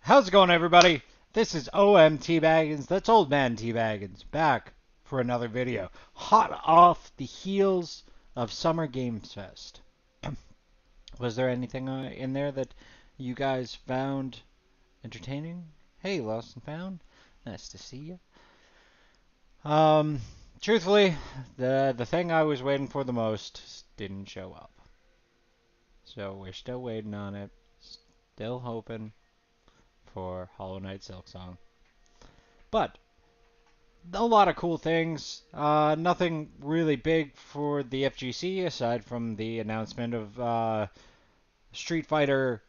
How's it going, everybody? This is OMTBaggens, that's Old Man T-Baggins, back for another video. Hot off the heels of Summer Games Fest. Was there anything in there that you guys found entertaining? Hey, Lost and Found. Nice to see you. Truthfully, the thing I was waiting for the most didn't show up. So we're still waiting on it. Still hoping for Hollow Knight Silksong. But a lot of cool things. Nothing really big for the FGC aside from the announcement of Street Fighter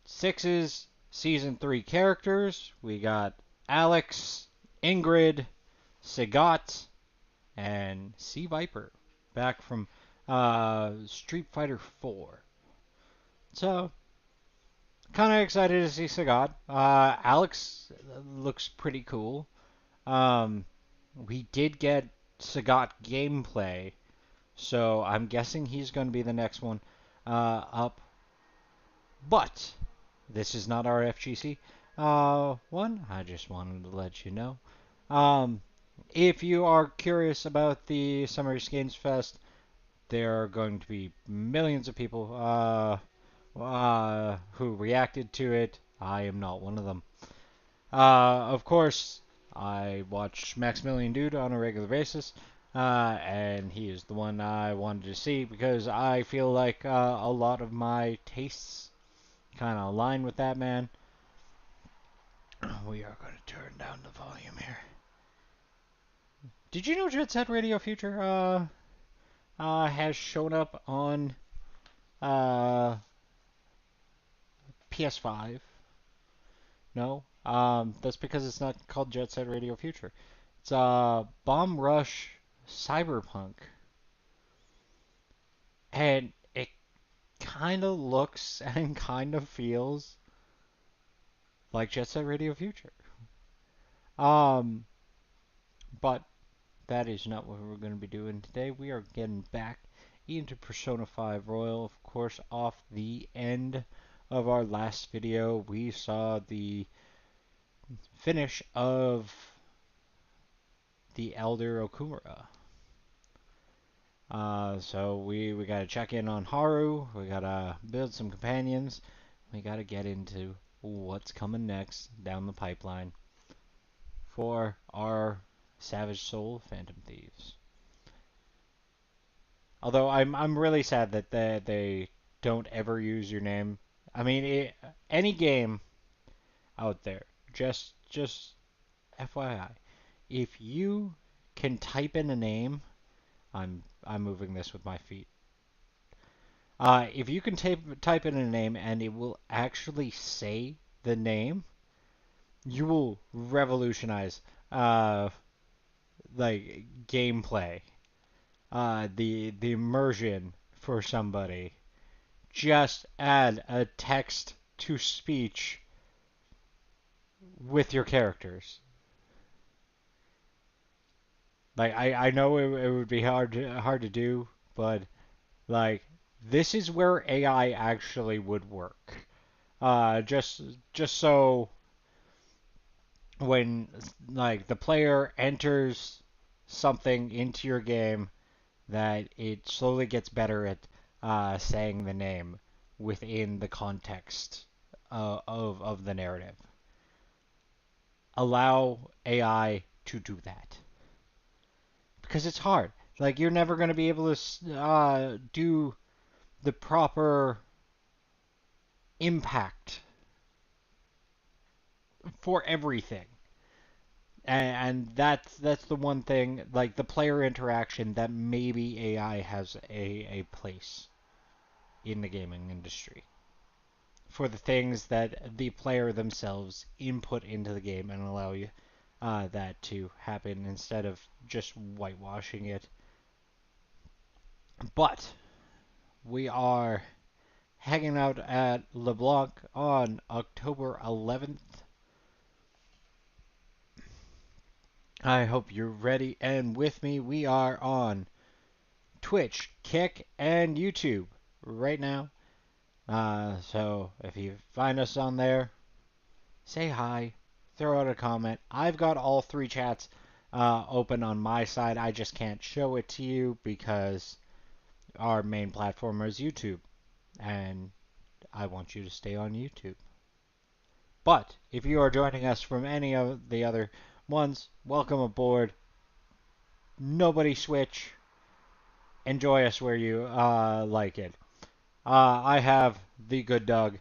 6's Season 3 characters. We got Alex, Ingrid, Sagat, and Sea Viper back from Street Fighter 4. So, kind of excited to see Sagat. Alex looks pretty cool. We did get Sagat gameplay, so I'm guessing he's going to be the next one up. But this is not our FGC one. I just wanted to let you know. If you are curious about the Summer Games Fest, there are going to be millions of people who reacted to it. I am not one of them. Of course, I watch Maximilian Dude on a regular basis, and he is the one I wanted to see because I feel like a lot of my tastes kind of align with that man. We are going to turn down the volume here. Did you know Jet Set Radio Future has shown up on PS5? No? That's because it's not called Jet Set Radio Future. It's Bomb Rush Cyberpunk. And it kind of looks and kind of feels like Jet Set Radio Future. But that is not what we're going to be doing today. We are getting back into Persona 5 Royal. Of course, off the end of our last video, we saw the finish of the Elder Okumura. So we got to check in on Haru. We got to build some companions. We got to get into what's coming next down the pipeline for our Savage Soul Phantom Thieves. Although I'm really sad that they don't ever use your name. I mean, any game out there, just FYI, if you can type in a name, I'm moving this with my feet. If you can type in a name and it will actually say the name, you will revolutionize like gameplay. The immersion for somebody. Just add a text to speech with your characters. Like I know it would be hard to do, but like this is where AI actually would work. Just so when like the player enters something into your game, that it slowly gets better at saying the name within the context of the narrative. Allow AI to do that. Because it's hard. Like, you're never going to be able to do the proper impact for everything. And that's the one thing, like the player interaction, that maybe AI has a place in the gaming industry for the things that the player themselves input into the game and allow you that to happen instead of just whitewashing it. But we are hanging out at LeBlanc on October 11th. I hope you're ready and with me. We are on Twitch, Kick, and YouTube right now. So if you find us on there, say hi, throw out a comment. I've got all 3 chats open on my side. I just can't show it to you because our main platform is YouTube, and I want you to stay on YouTube. But if you are joining us from any of the other ones, welcome aboard. Nobody switch. Enjoy us where you like it. I have the good dog,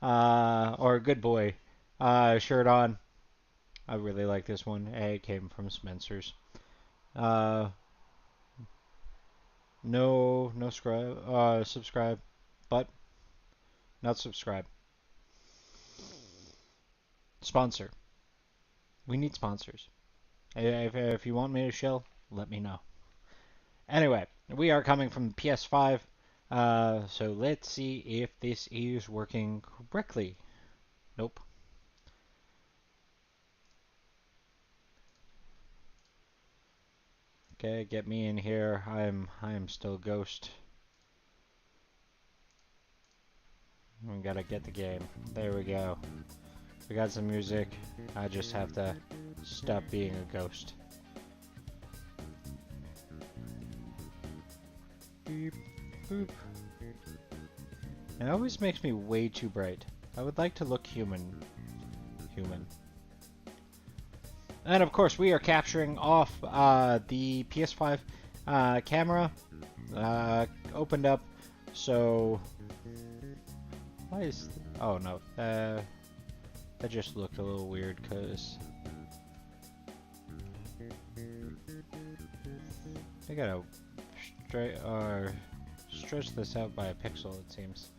or good boy, shirt on. I really like this one. It came from Spencer's. No subscribe, but not subscribe. Sponsor. We need sponsors. If you want me to shill, let me know. Anyway, we are coming from PS5, so let's see if this is working correctly. Nope. Okay, get me in here. I am still Ghost. We gotta get the game. There we go. We got some music. I just have to stop being a ghost. Beep, boop. It always makes me way too bright. I would like to look human. And of course, we are capturing off the PS5 camera opened up. So, why is? Oh no, that just looked a little weird because I gotta stretch this out by a pixel. It seems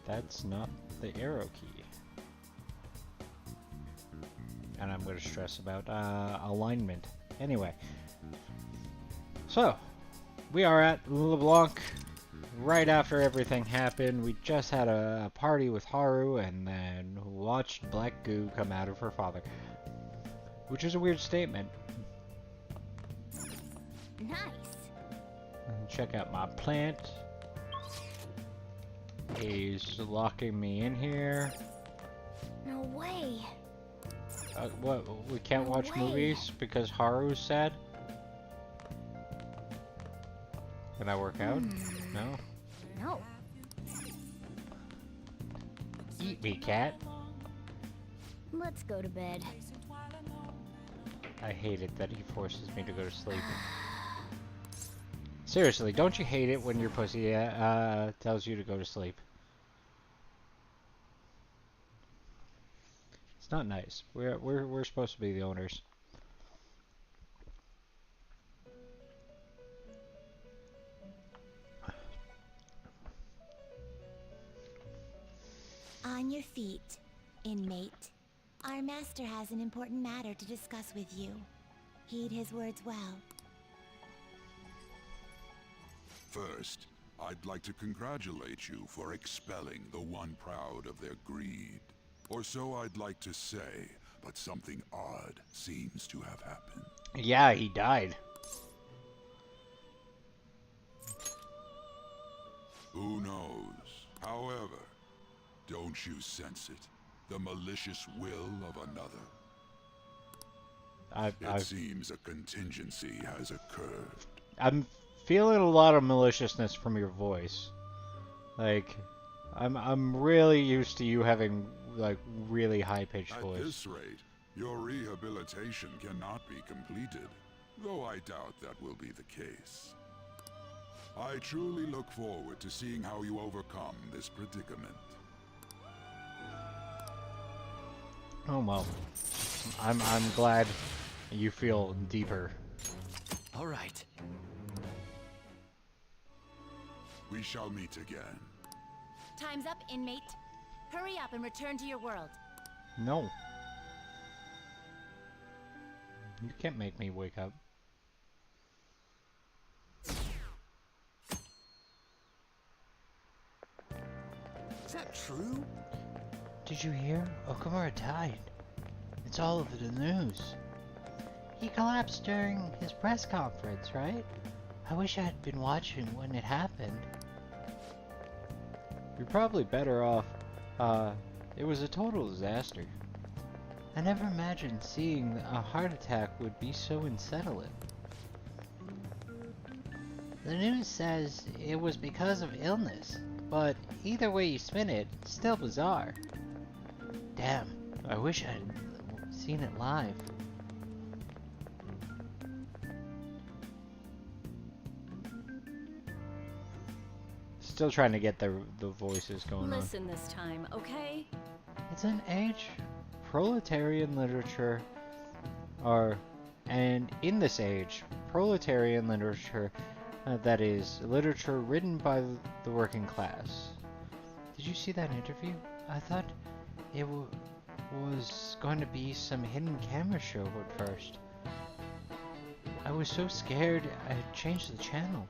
that's not the arrow key. And I'm going to stress about alignment. Anyway, so we are at LeBlanc right after everything happened. We just had a party with Haru and then watched black goo come out of her father, which is a weird statement. Nice. Check out my plant. He's locking me in here. No way. What? We can't No watch way. movies because Haru's sad? Can I work out? No? No. Eat me, cat. Let's go to bed. I hate it that he forces me to go to sleep. Seriously, don't you hate it when your pussy tells you to go to sleep? It's not nice. We're supposed to be the owners. On your feet, inmate. Our master has an important matter to discuss with you. Heed his words well. First, I'd like to congratulate you for expelling the one proud of their greed. Or so I'd like to say, but something odd seems to have happened. Yeah, he died. Who knows? However, don't you sense it? The malicious will of another? It seems a contingency has occurred. I'm feeling a lot of maliciousness from your voice. Like, I'm really used to you having like really high-pitched voice. At this rate, your rehabilitation cannot be completed, though I doubt that will be the case. I truly look forward to seeing how you overcome this predicament. Oh well, I'm glad you feel deeper. All right. We shall meet again. Time's up, inmate. Hurry up and return to your world. No. You can't make me wake up. Is that true? Did you hear? Okumura died. It's all over the news. He collapsed during his press conference, right? I wish I had been watching when it happened. You're probably better off It was a total disaster. I never imagined seeing a heart attack would be so unsettling. The news says it was because of illness, but either way you spin it, it's still bizarre. Damn, I wish I'd seen it live. Still trying to get the voices going on. Listen this time, okay? It's an age proletarian literature and in this age, proletarian literature that is literature written by the working class. Did you see that interview? I thought it was going to be some hidden camera show at first. I was so scared I changed the channel.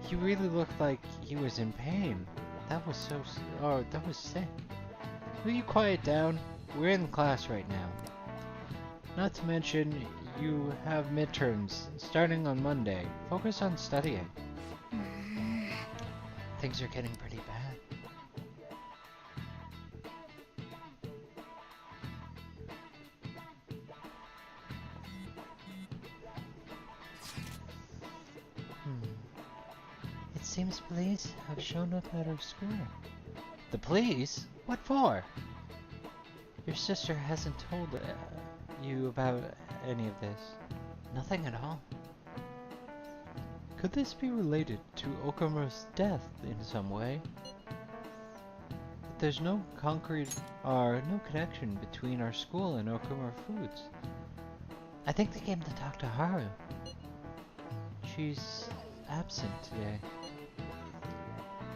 He really looked like he was in pain. That was that was sick. Will you quiet down? We're in class right now. Not to mention, you have midterms starting on Monday. Focus on studying. Things are getting pretty bad. It seems police have shown up at our school. The police? What for? Your sister hasn't told you about any of this. Nothing at all. Could this be related to Okumura's death in some way? There's no concrete or no connection between our school and Okumura Foods. I think they came to talk to Haru. She's absent today.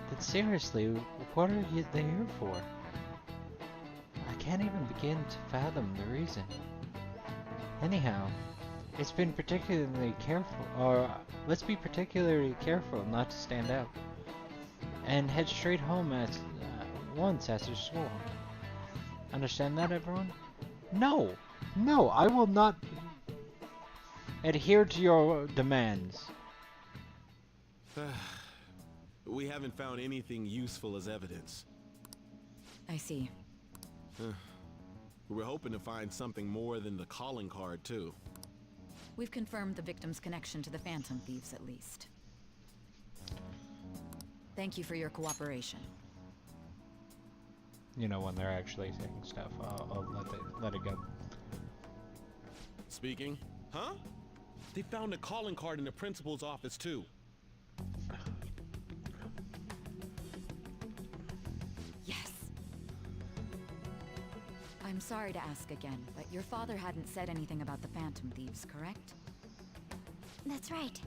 But seriously, what are they here for? I can't even begin to fathom the reason. Anyhow, it's been particularly careful, or let's be particularly careful not to stand out. And head straight home at once after school. Understand that, everyone? No! No, I will not adhere to your demands. We haven't found anything useful as evidence. I see. We're hoping to find something more than the calling card, too. We've confirmed the victim's connection to the Phantom Thieves, at least. Thank you for your cooperation. You know, when they're actually saying stuff, I'll let it go. Speaking? Huh? They found a calling card in the principal's office, too. Yes. I'm sorry to ask again, but your father hadn't said anything about the Phantom Thieves, correct? That's right.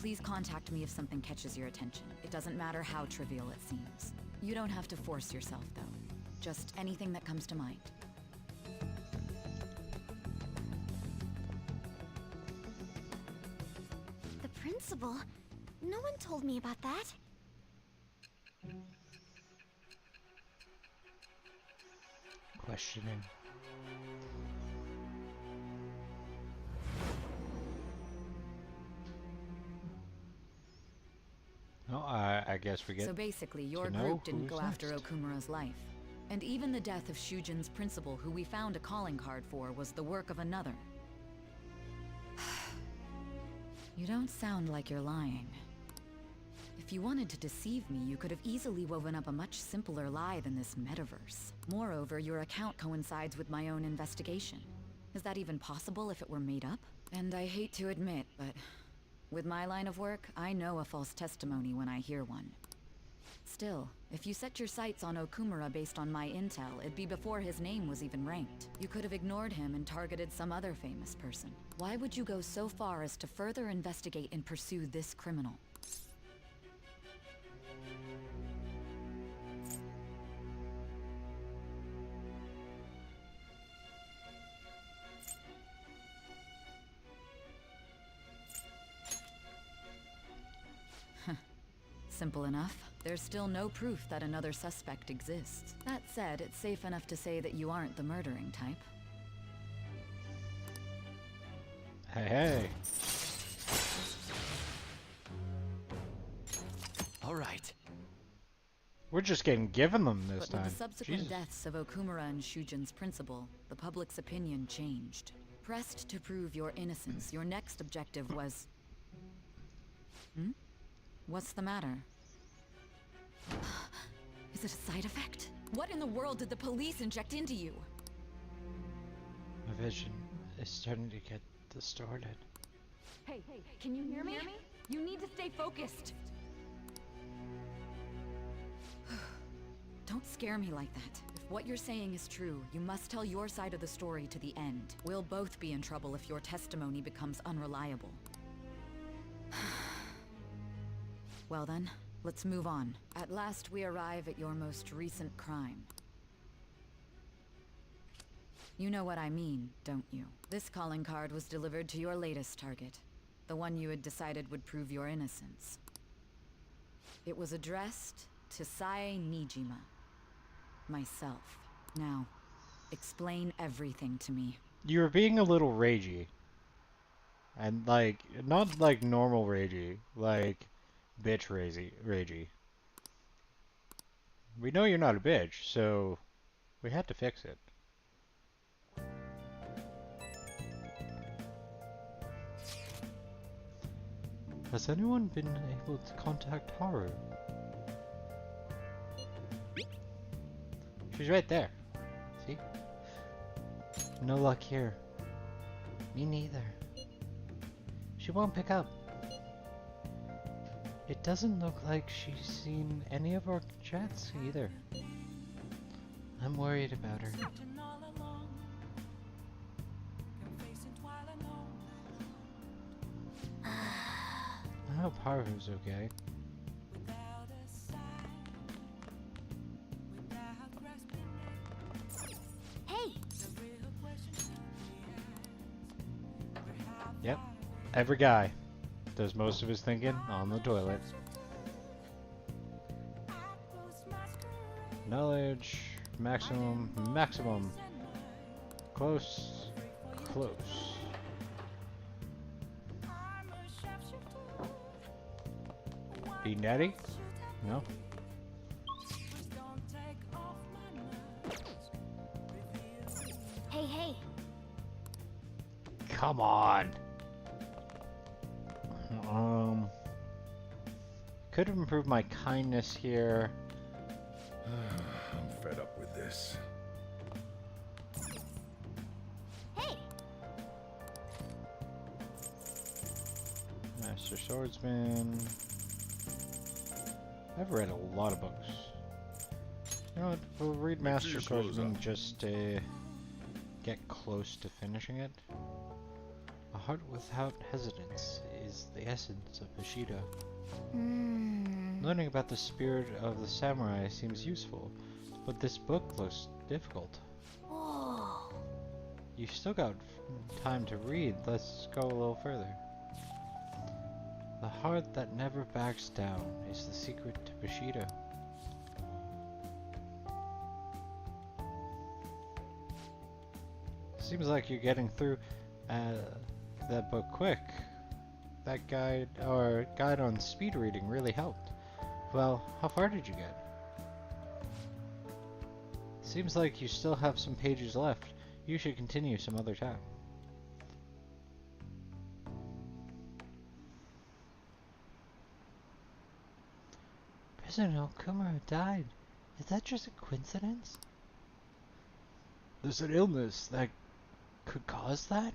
Please contact me if something catches your attention. It doesn't matter how trivial it seems. You don't have to force yourself, though. Just anything that comes to mind. The principal? No one told me about that. Questioning. Oh, I guess we get. So basically, your to know group didn't who's go after next. Okumura's life. And even the death of Shujin's principal, who we found a calling card for, was the work of another. You don't sound like you're lying. If you wanted to deceive me, you could have easily woven up a much simpler lie than this metaverse. Moreover, your account coincides with my own investigation. Is that even possible if it were made up? And I hate to admit, but with my line of work, I know a false testimony when I hear one. Still, if you set your sights on Okumura based on my intel, it'd be before his name was even ranked. You could have ignored him and targeted some other famous person. Why would you go so far as to further investigate and pursue this criminal? Simple enough. There's still no proof that another suspect exists. That said, it's safe enough to say that you aren't the murdering type. Hey, hey. All right. We're just getting given them this But with time. the subsequent Jesus. deaths of Okumura and Shujin's principal, the public's opinion changed. Pressed to prove your innocence, your next objective was... What's the matter? Is it a side effect? What in the world did the police inject into you? My vision is starting to get distorted. Hey, can you hear me? You need to stay focused. Don't scare me like that. If what you're saying is true, you must tell your side of the story to the end. We'll both be in trouble if your testimony becomes unreliable. Well then, let's move on. At last we arrive at your most recent crime. You know what I mean, don't you? This calling card was delivered to your latest target. The one you had decided would prove your innocence. It was addressed to Sae Nijima. Myself. Now, explain everything to me. You were being a little ragey. And like, not like normal ragey, like bitch ragey. We know you're not a bitch, so we had to fix it. Has anyone been able to contact Haru? She's right there. See? No luck here. Me neither. She won't pick up. It doesn't look like she's seen any of our chats either. I'm worried about her. I hope Haru's okay. Hey! Yep. Every guy does most of his thinking on the toilet. Knowledge, maximum, maximum. Close, close. Be natty? No? Hey! Come on! Could have improved my kindness here. I'm fed up with this. Hey! Master Swordsman. I've read a lot of books. You know what? We'll read Master your clothes Swordsman up. just to get close to finishing it. A heart without hesitance is the essence of Bushido. Learning about the spirit of the samurai seems useful, but this book looks difficult. Whoa! You've still got time to read. Let's go a little further. The heart that never backs down is the secret to Bushido. Seems like you're getting through that book quick. That guide on speed reading really helped. Well, how far did you get? Seems like you still have some pages left. You should continue some other time. President Okumura died. Is that just a coincidence? There's an illness that could cause that?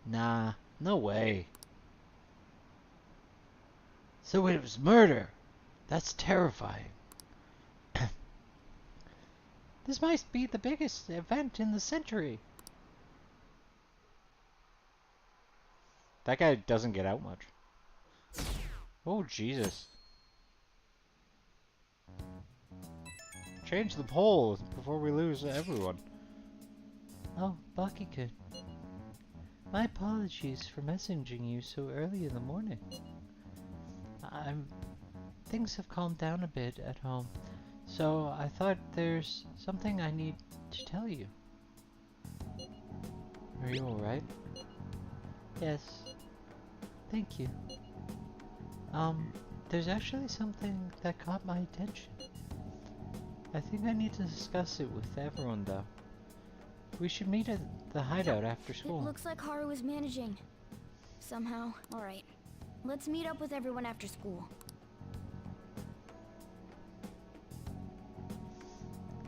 Nah, no way. So it was murder. That's terrifying. This might be the biggest event in the century. That guy doesn't get out much. Oh, Jesus. Change the poll before we lose everyone. Oh, Baki-kun. My apologies for messaging you so early in the morning. Things have calmed down a bit at home, so I thought there's something I need to tell you. Are you alright? Yes. Thank you. There's actually something that caught my attention. I think I need to discuss it with everyone, though. We should meet at the hideout after It school. looks like Haru is managing. Somehow. Alright. Let's meet up with everyone after school.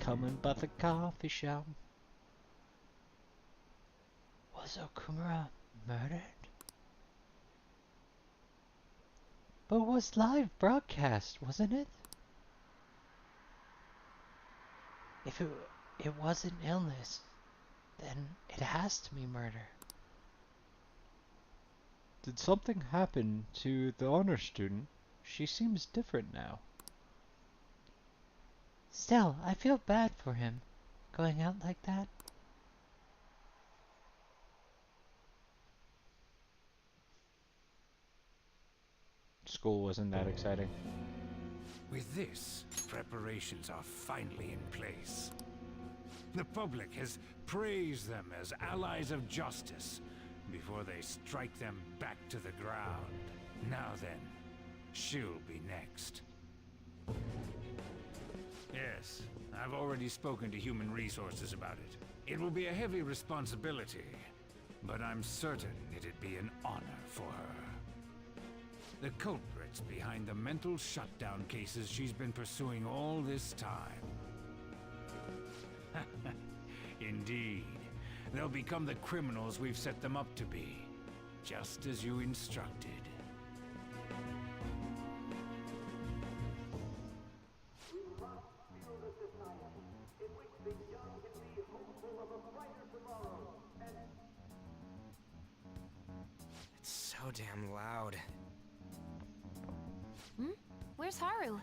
Coming by the coffee shop. Was Okumura murdered? But it was live broadcast, wasn't it? If it wasn't illness, then it has to be murder. Did something happen to the honor student? She seems different now. Still, I feel bad for him, going out like that. School wasn't that exciting. With this, preparations are finally in place. The public has praised them as allies of justice before they strike them back to the ground. Now then, she'll be next. Yes, I've already spoken to Human Resources about it. It will be a heavy responsibility, but I'm certain it'd be an honor for her. The culprits behind the mental shutdown cases she's been pursuing all this time. Indeed. They'll become the criminals we've set them up to be, just as you instructed. It's so damn loud. Where's Haru?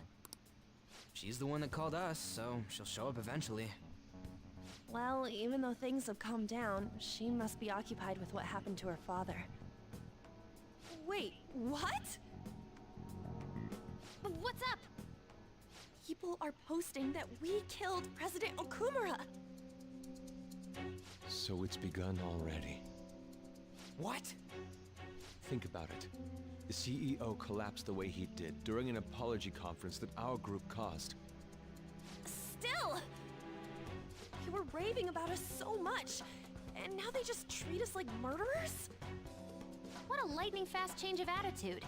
She's the one that called us, so she'll show up eventually. Well, even though things have calmed down, she must be occupied with what happened to her father. Wait, what? What's up? People are posting that we killed President Okumura! So it's begun already. What? Think about it. The CEO collapsed the way he did during an apology conference that our group caused. Still! You were raving about us so much, and now they just treat us like murderers? What a lightning-fast change of attitude.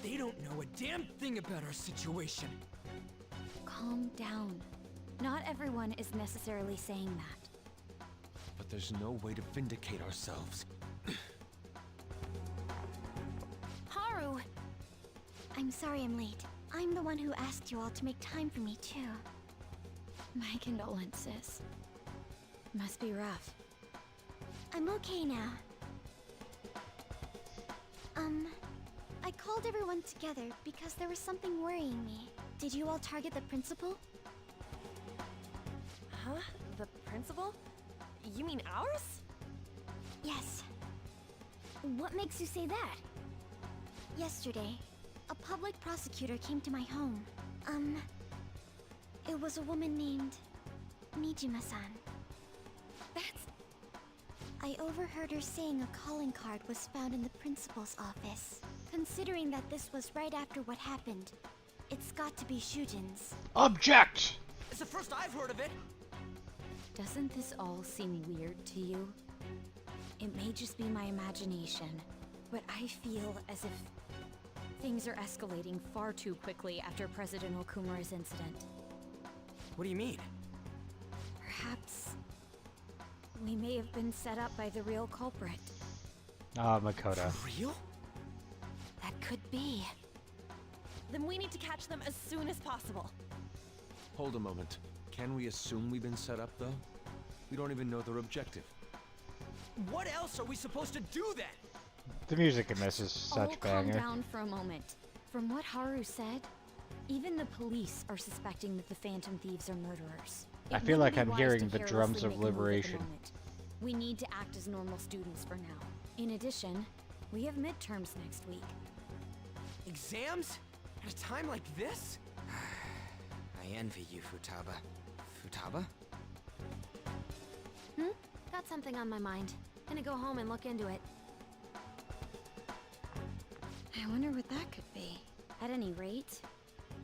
They don't know a damn thing about our situation. Calm down. Not everyone is necessarily saying that. But there's no way to vindicate ourselves. Haru! I'm sorry I'm late. I'm the one who asked you all to make time for me, too. My condolences. Must be rough. I'm okay now. I called everyone together because there was something worrying me. Did you all target the principal? Huh? The principal? You mean ours? Yes. What makes you say that? Yesterday, a public prosecutor came to my home. It was a woman named Nijima-san. That's... I overheard her saying a calling card was found in the principal's office. Considering that this was right after what happened, it's got to be Shujin's. Object! It's the first I've heard of it. Doesn't this all seem weird to you? It may just be my imagination, but I feel as if things are escalating far too quickly after President Okumura's incident. What do you mean? Perhaps we may have been set up by the real culprit. Ah, Makoto. For real? That could be. Then we need to catch them as soon as possible. Hold a moment. Can we assume we've been set up, though? We don't even know their objective. What else are we supposed to do then? The music in this is All such calm banger. down for a moment. From what Haru said, even the police are suspecting that the Phantom Thieves are murderers. I It feel wouldn't like be I'm wise hearing to the carelessly drums of make a move at the liberation. moment. We need to act as normal students for now. In addition, we have midterms next week. Exams? At a time like this? I envy you, Futaba. Futaba? Got something on my mind. Gonna go home and look into it. I wonder what that could be. At any rate,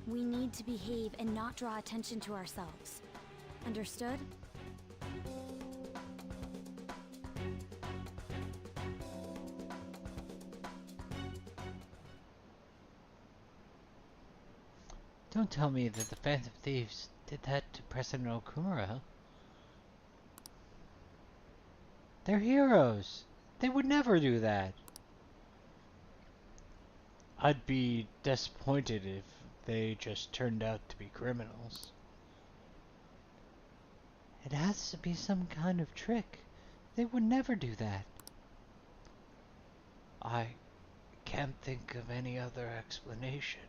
we need to behave and not draw attention to ourselves. Understood? Don't tell me that the Phantom Thieves did that to President Okumura. They're heroes. They would never do that. I'd be disappointed if they just turned out to be criminals. It has to be some kind of trick. They would never do that. I can't think of any other explanation.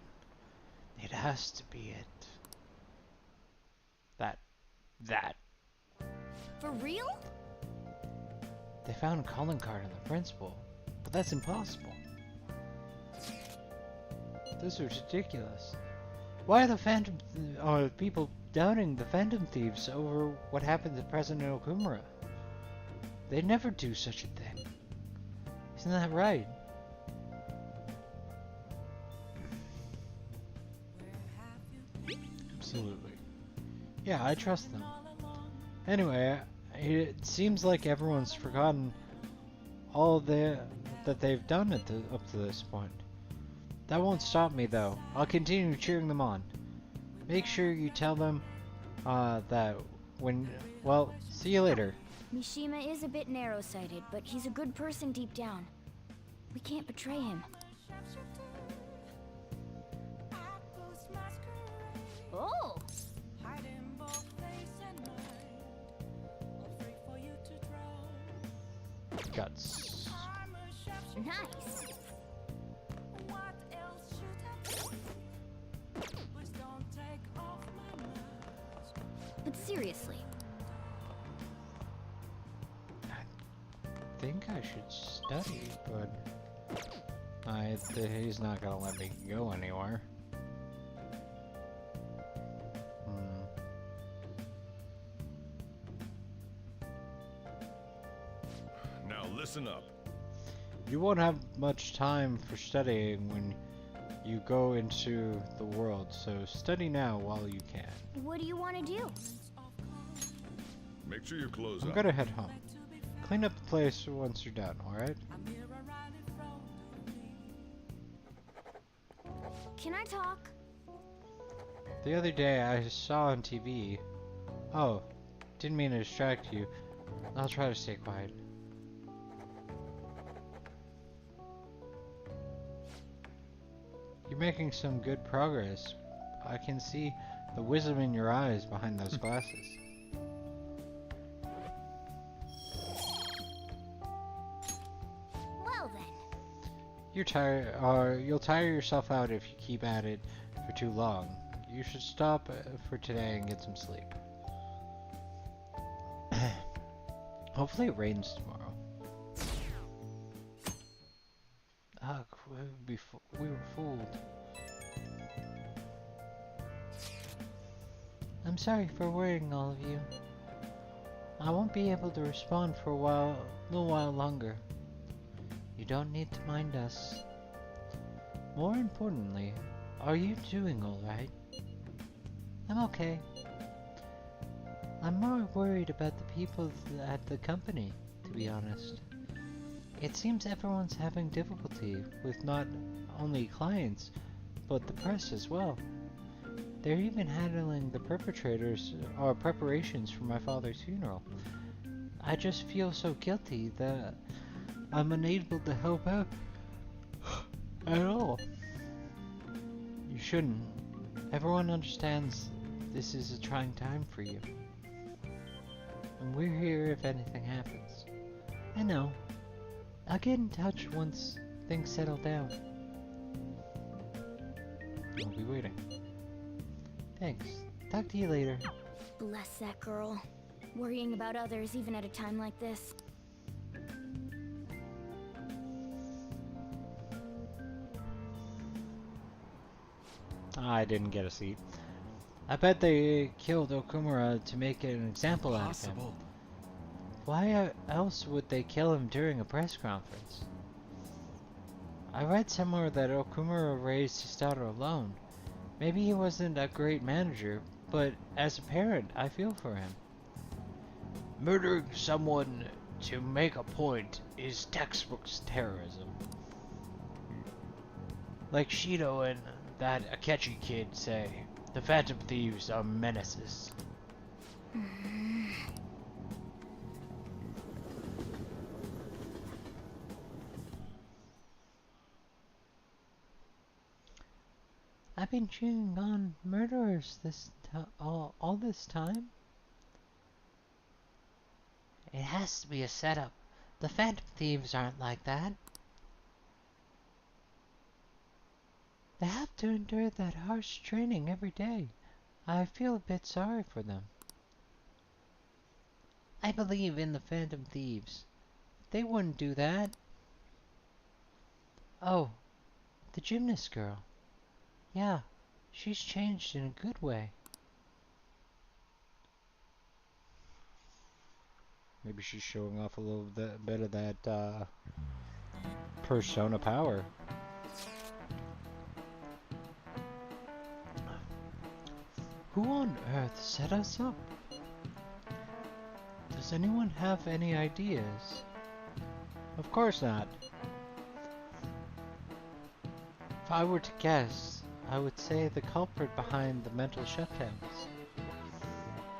It has to be it. That. For real? They found a calling card on the principal, but that's impossible. This is ridiculous. Why are the people doubting the Phantom Thieves over what happened to President Okumura? They'd never do such a thing. Isn't that right? Absolutely. Yeah, I trust them. Anyway, it seems like everyone's forgotten all that they've done up to this point. That won't stop me though. I'll continue cheering them on. Make sure you tell them that when... Well, see you later. Mishima is a bit narrow-sighted, but he's a good person deep down. We can't betray him. Oh! Guts. Nice! But seriously, I think I should study, but he's not gonna let me go anywhere. Now listen up. You won't have much time for studying when you go into the world, so study now while you can. What do you want to do? Make sure your clothes I'm up. gonna head home. Clean up the place once you're done, alright? Can I talk? The other day I saw on TV... Oh, didn't mean to distract you. I'll try to stay quiet. You're making some good progress. I can see the wisdom in your eyes behind those glasses. Well then. You'll tire yourself out if you keep at it for too long. You should stop for today and get some sleep. Hopefully it rains tomorrow. Ugh, we were fooled. I'm sorry for worrying all of you. I won't be able to respond for a little while longer. You don't need to mind us. More importantly, are you doing alright? I'm okay. I'm more worried about the people at the company, to be honest. It seems everyone's having difficulty with not only clients, but the press as well. They're even handling the preparations for my father's funeral. I just feel so guilty that I'm unable to help out at all. You shouldn't. Everyone understands this is a trying time for you. And we're here if anything happens. I know. I'll get in touch once things settle down. I'll be waiting. Thanks. Talk to you later. Bless that girl. Worrying about others even at a time like this. I didn't get a seat. I bet they killed Okumura to make an example out of him. Why else would they kill him during a press conference? I read somewhere that Okumura raised his daughter alone. Maybe he wasn't a great manager, but as a parent, I feel for him. Murdering someone to make a point is textbook terrorism. Like Shido and that Akechi kid say, the Phantom Thieves are menaces. I've been chewing on murderers all this time. It has to be a setup. The Phantom Thieves aren't like that. They have to endure that harsh training every day. I feel a bit sorry for them. I believe in the Phantom Thieves. They wouldn't do that. Oh, the gymnast girl. Yeah, she's changed in a good way. Maybe she's showing off a little bit of that persona power. Who on earth set us up? Does anyone have any ideas? Of course not. If I were to guess, I would say the culprit behind the mental shutdowns.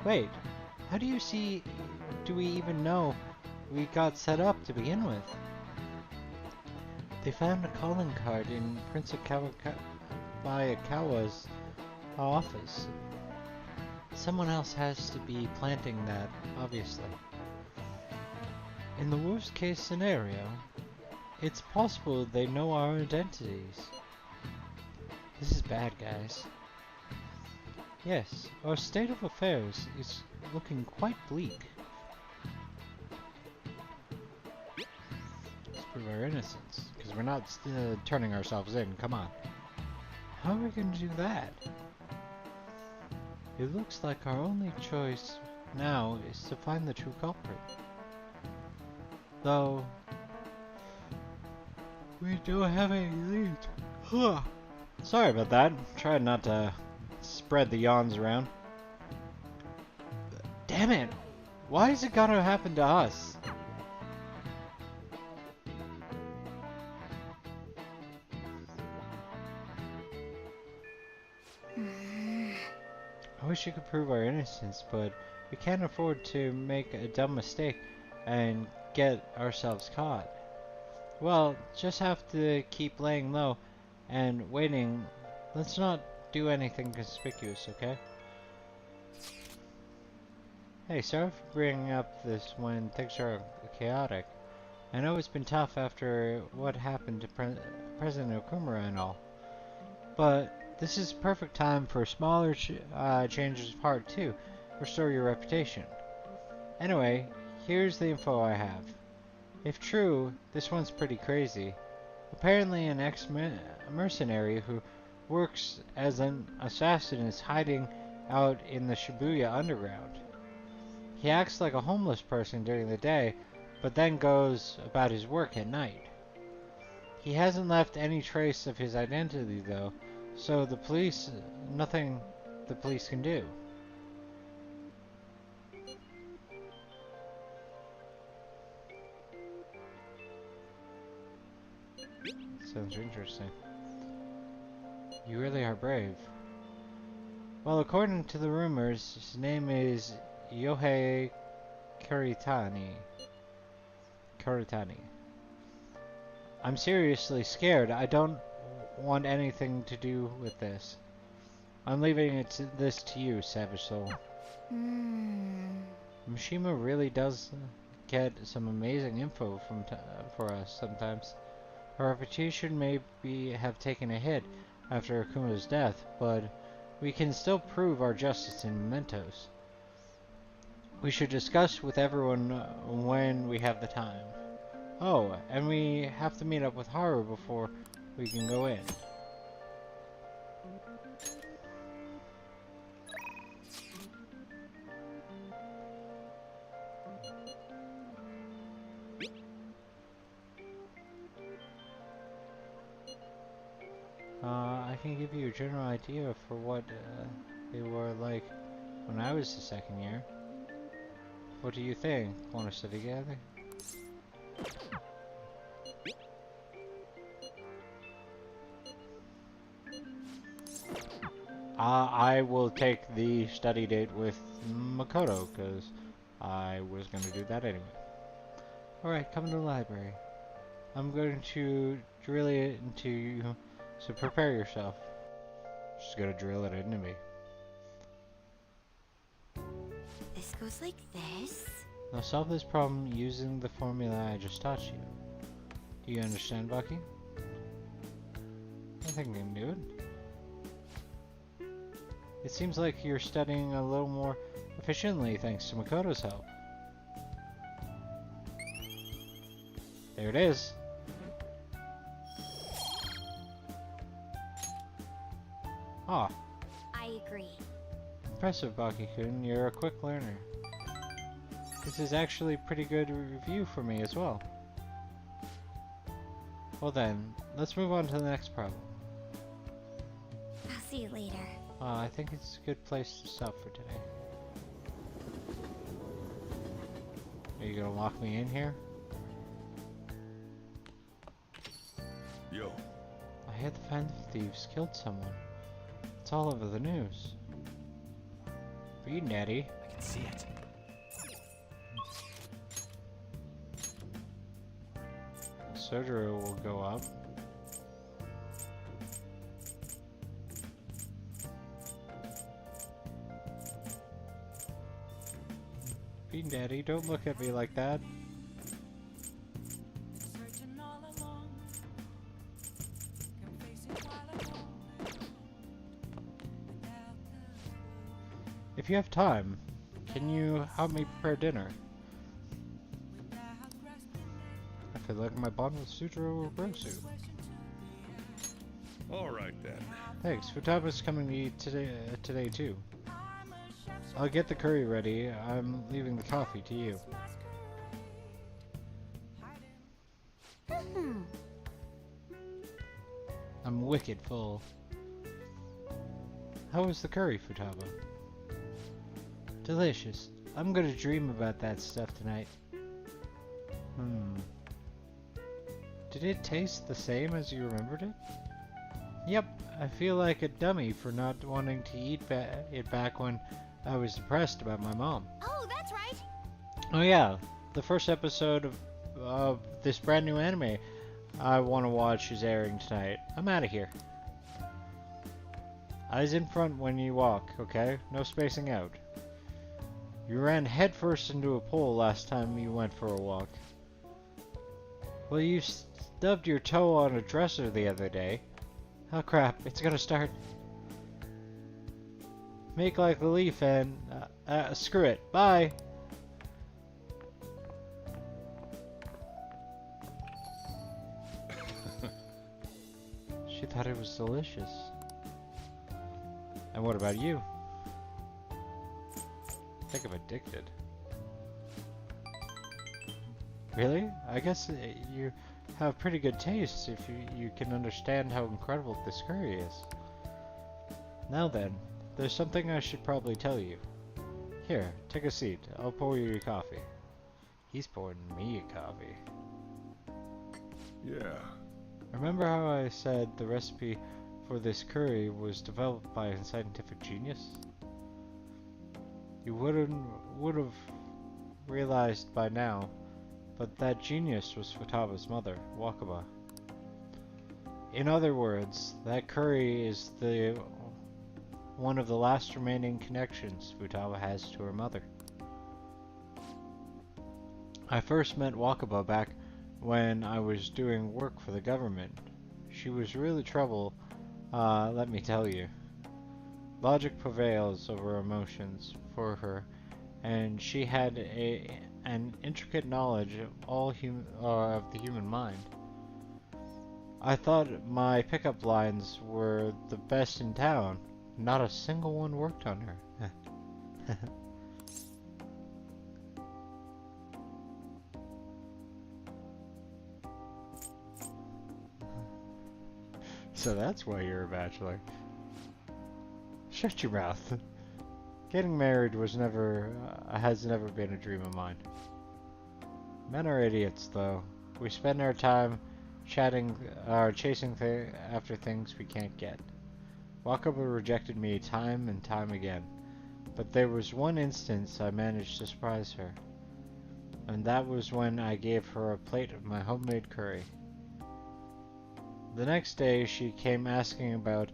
Wait, how do we even know we got set up to begin with? They found a calling card in Prince Bayakawa's office. Someone else has to be planting that, obviously. In the worst case scenario, it's possible they know our identities. This is bad, guys. Yes, our state of affairs is looking quite bleak. Let's prove our innocence, because we're not turning ourselves in, come on. How are we going to do that? It looks like our only choice now is to find the true culprit. Though, we don't have any lead. Huh. Sorry about that. Tried not to spread the yawns around. Damn it! Why is it gonna happen to us? I wish we could prove our innocence, but we can't afford to make a dumb mistake and get ourselves caught. Well, just have to keep laying low and waiting. Let's not do anything conspicuous, okay? Hey, sorry for bringing up this when things are chaotic. I know it's been tough after what happened to President Okumura and all, but this is perfect time for smaller changes of heart too. Restore your reputation. Anyway, here's the info I have. If true, this one's pretty crazy. Apparently an ex-mercenary who works as an assassin is hiding out in the Shibuya underground. He acts like a homeless person during the day, but then goes about his work at night. He hasn't left any trace of his identity though, so nothing the police can do. Sounds interesting. You really are brave. Well, according to the rumors, his name is Yohei Kuritani. I'm seriously scared. I don't want anything to do with this. I'm leaving this to you, Savage Soul. Mishima really does get some amazing info for us sometimes. Her reputation may have taken a hit after Akumura's death, but we can still prove our justice in mementos. We should discuss with everyone when we have the time. Oh, and we have to meet up with Haru before we can go in. can give you a general idea for what they were like when I was the second year. What do you think? Want to study together? I will take the study date with Makoto, because I was going to do that anyway. Alright, come to the library. I'm going to drill it into you, so prepare yourself. Just gonna drill it into me. This goes like this. Now solve this problem using the formula I just taught you. Do you understand, Bucky? I think I can do it. It seems like you're studying a little more efficiently thanks to Makoto's help. There it is. Ah, I agree. impressive, Baki-kun. You're a quick learner. This is actually a pretty good review for me as well. Well then, let's move on to the next problem. I'll see you later. I think it's a good place to stop for today. Are you gonna lock me in here? Yo. I hear the Phantom Thieves killed someone. It's all over the news. Read, Nettie. I can see it. Sojiro will go up. Bean Daddy, don't look at me like that. If you have time, can you help me prepare dinner? I feel like my bond with Sujiro will grow soon. All right then. Thanks. Futaba's coming to eat today too. I'll get the curry ready. I'm leaving the coffee to you. I'm wicked full. How was the curry, Futaba? Delicious. I'm gonna dream about that stuff tonight. Did it taste the same as you remembered it? Yep, I feel like a dummy for not wanting to eat it back when I was depressed about my mom. Oh, that's right. Oh yeah, the first episode of this brand new anime I want to watch is airing tonight. I'm out of here. Eyes in front when you walk, okay? No spacing out. You ran headfirst into a pole last time you went for a walk. Well, you stubbed your toe on a dresser the other day. Oh crap, it's gonna start. Make like a leaf and... screw it. Bye! She thought it was delicious. And what about you? I think I'm addicted. Really? I guess you have pretty good taste if you can understand how incredible this curry is. Now then, there's something I should probably tell you. Here, take a seat. I'll pour you your coffee. He's pouring me a coffee. Yeah. Remember how I said the recipe for this curry was developed by a scientific genius? You would have realized by now, but that genius was Futaba's mother, Wakaba. In other words, that curry is one of the last remaining connections Futaba has to her mother. I first met Wakaba back when I was doing work for the government. She was really trouble, let me tell you. Logic prevails over emotions for her, and she had an intricate knowledge of all of the human mind. I thought my pickup lines were the best in town. Not a single one worked on her. So that's why you're a bachelor. Shut your mouth. Getting married was has never been a dream of mine. Men are idiots, though. We spend our time chasing after things we can't get. Wakaba rejected me time and time again, but there was one instance I managed to surprise her, and that was when I gave her a plate of my homemade curry. The next day, she came asking about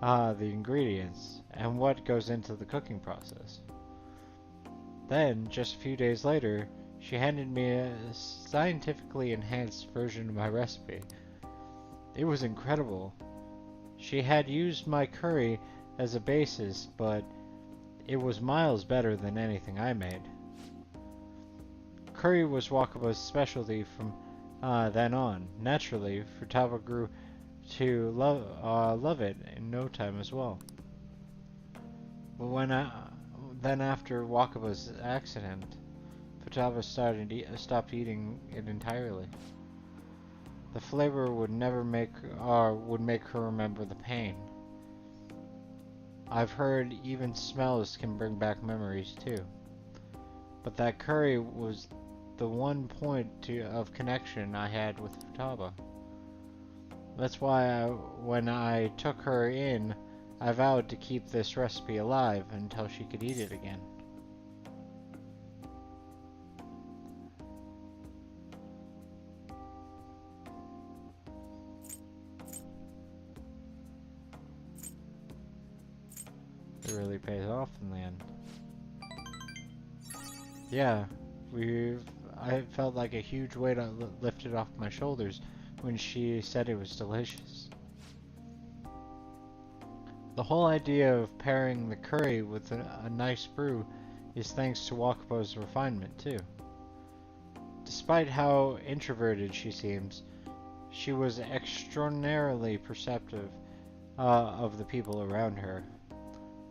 the ingredients and what goes into the cooking process. Then, just a few days later, she handed me a scientifically enhanced version of my recipe. It was incredible. She had used my curry as a basis, but it was miles better than anything I made. Curry was Wakaba's specialty from then on. Naturally, Futaba grew to love it in no time as well. But then after Wakaba's accident, Futaba stopped eating it entirely. The flavor would make her remember the pain. I've heard even smells can bring back memories too. But that curry was the one point of connection I had with Futaba. That's why when I took her in, I vowed to keep this recipe alive until she could eat it again. It really pays off in the end. Yeah, I felt like a huge weight lifted off my shoulders when she said it was delicious. The whole idea of pairing the curry with a nice brew is thanks to Wakaba's refinement too. Despite how introverted she seems, she was extraordinarily perceptive of the people around her.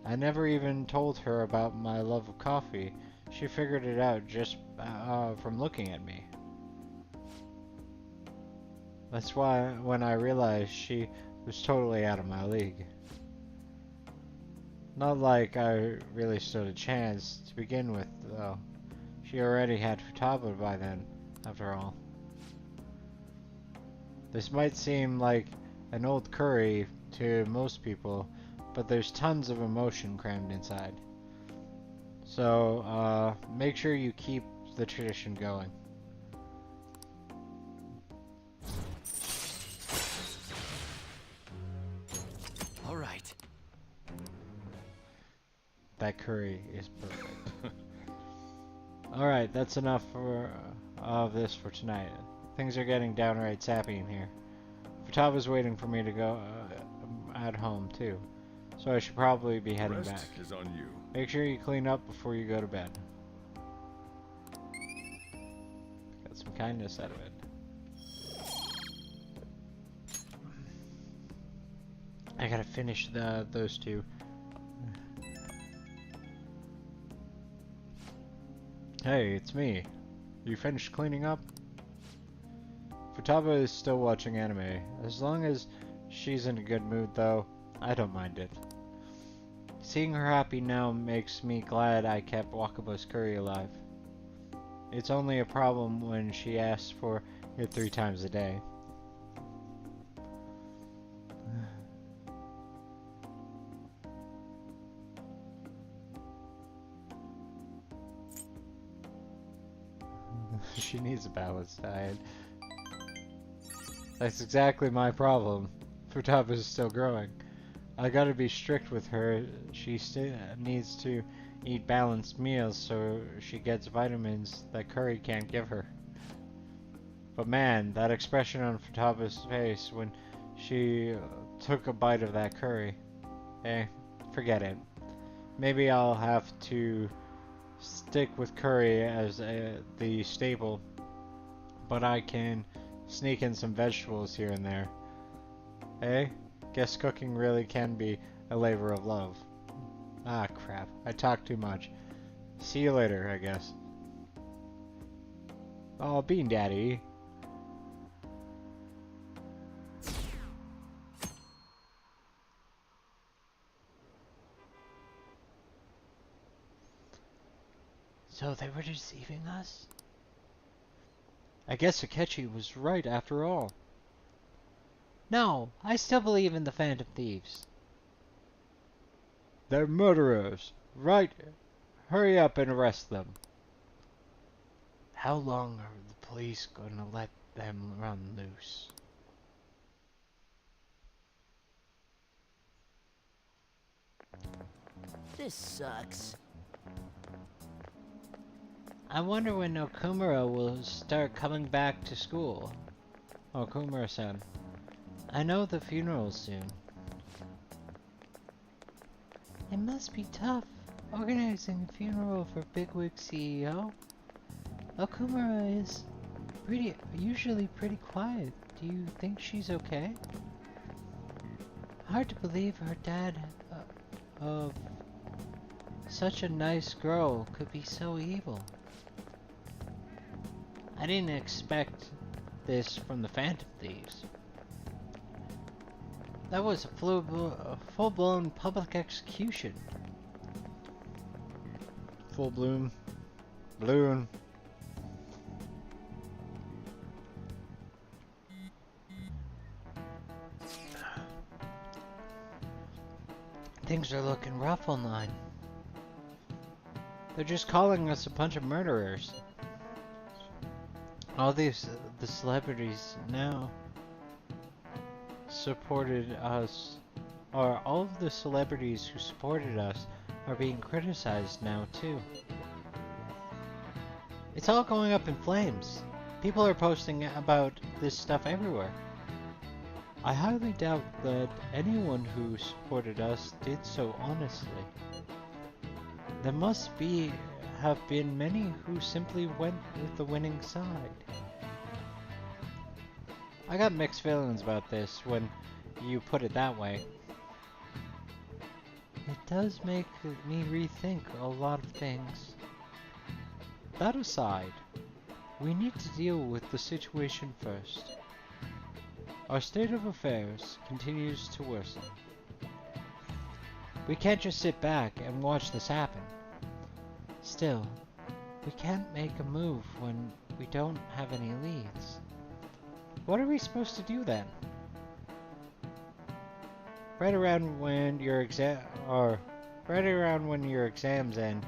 I never even told her about my love of coffee. She figured it out just from looking at me. That's why when I realized she was totally out of my league. Not like I really stood a chance to begin with, though. She already had Futaba by then, after all. This might seem like an old curry to most people, but there's tons of emotion crammed inside. So, make sure you keep the tradition going. All right. That curry is perfect. Alright, that's enough of this for tonight. Things are getting downright sappy in here. Futaba's waiting for me to go at home, too. So I should probably be heading Rest back. is on you. Make sure you clean up before you go to bed. Got some kindness out of it. I gotta finish those two. Hey, it's me. You finished cleaning up? Futaba is still watching anime. As long as she's in a good mood, though, I don't mind it. Seeing her happy now makes me glad I kept Wakaba's curry alive. It's only a problem when she asks for it 3 times a day. She needs a balanced diet. That's exactly my problem. Futaba is still growing. I gotta be strict with her. She still needs to eat balanced meals so she gets vitamins that curry can't give her. But man, that expression on Futaba's face when she took a bite of that curry. Forget it. Maybe I'll have to stick with curry as the staple, but I can sneak in some vegetables here and there. Guess cooking really can be a labor of love. Ah, crap. I talk too much. See you later, I guess. Oh, Bean Daddy. So they were deceiving us? I guess Akechi was right after all. No, I still believe in the Phantom Thieves. They're murderers. Right. Hurry up and arrest them. How long are the police going to let them run loose? This sucks. I wonder when Okumura will start coming back to school. Okumura-san. I know the funeral's soon. It must be tough, organizing a funeral for bigwig CEO. Okumura is usually pretty quiet. Do you think she's okay? Hard to believe her dad of such a nice girl could be so evil. I didn't expect this from the Phantom Thieves. That was a full-blown public execution. Full-blown. Balloon. Things are looking rough online. They're just calling us a bunch of murderers. All these, the celebrities now supported us, or all of the celebrities who supported us are being criticized now too. It's all going up in flames. People are posting about this stuff everywhere. I highly doubt that anyone who supported us did so honestly. There must have been many who simply went with the winning side. I got mixed feelings about this when you put it that way. It does make me rethink a lot of things. That aside, we need to deal with the situation first. Our state of affairs continues to worsen. We can't just sit back and watch this happen. Still, we can't make a move when we don't have any leads. What are we supposed to do then? Right around when your exams end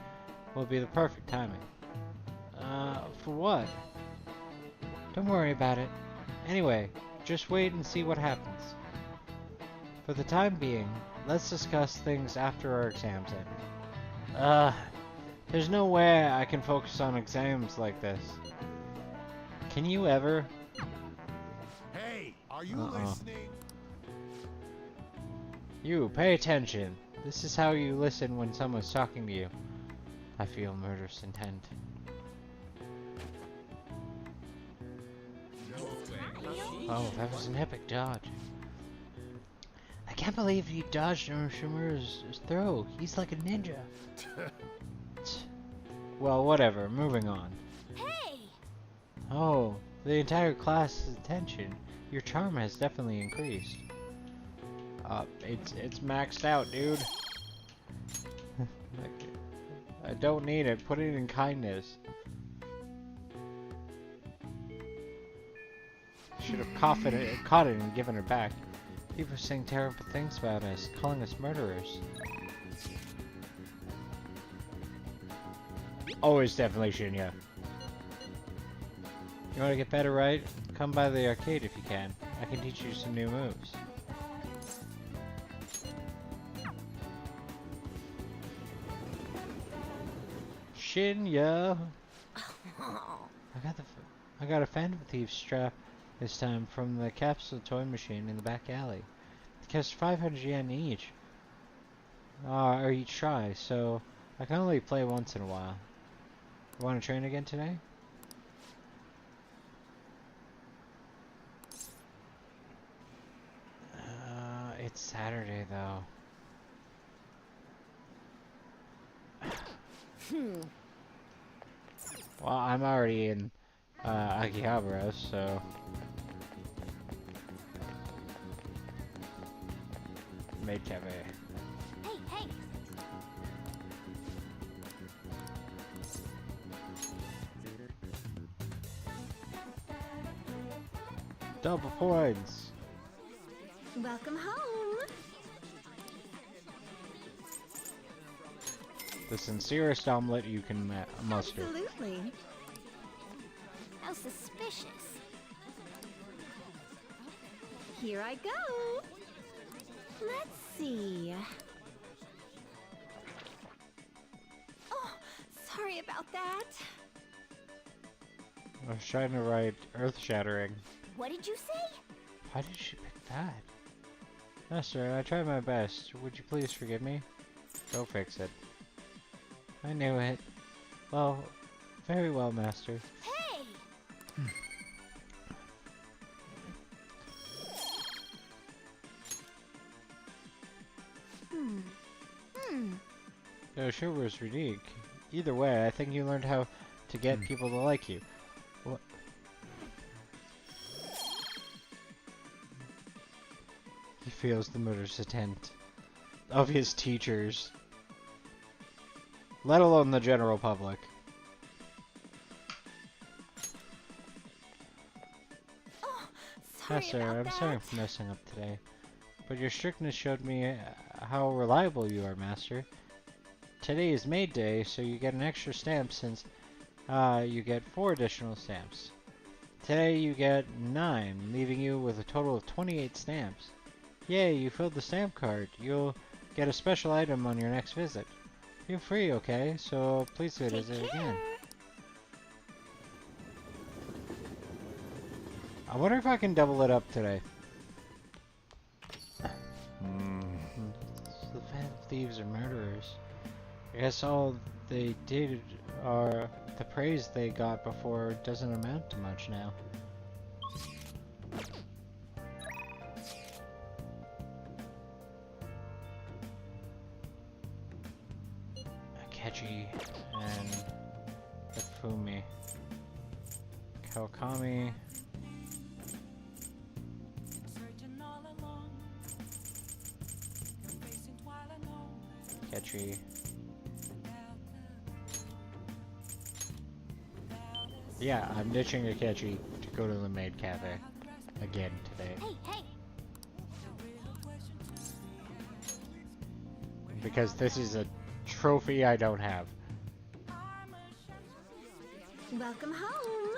will be the perfect timing. For what? Don't worry about it. Anyway, just wait and see what happens. For the time being, let's discuss things after our exams end. There's no way I can focus on exams like this. Can you ever? Hey, are you listening? You, pay attention. This is how you listen when someone's talking to you. I feel murderous intent. Oh, that was an epic dodge. I can't believe he dodged Okumura's throw. He's like a ninja. Well, whatever. Moving on. Hey! Oh, the entire class's attention. Your charm has definitely increased. It's maxed out, dude. I don't need it. Put it in kindness. Should have caught it and given her back. People are saying terrible things about us, calling us murderers. Always definitely Shinya. You want to get better, right? Come by the arcade if you can. I can teach you some new moves. Shinya! I got a Phantom Thief strap this time from the capsule toy machine in the back alley. It costs 500 yen each. Or each try, so I can only play once in a while. You want to train again today? It's Saturday though. Well, I'm already in Akihabara, so Maid Cafe. Hey, hey! Double points. Welcome home. The sincerest omelet you can muster. Absolutely. How suspicious. Here I go. Let's see. Oh, sorry about that. I was trying to write earth-shattering. What did you say? Why did she pick that? Master, I tried my best. Would you please forgive me? Go fix it. I knew it. Well, very well, Master. Hey! It sure was unique. Either way, I think you learned how to get people to like you. What? He feels the murderous intent of his teachers, let alone the general public. Oh, Yes, sorry sir, about I'm that. sorry for messing up today. But your strictness showed me how reliable you are, Master. Today is Maid Day, so you get an extra stamp since you get 4 additional stamps. Today you get 9, leaving you with a total of 28 stamps. Yay, you filled the stamp card. You'll get a special item on your next visit. Feel free, okay? So please visit again. I wonder if I can double it up today. The Phantom Thieves are murderers. I guess all they did, or the praise they got before, doesn't amount to much now. Akechi and Ifumi. Kawakami. Akechi. Yeah, I'm ditching Akechi to go to the maid cafe again today. Hey! Because this is a trophy I don't have. Welcome home.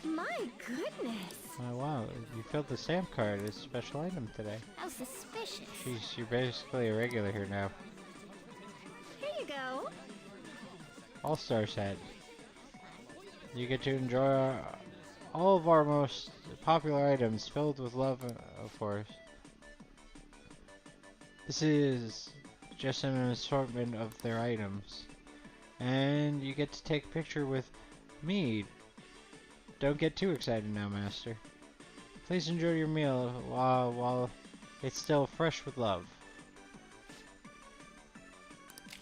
My goodness. Oh wow, you filled the stamp card as a special item today. How suspicious. Jeez, you're basically a regular here now. Here you go. All-star set. You get to enjoy all of our most popular items filled with love, of course. This is just an assortment of their items. And you get to take a picture with me. Don't get too excited now, Master. Please enjoy your meal while it's still fresh with love.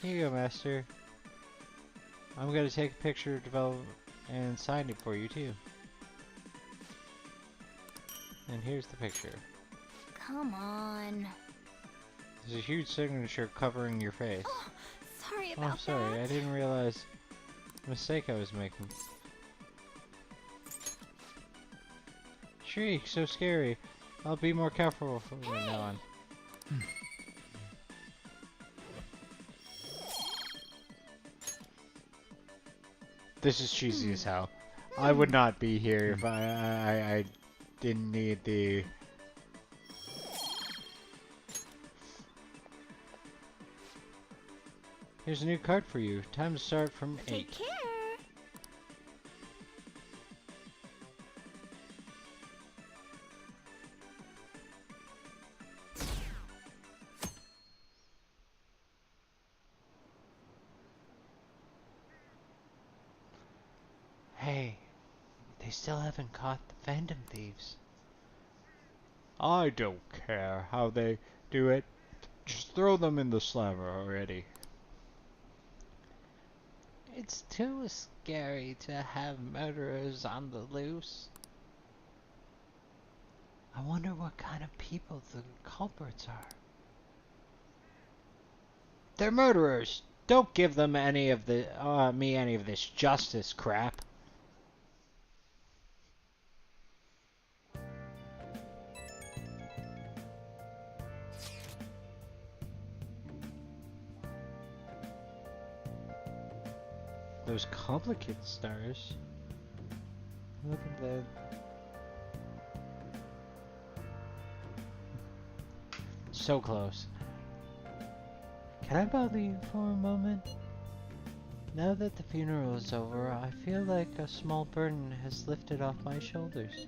Here you go, Master. I'm gonna take a picture, develop, and sign it for you too. And here's the picture. Come on. There's a huge signature covering your face. Oh, sorry about Oh, sorry, that. I didn't realize the mistake I was making. Shriek, so scary. I'll be more careful from now on. This is cheesy as hell. I would not be here if I didn't need the... Here's a new card for you. Time to start from 8. Take care. Hey, they still haven't caught the Phantom Thieves. I don't care how they do it. Just throw them in the slammer already. It's too scary to have murderers on the loose. I wonder what kind of people the culprits are. They're murderers. Don't give them any of the me any of this justice crap. Those complicated stars. Look at that. So close. Can I bother you for a moment? Now that the funeral is over, I feel like a small burden has lifted off my shoulders.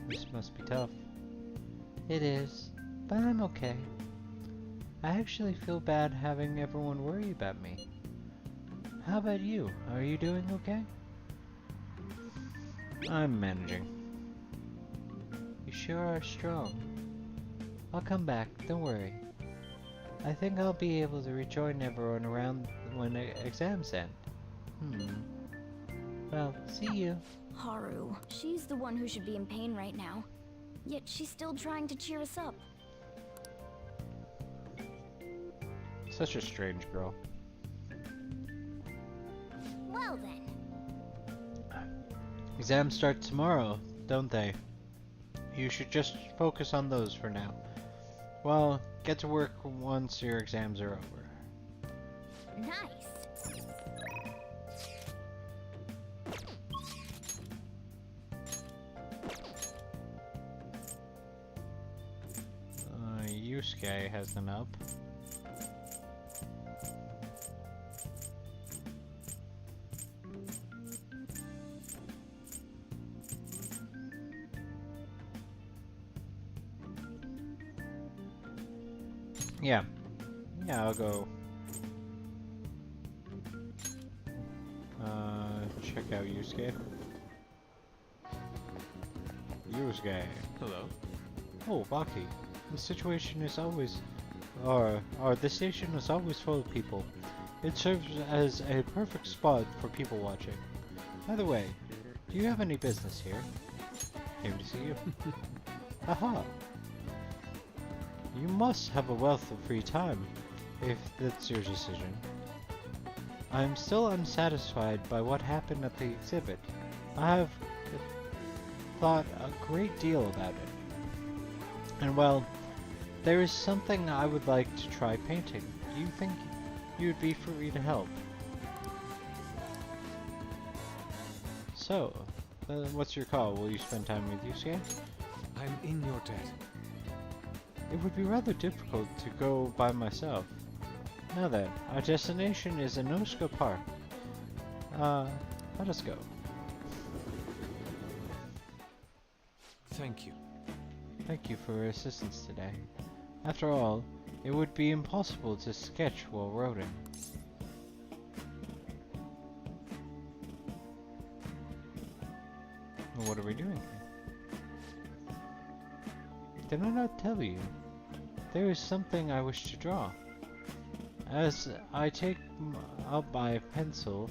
This must be tough. It is, but I'm okay. I actually feel bad having everyone worry about me. How about you? Are you doing okay? I'm managing. You sure are strong. I'll come back, don't worry. I think I'll be able to rejoin everyone around when exams end. Well, see you. Haru, she's the one who should be in pain right now. Yet she's still trying to cheer us up. Such a strange girl. Well then. Exams start tomorrow, don't they? You should just focus on those for now. Well, get to work once your exams are over. Nice. Yusuke has an up. Yeah. Yeah, I'll go. Check out Yusuke. Yusuke. Hello. Oh, Baki. The situation is always... the station is always full of people. It serves as a perfect spot for people watching. By the way, do you have any business here? Came to see you. Haha. You must have a wealth of free time, if that's your decision. I am still unsatisfied by what happened at the exhibit. I have thought a great deal about it. And well, there is something I would like to try painting. Do you think you would be free to help? So, what's your call? Will you spend time with Yusuke? I'm in your debt. It would be rather difficult to go by myself. Now then, our destination is Inosuka Park. Let us go. Thank you. Thank you for your assistance today. After all, it would be impossible to sketch while roading. What are we doing here? Did I not tell you? There is something I wish to draw. As I take up my pencil,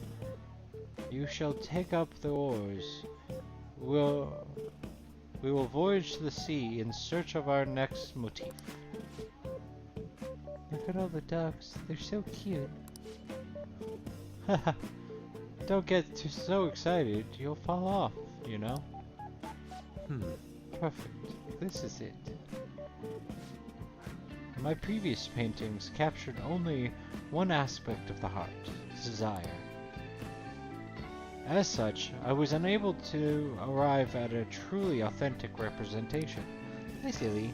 you shall take up the oars. We will voyage to the sea in search of our next motif. Look at all the ducks. They're so cute. Haha. Don't get so excited. You'll fall off, you know? Perfect. This is it. My previous paintings captured only one aspect of the heart, desire. As such, I was unable to arrive at a truly authentic representation. Hi, silly.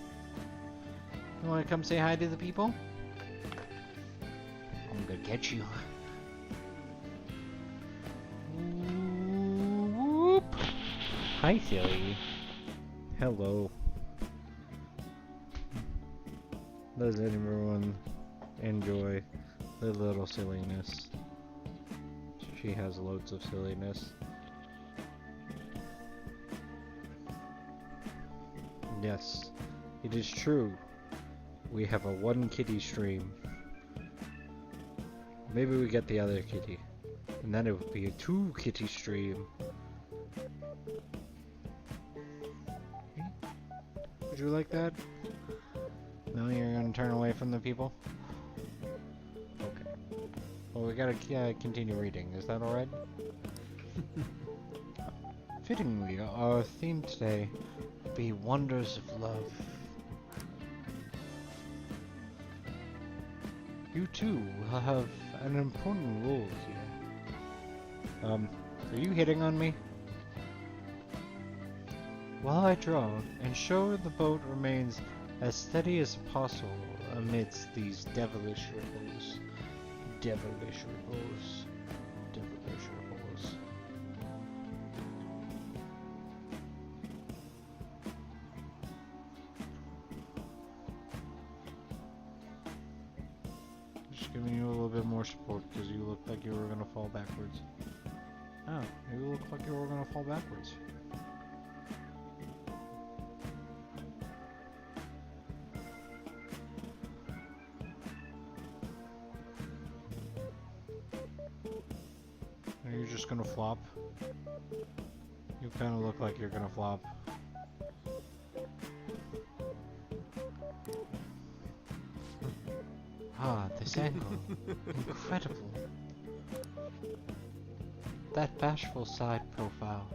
You wanna come say hi to the people? I'm gonna get you. Whoop. Hi, silly. Hello. Does everyone enjoy the little silliness? She has loads of silliness. Yes, it is true. We have a one kitty stream. Maybe we get the other kitty. And then it would be a two kitty stream. Would you like that? No, you're gonna turn away from the people? Okay. Well, we gotta continue reading. Is that alright? Fittingly, our theme today will be Wonders of Love. You too will have an important rule here. Are you hitting on me? While I draw, ensure the boat remains as steady as possible amidst these devilish ripples. Devilish ripples. Devilish ripples. Just giving you a little bit more support because you looked like you were gonna fall backwards. Oh, you look like you were gonna fall backwards. Are you just gonna flop? You kind of look like you're gonna flop. Ah, this angle. Incredible. That bashful side profile.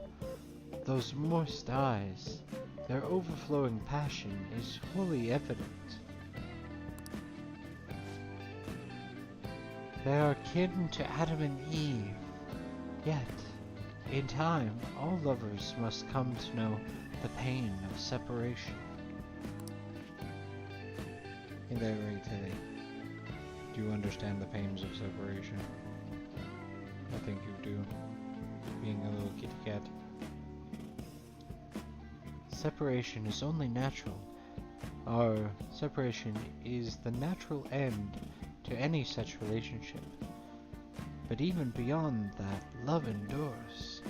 Those moist eyes. Their overflowing passion is wholly evident. They are kin to Adam and Eve. Yet, in time, all lovers must come to know the pain of separation. Ain't that right, Tilly? Do you understand the pains of separation? I think you do. Being a little kitty cat. Separation is only natural. Our separation is the natural end to any such relationship. But even beyond that, love endures.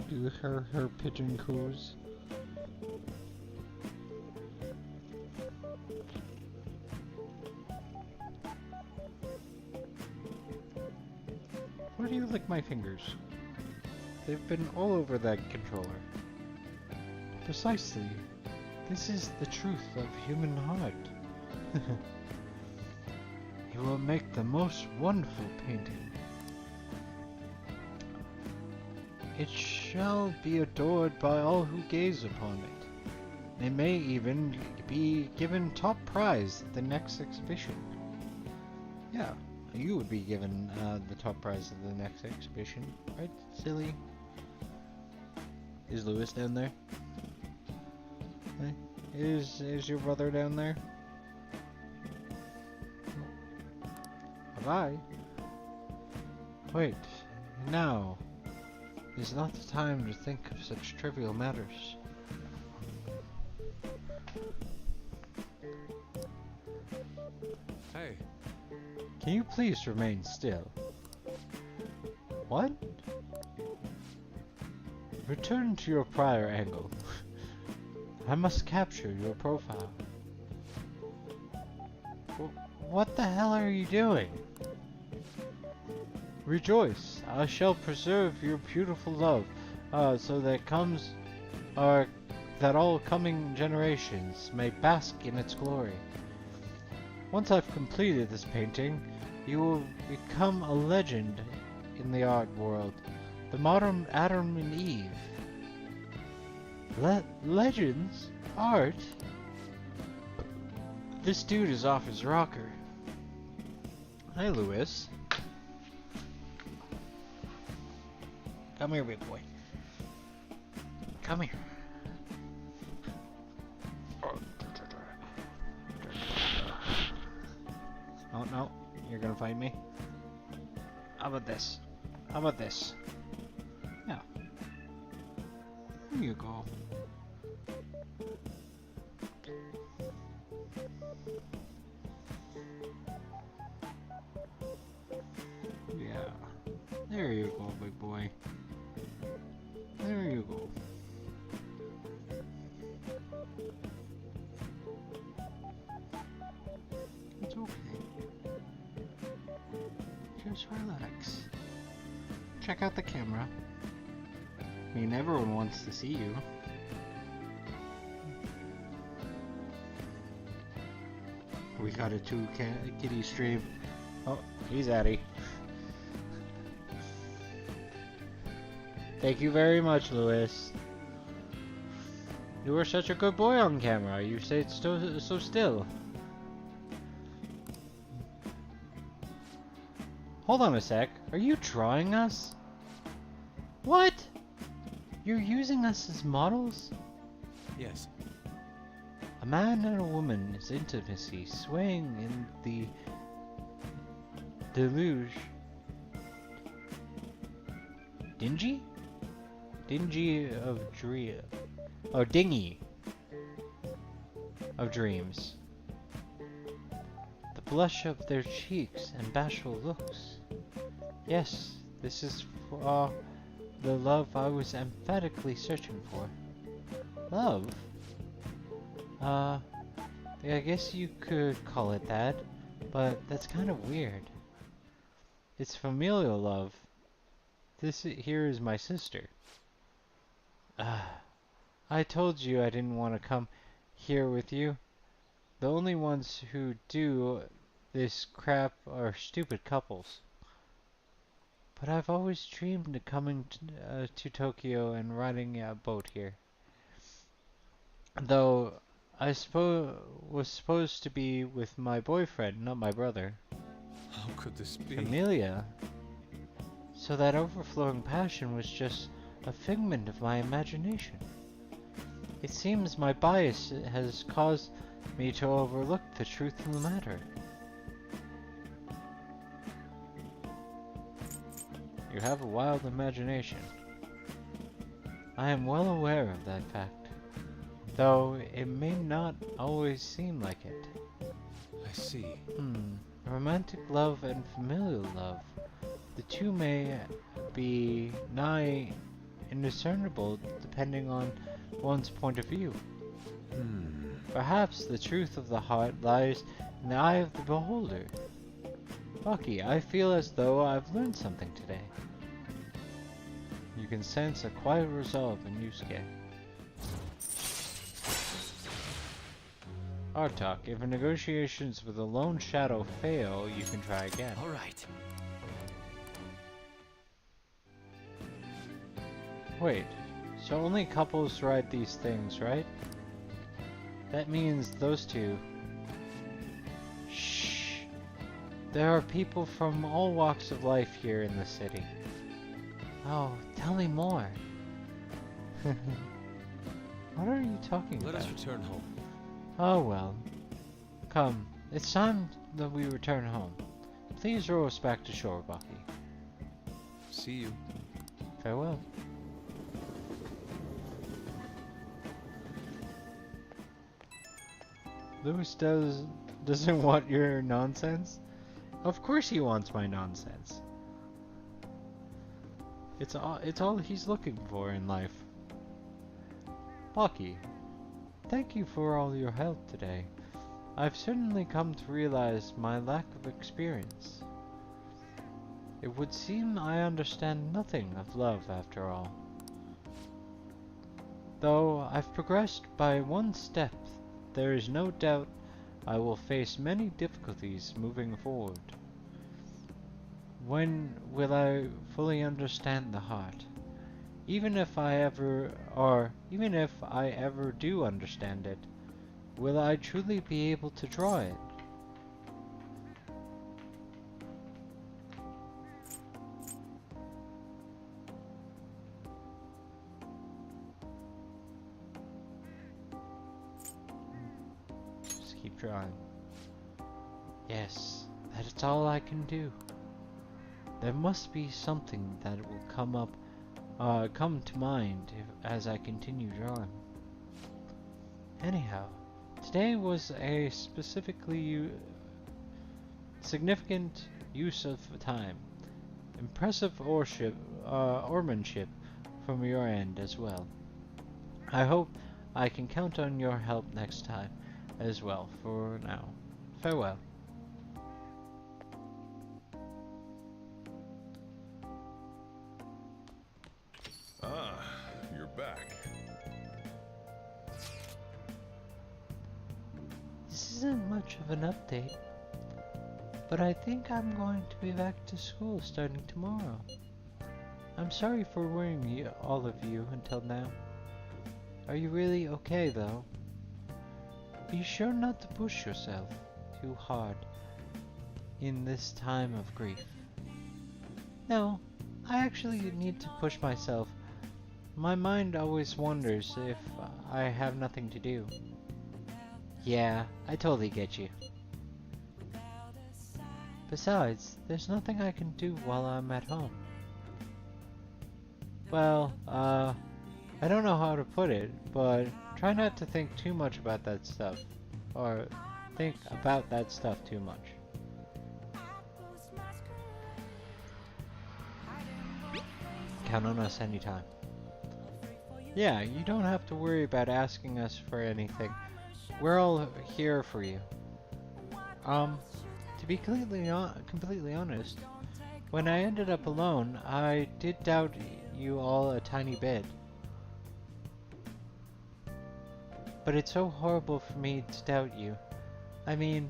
Do her pigeon coos. Where do you lick my fingers? They've been all over that controller. Precisely. This is the truth of human heart. It will make the most wonderful painting. It shall be adored by all who gaze upon it. It may even be given top prize at the next exhibition. Yeah. You would be given the top prize of the next exhibition, right, silly? Is Lewis down there? Hey, is your brother down there? Bye-bye. Wait, now is not the time to think of such trivial matters. Hey. Can you please remain still? What? Return to your prior angle. I must capture your profile. What the hell are you doing? Rejoice, I shall preserve your beautiful love, so that all coming generations may bask in its glory. Once I've completed this painting, you will become a legend in the art world. The modern Adam and Eve. Legends? Art? This dude is off his rocker. Hi, Lewis. Come here, big boy. Come here. Oh, no. You're gonna fight me? How about this? How about this? Yeah. There you go. Yeah. There you go, big boy. There you go. It's okay. Just relax. Check out the camera. I mean, everyone wants to see you. We got a kitty stream. Oh, he's Addy. Thank you very much, Lewis. You were such a good boy on camera. You stayed so still. Hold on a sec. Are you drawing us? What? You're using us as models? Yes. A man and a woman's intimacy swaying in the deluge. Dingy? Dingy of dream. Oh, dingy of dreams. The blush of their cheeks and bashful looks. Yes, this is for the love I was emphatically searching for. Love? I guess you could call it that, but that's kind of weird. It's familial love. This here is my sister. I told you I didn't want to come here with you. The only ones who do this crap are stupid couples. But I've always dreamed of coming to Tokyo and riding a boat here. Though I was supposed to be with my boyfriend, not my brother. How could this be? Amelia. So that overflowing passion was just a figment of my imagination. It seems my bias has caused me to overlook the truth of the matter. You have a wild imagination. I am well aware of that fact, though it may not always seem like it. I see. Romantic love and familial love. The two may be nigh indiscernible depending on one's point of view. Perhaps the truth of the heart lies in the eye of the beholder. Bucky, I feel as though I've learned something today. You can sense a quiet resolve in Yusuke. Artok, if negotiations with a lone shadow fail, you can try again. Alright. Wait, so only couples ride these things, right? That means those two. Shh! There are people from all walks of life here in the city. Oh, tell me more. What are you talking about? Let us return home. Oh well. Come, it's time that we return home. Please row us back to shore, Bucky. See you. Farewell. Lewis doesn't want your nonsense? Of course he wants my nonsense. It's all he's looking for in life. Bucky, thank you for all your help today. I've certainly come to realize my lack of experience. It would seem I understand nothing of love after all. Though I've progressed by one step, there is no doubt I will face many difficulties moving forward. When will I fully understand the heart? Even if I ever do understand it, will I truly be able to draw it? Just keep drawing. Yes, that is all I can do. There must be something that will come to mind as I continue drawing. Anyhow, today was a significant use of time. Impressive oarsmanship from your end as well. I hope I can count on your help next time as well. For now, farewell. You're back. This isn't much of an update, but I think I'm going to be back to school starting tomorrow. I'm sorry for worrying you, all of you until now. Are you really okay though? Be sure not to push yourself too hard in this time of grief. No, I actually need to push myself. My mind always wonders if I have nothing to do. Yeah, I totally get you. Besides, there's nothing I can do while I'm at home. Well, I don't know how to put it, but try not to think too much about that stuff. Or think about that stuff too much. Count on us anytime. Yeah, you don't have to worry about asking us for anything. We're all here for you. To be completely honest, when I ended up alone, I did doubt you all a tiny bit. But it's so horrible for me to doubt you. I mean,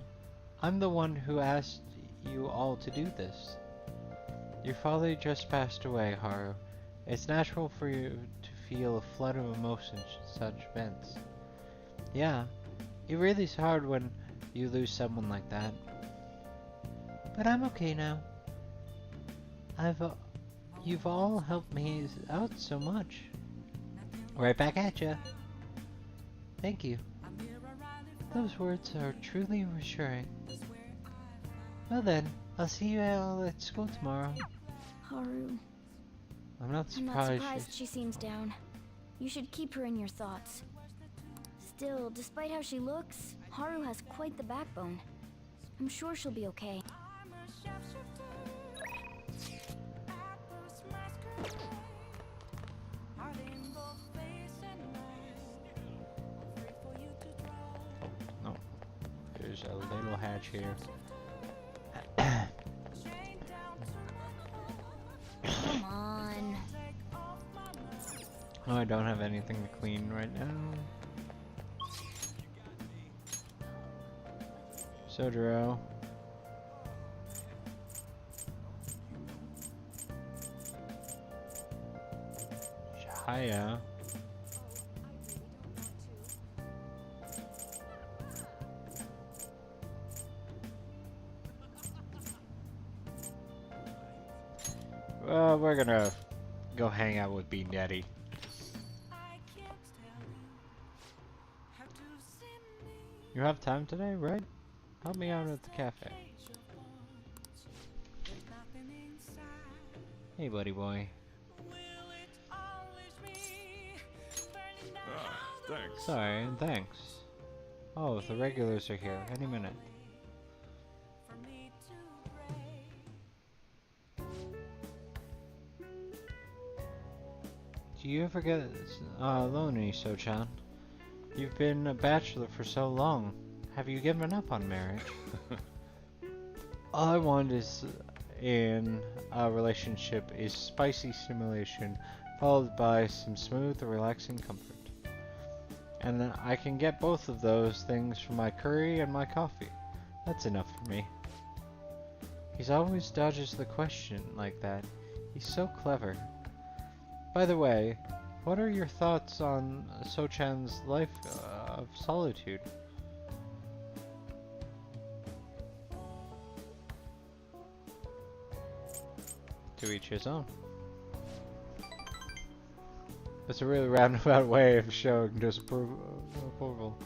I'm the one who asked you all to do this. Your father just passed away, Haru. It's natural for you to feel a flood of emotions at such events. Yeah, it really is hard when you lose someone like that. But I'm okay now. You've all helped me out so much. Right back at ya. Thank you. Those words are truly reassuring. Well then, I'll see you all at school tomorrow. Haru. I'm not I'm not surprised surprised she seems down. You should keep her in your thoughts. Still, despite how she looks, Haru has quite the backbone. I'm sure she'll be okay. No. There's a little hatch here. Come on. Oh, I don't have anything to clean right now. Sodero. Shaya. Well, we're gonna go hang out with Bean Daddy. You have time today, right? Help me out at the cafe. Hey, buddy boy. Thanks. Sorry, and thanks. Oh, the regulars are here. Any minute. Do you ever get lonely, So-chan? You've been a bachelor for so long. Have you given up on marriage? All I want is in a relationship is spicy stimulation, followed by some smooth, relaxing comfort. And then I can get both of those things from my curry and my coffee. That's enough for me. He always dodges the question like that. He's so clever. By the way, what are your thoughts on So-chan's life of solitude? To each his own. That's a really roundabout way of showing disapproval.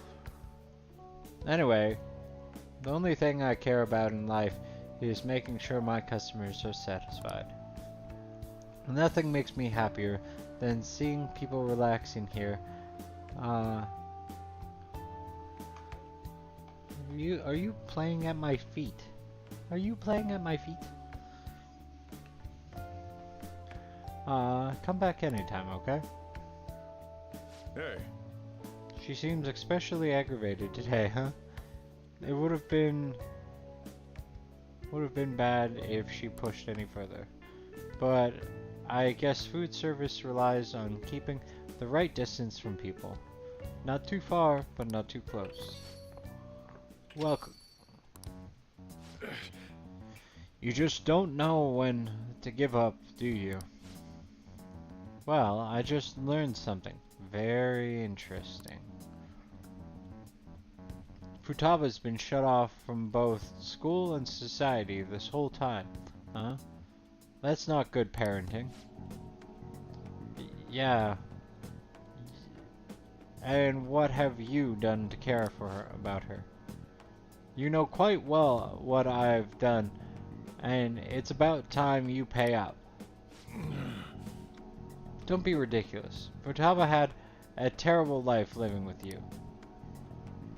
Anyway, the only thing I care about in life is making sure my customers are satisfied. Nothing makes me happier than seeing people relaxing here. Are you playing at my feet? Are you playing at my feet? Come back anytime, okay? Hey. She seems especially aggravated today, huh? It would have been bad if she pushed any further. But I guess food service relies on keeping the right distance from people. Not too far, but not too close. Welcome. You just don't know when to give up, do you? Well, I just learned something very interesting. Futaba's been shut off from both school and society this whole time, huh? That's not good parenting. Yeah. And what have you done to care for her, about her? You know quite well what I've done, and it's about time you pay up. Don't be ridiculous. Futaba had a terrible life living with you.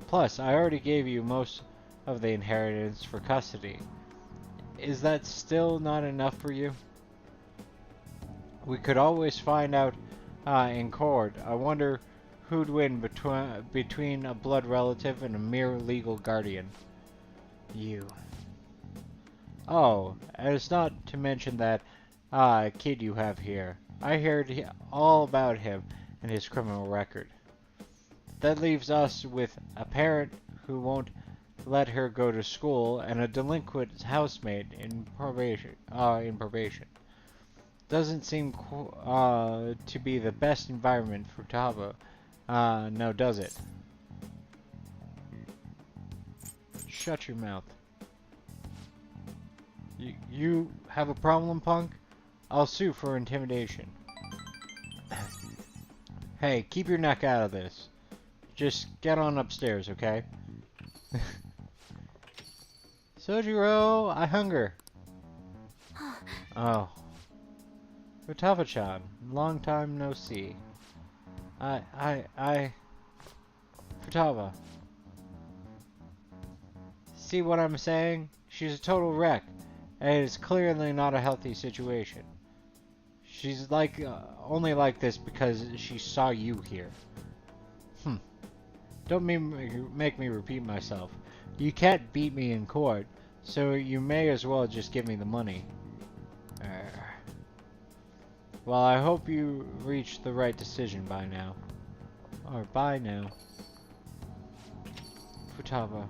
Plus, I already gave you most of the inheritance for custody. Is that still not enough for you? We could always find out in court. I wonder who'd win between a blood relative and a mere legal guardian. You. Oh, and it's not to mention that kid you have here. I heard all about him and his criminal record. That leaves us with a parent who won't let her go to school and a delinquent housemate in probation. Doesn't seem to be the best environment for Taba. No, does it? Shut your mouth. You have a problem, punk? I'll sue for intimidation. Hey, keep your neck out of this. Just get on upstairs, okay? Sojiro, I hunger. Oh. Futaba-chan, long time no see. Futaba. See what I'm saying? She's a total wreck, and it's clearly not a healthy situation. She's like, only like this because she saw you here. Don't make me repeat myself. You can't beat me in court, so you may as well just give me the money. Well, I hope you reached the right decision by now. Or by now. Futaba,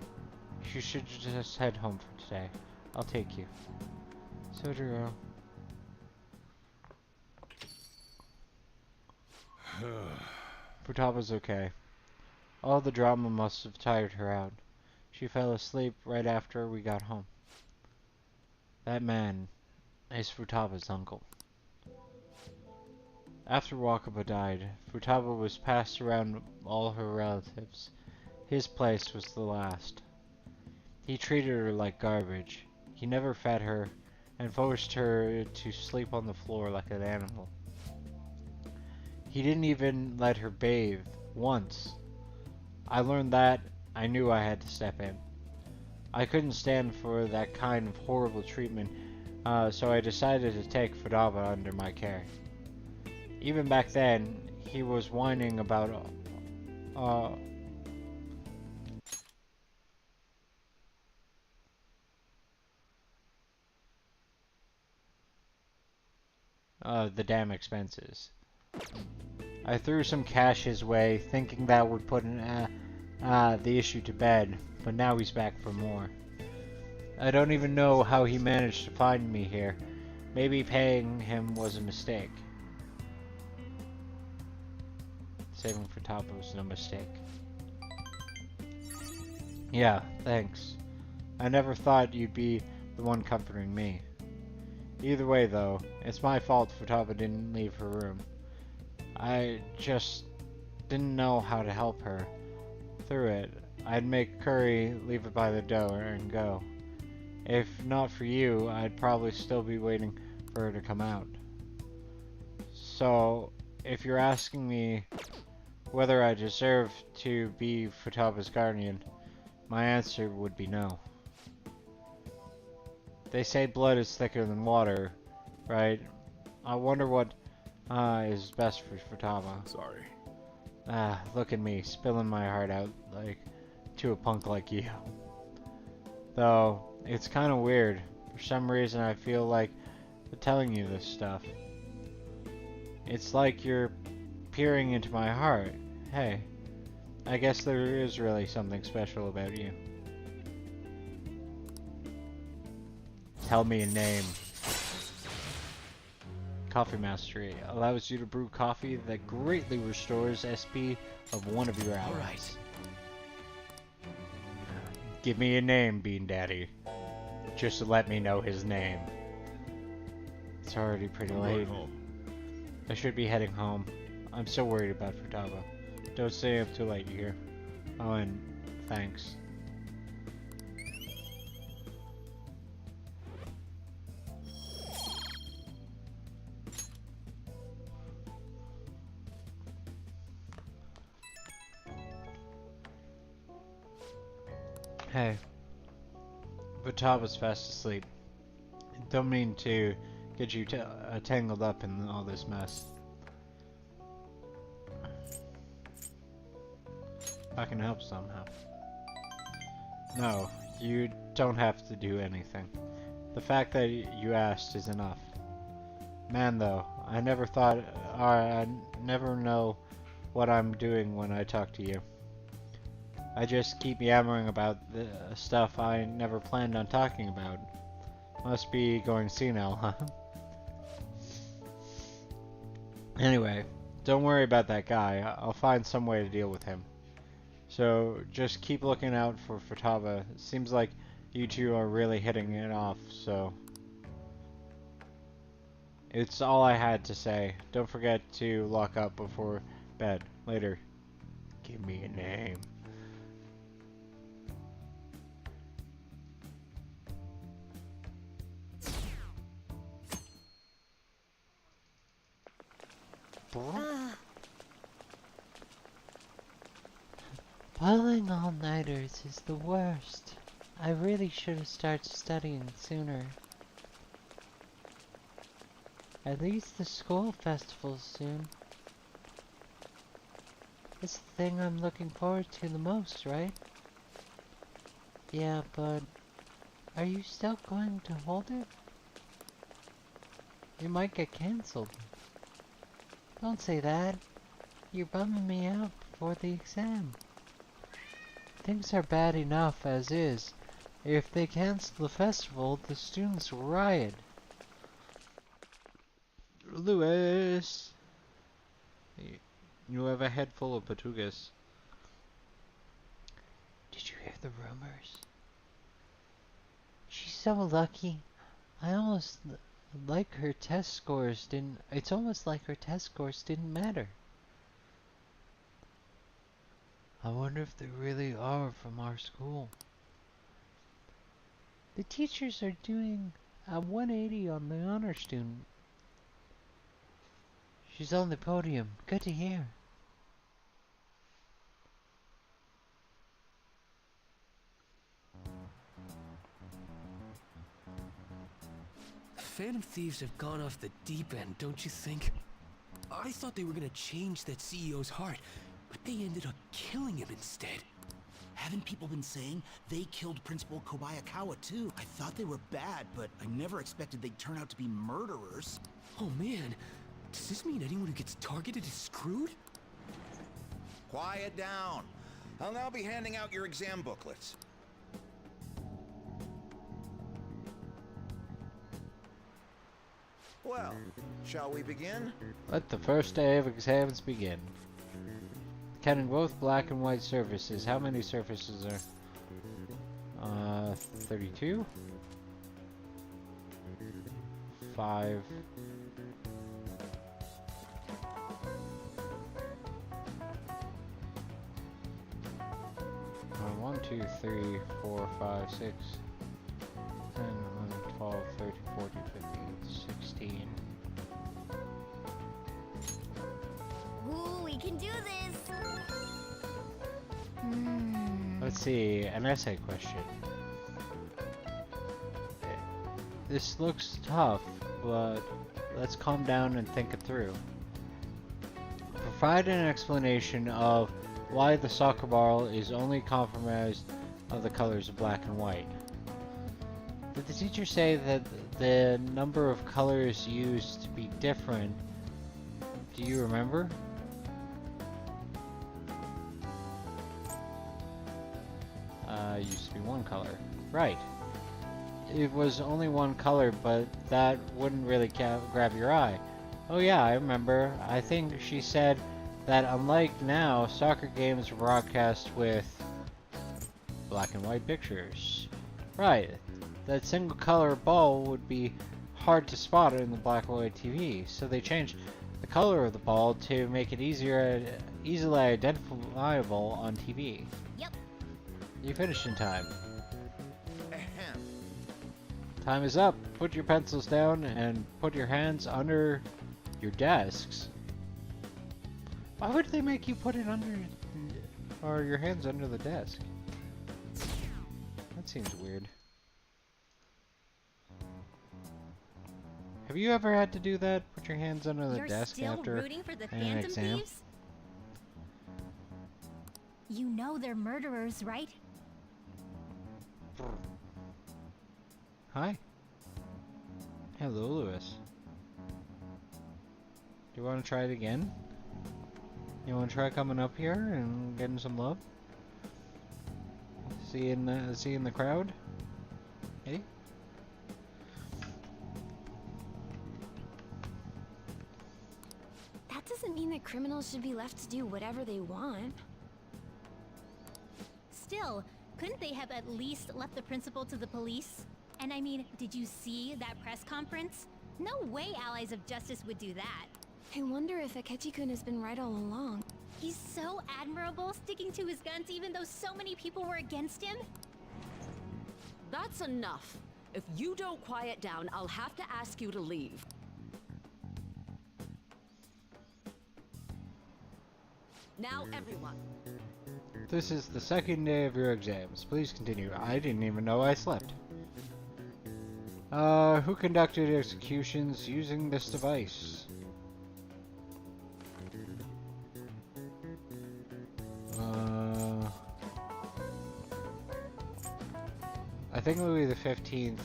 you should just head home for today. I'll take you. Sojiro. Futaba's okay. All the drama must have tired her out. She fell asleep right after we got home. That man is Futaba's uncle. After Wakaba died, Futaba was passed around all her relatives. His place was the last. He treated her like garbage. He never fed her and forced her to sleep on the floor like an animal. He didn't even let her bathe once. I learned that. I knew I had to step in. I couldn't stand for that kind of horrible treatment, so I decided to take Futaba under my care. Even back then, he was whining about the damn expenses. I threw some cash his way, thinking that would put the issue to bed, but now he's back for more. I don't even know how he managed to find me here. Maybe paying him was a mistake. Saving for Tapa was no mistake. Yeah, thanks. I never thought you'd be the one comforting me. Either way, though, it's my fault Futaba didn't leave her room. I just didn't know how to help her through it. I'd make curry, leave it by the door, and go. If not for you, I'd probably still be waiting for her to come out. So, if you're asking me whether I deserve to be Futaba's guardian, my answer would be no. They say blood is thicker than water, right? I wonder what is best for Futaba. Sorry. Look at me, spilling my heart out like to a punk like you. Though, it's kind of weird. For some reason I feel like telling you this stuff. It's like you're peering into my heart. Hey, I guess there is really something special about you. Tell me a name. Coffee Mastery allows you to brew coffee that greatly restores SP of one of your allies. All right. Give me a name, Bean Daddy. Just let me know his name. It's already pretty late. I should be heading home. I'm so worried about Futaba. Don't stay up too late, you hear? Oh, and thanks. Hey. Futaba's fast asleep. Don't mean to get you tangled up in all this mess. I can help somehow. No, you don't have to do anything. The fact that you asked is enough. Man, though, I never thought, or I never know what I'm doing when I talk to you. I just keep yammering about the stuff I never planned on talking about. Must be going senile, huh? Anyway, don't worry about that guy. I'll find some way to deal with him. So, just keep looking out for Futaba. Seems like you two are really hitting it off, so... It's all I had to say. Don't forget to lock up before bed. Later. Give me a name. Pulling all-nighters is the worst. I really should have started studying sooner. At least the school festival's soon. It's the thing I'm looking forward to the most, right? Yeah, but are you still going to hold it? It might get cancelled. Don't say that. You're bumming me out before the exam. Things are bad enough as is. If they cancel the festival, the students will riot. Lewis! You have a head full of patugas. Did you hear the rumors? She's so lucky. I almost like her test scores didn't... It's almost like her test scores didn't matter. I wonder if they really are from our school. The teachers are doing a 180 on the honor student. She's on the podium. Good to hear. Phantom Thieves have gone off the deep end, don't you think? I thought they were gonna change that CEO's heart, but they ended up killing him instead. Haven't people been saying they killed Principal Kobayakawa too? I thought they were bad, but I never expected they'd turn out to be murderers. Oh man, does this mean anyone who gets targeted is screwed? Quiet down. I'll now be handing out your exam booklets. Well, shall we begin? Let the first day of exams begin. Counting both black and white surfaces. How many surfaces are? 32? 5. 1, 2, 3, 4, 5, 6, 10, 11, 12, 13, 14, 15, 16. Ooh, we can do this! Let's see, an essay question. This looks tough, but let's calm down and think it through. Provide an explanation of why the soccer ball is only comprised of the colors of black and white. Did the teacher say that the number of colors used to be different? Do you remember? Used to be one color. Right. it was only one color, but that wouldn't really grab your eye. Oh yeah, I remember. I think she said that unlike now, soccer games were broadcast with black and white pictures. Right. That single color ball would be hard to spot in the black and white TV, so they changed the color of the ball to make it easily identifiable on TV. Yep. You finished in time. Time is up. Put your pencils down and put your hands under your desks. Why would they make you put it under, or your hands under the desk? That seems weird. Have you ever had to do that? Put your hands under the desk after rooting for the an Phantom exam? Thieves? You know they're murderers, right? Hi. Hello, Lewis. Do you want to try it again? You want to try coming up here and getting some love? Seeing the crowd? Hey? That doesn't mean that criminals should be left to do whatever they want. Still, couldn't they have at least left the principal to the police? And I mean, did you see that press conference? No way allies of justice would do that. I wonder if Akechi-kun has been right all along. He's so admirable, sticking to his guns even though so many people were against him. That's enough. If you don't quiet down, I'll have to ask you to leave. Now, everyone. This is the second day of your exams. Please continue. I didn't even know I slept. Who conducted executions using this device? I think Louis the 15th.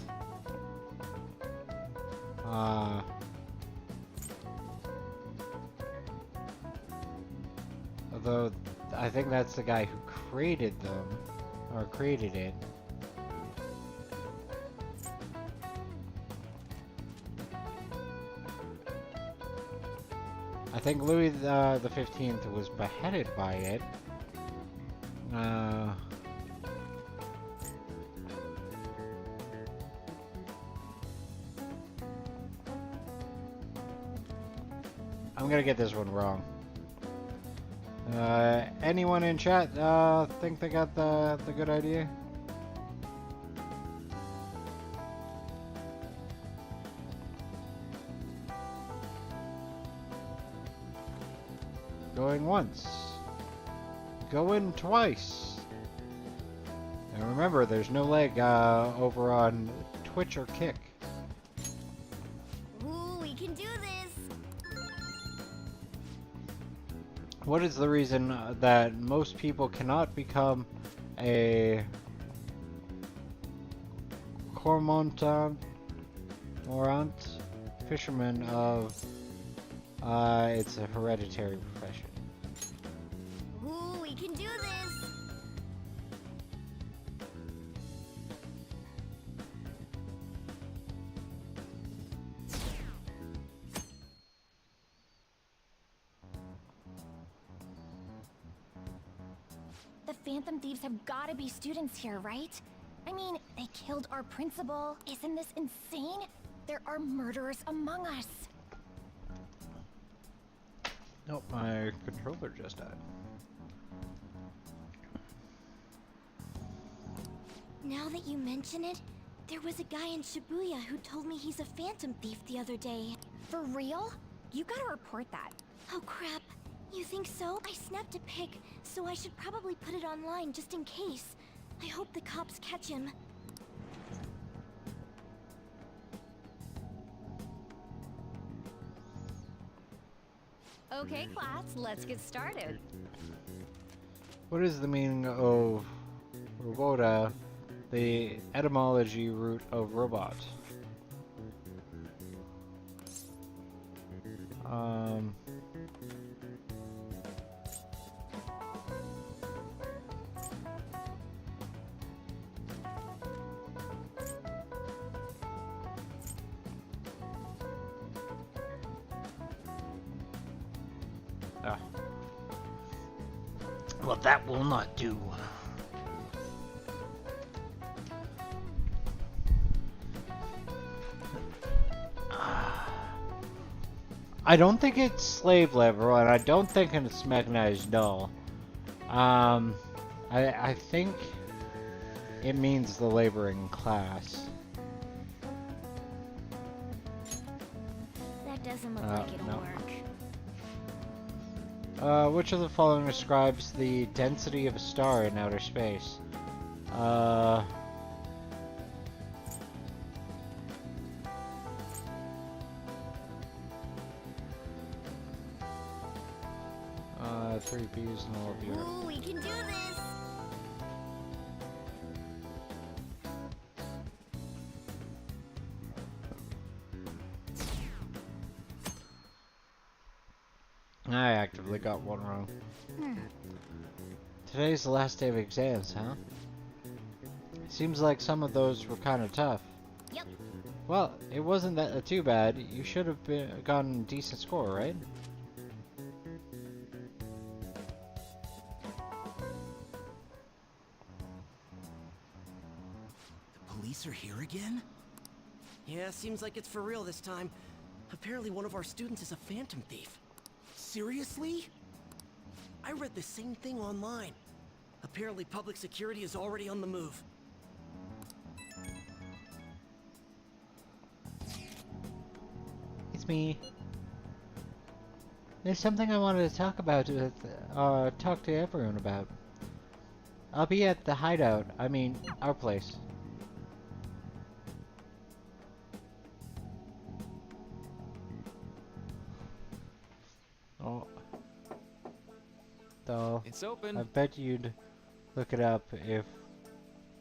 Although, I think that's the guy who created them, or created it. I think Louis the 15th was beheaded by it. I'm gonna get this one wrong. Anyone in chat think they got the good idea? Going once. Going twice. And remember, there's no leg over on Twitch or Kick. Ooh, we can do this! What is the reason that most people cannot become a cormorant fisherman of it's a hereditary profession? Ooh, we can do this! The Phantom Thieves have gotta be students here, right? I mean, they killed our principal. Isn't this insane? There are murderers among us. Nope, my controller just died. Now that you mention it, there was a guy in Shibuya who told me he's a phantom thief the other day. For real? You gotta report that. Oh crap. You think so? I snapped a pic, so I should probably put it online just in case. I hope the cops catch him. Okay, class, let's get started. What is the meaning of robota, the etymology root of robot? Well, that will not do. I don't think it's slave labor, and I don't think it's mechanized dull. I think it means the laboring class. That doesn't look like it'll no. work. Which of the following describes the density of a star in outer space? 3 B's and all of your... Ooh, we can do this! I actively got one wrong. Today's the last day of exams, huh? Seems like some of those were kind of tough. Yep. Well, it wasn't that too bad. You should have gotten a decent score, right? The police are here again? Yeah, seems like it's for real this time. Apparently one of our students is a phantom thief. Seriously? I read the same thing online. Apparently public security is already on the move. It's me. There's something I wanted to talk about talk to everyone about. I'll be at the hideout. I mean, our place. Oh. Though, it's open. I bet you'd look it up if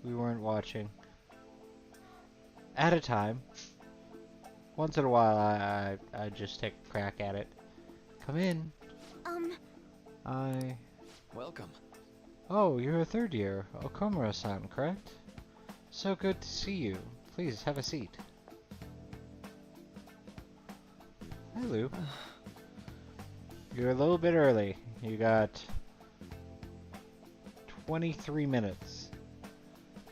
we weren't watching. At a time. Once in a while, I just take a crack at it. Come in. Welcome. Oh, you're a third year. Okumura-san, correct? So good to see you. Please, have a seat. Hi, Lou. You're a little bit early. You got 23 minutes.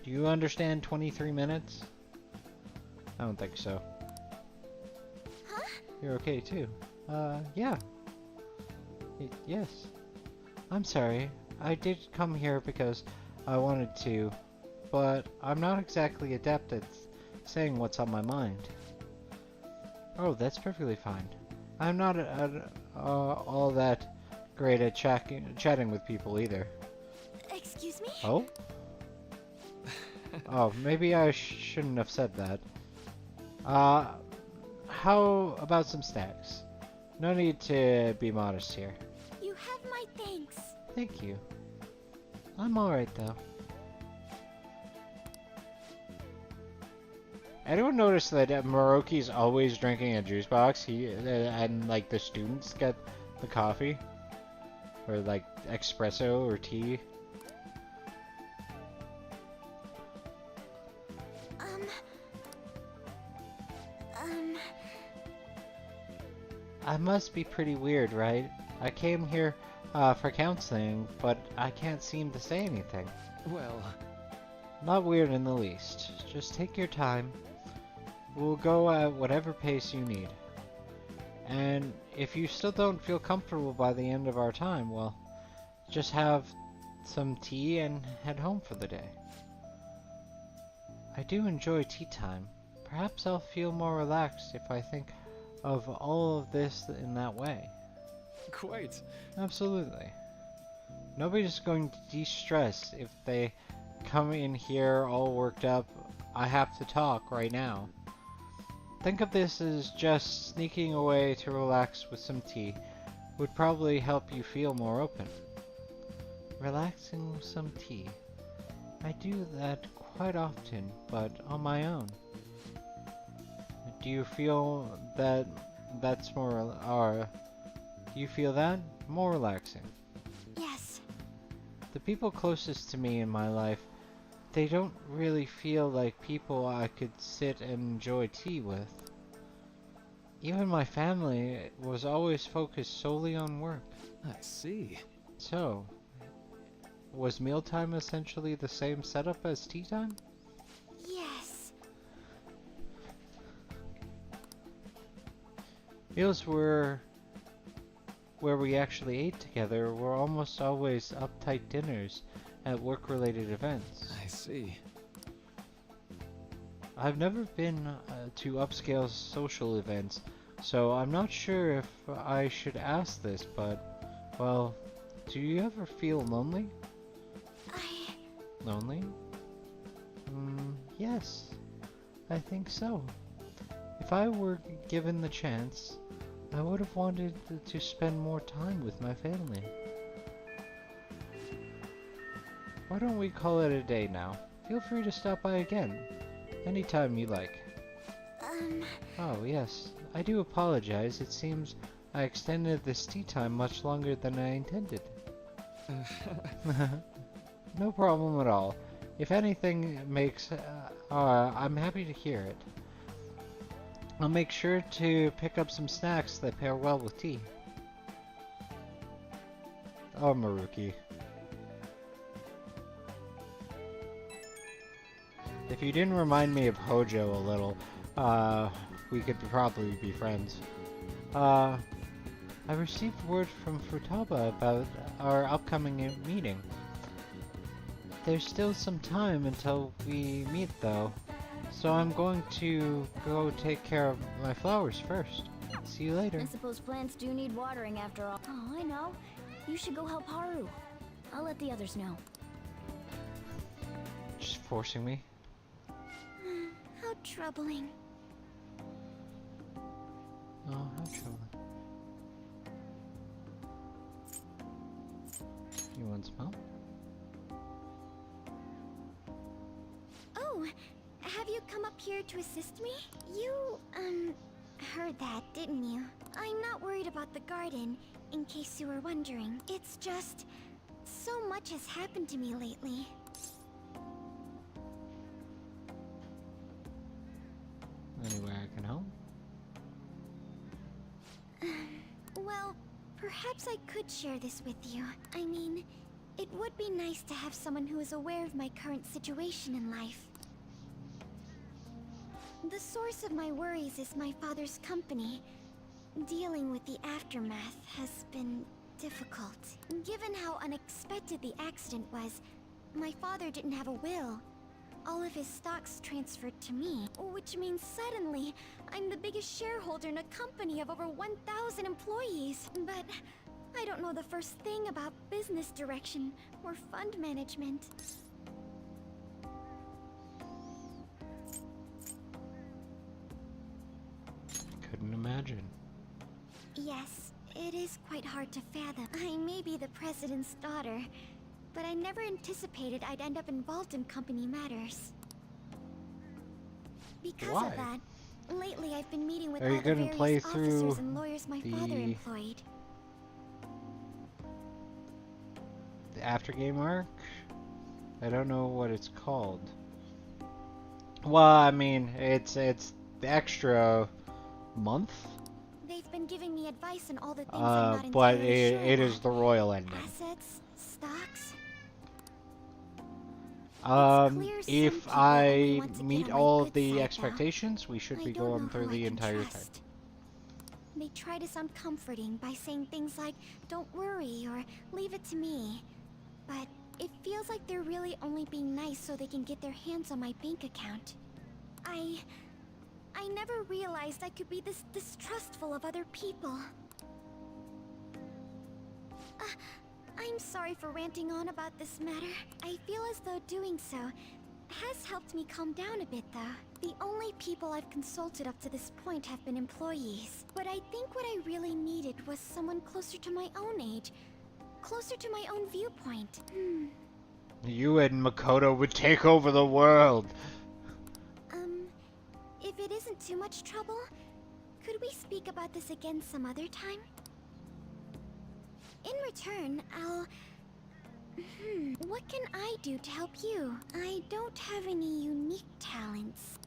Do you understand 23 minutes? I don't think so. Huh? You're okay too. Yeah. Yes. I'm sorry. I did come here because I wanted to, but I'm not exactly adept at saying what's on my mind. Oh, that's perfectly fine. I'm not all that great at chatting with people either. Excuse me? Oh? Oh, maybe I shouldn't have said that. How about some snacks? No need to be modest here. You have my thanks. Thank you. I'm alright though. Anyone notice that Moroki's always drinking a juice box? And like the students get the coffee? Or like espresso or tea? I must be pretty weird, right? I came here for counseling, but I can't seem to say anything. Well... Not weird in the least. Just take your time. We'll go at whatever pace you need. And if you still don't feel comfortable by the end of our time, well, just have some tea and head home for the day. I do enjoy tea time. Perhaps I'll feel more relaxed if I think of all of this in that way. Quite. Absolutely. Nobody's going to de-stress if they come in here all worked up. I have to talk right now. Think of this as just sneaking away to relax with some tea would probably help you feel more open. Relaxing with some tea. I do that quite often, but on my own. Do you feel that that's more, do you feel that? More relaxing? Yes. The people closest to me in my life, they don't really feel like people I could sit and enjoy tea with. Even my family was always focused solely on work. I see. So, was mealtime essentially the same setup as tea time? Yes. Meals were where we actually ate together were almost always uptight dinners at work-related events. I see. I've never been to upscale social events, so I'm not sure if I should ask this, but, well, do you ever feel lonely? Lonely? Yes, I think so. If I were given the chance, I would have wanted to spend more time with my family. Why don't we call it a day now? Feel free to stop by again, anytime you like. Oh, yes. I do apologize. It seems I extended this tea time much longer than I intended. No problem at all. If anything makes... I'm happy to hear it. I'll make sure to pick up some snacks that pair well with tea. Oh, Maruki. If you didn't remind me of Hojo a little, we could probably be friends. I received word from Futaba about our upcoming meeting. There's still some time until we meet though, so I'm going to go take care of my flowers first. See you later. I suppose plants do need watering after all. Oh, I know. You should go help Haru. I'll let the others know. Just forcing me. How troubling. Oh, how troubling. You want some help? Oh, have you come up here to assist me? You, heard that, didn't you? I'm not worried about the garden, in case you were wondering. It's just, so much has happened to me lately. Anywhere I can help? Well, perhaps I could share this with you. I mean, it would be nice to have someone who is aware of my current situation in life. The source of my worries is my father's company. Dealing with the aftermath has been difficult. Given how unexpected the accident was, my father didn't have a will. All of his stocks transferred to me, which means suddenly, I'm the biggest shareholder in a company of over 1,000 employees. But I don't know the first thing about business direction or fund management. Couldn't imagine. Yes, it is quite hard to fathom. I may be the president's daughter, but I never anticipated I'd end up involved in company matters. Because Why? of that, lately I've been meeting with Are all you the gonna various play officers through and lawyers my father employed. The aftergame arc? I don't know what it's called. Well, I mean, it's the extra month. They've been giving me advice on all the things I'm not but entirely sure it is about. the royal ending. Assets, stocks. If I meet all of the expectations, we should be going through the entire thing. They try to sound comforting by saying things like, "Don't worry," or "Leave it to me." But it feels like they're really only being nice so they can get their hands on my bank account. I never realized I could be this distrustful of other people. I'm sorry for ranting on about this matter. I feel as though doing so has helped me calm down a bit, though. The only people I've consulted up to this point have been employees. But I think what I really needed was someone closer to my own age. Closer to my own viewpoint. You and Makoto would take over the world. If it isn't too much trouble, could we speak about this again some other time? In return, I'll... what can I do to help you? I don't have any unique talents.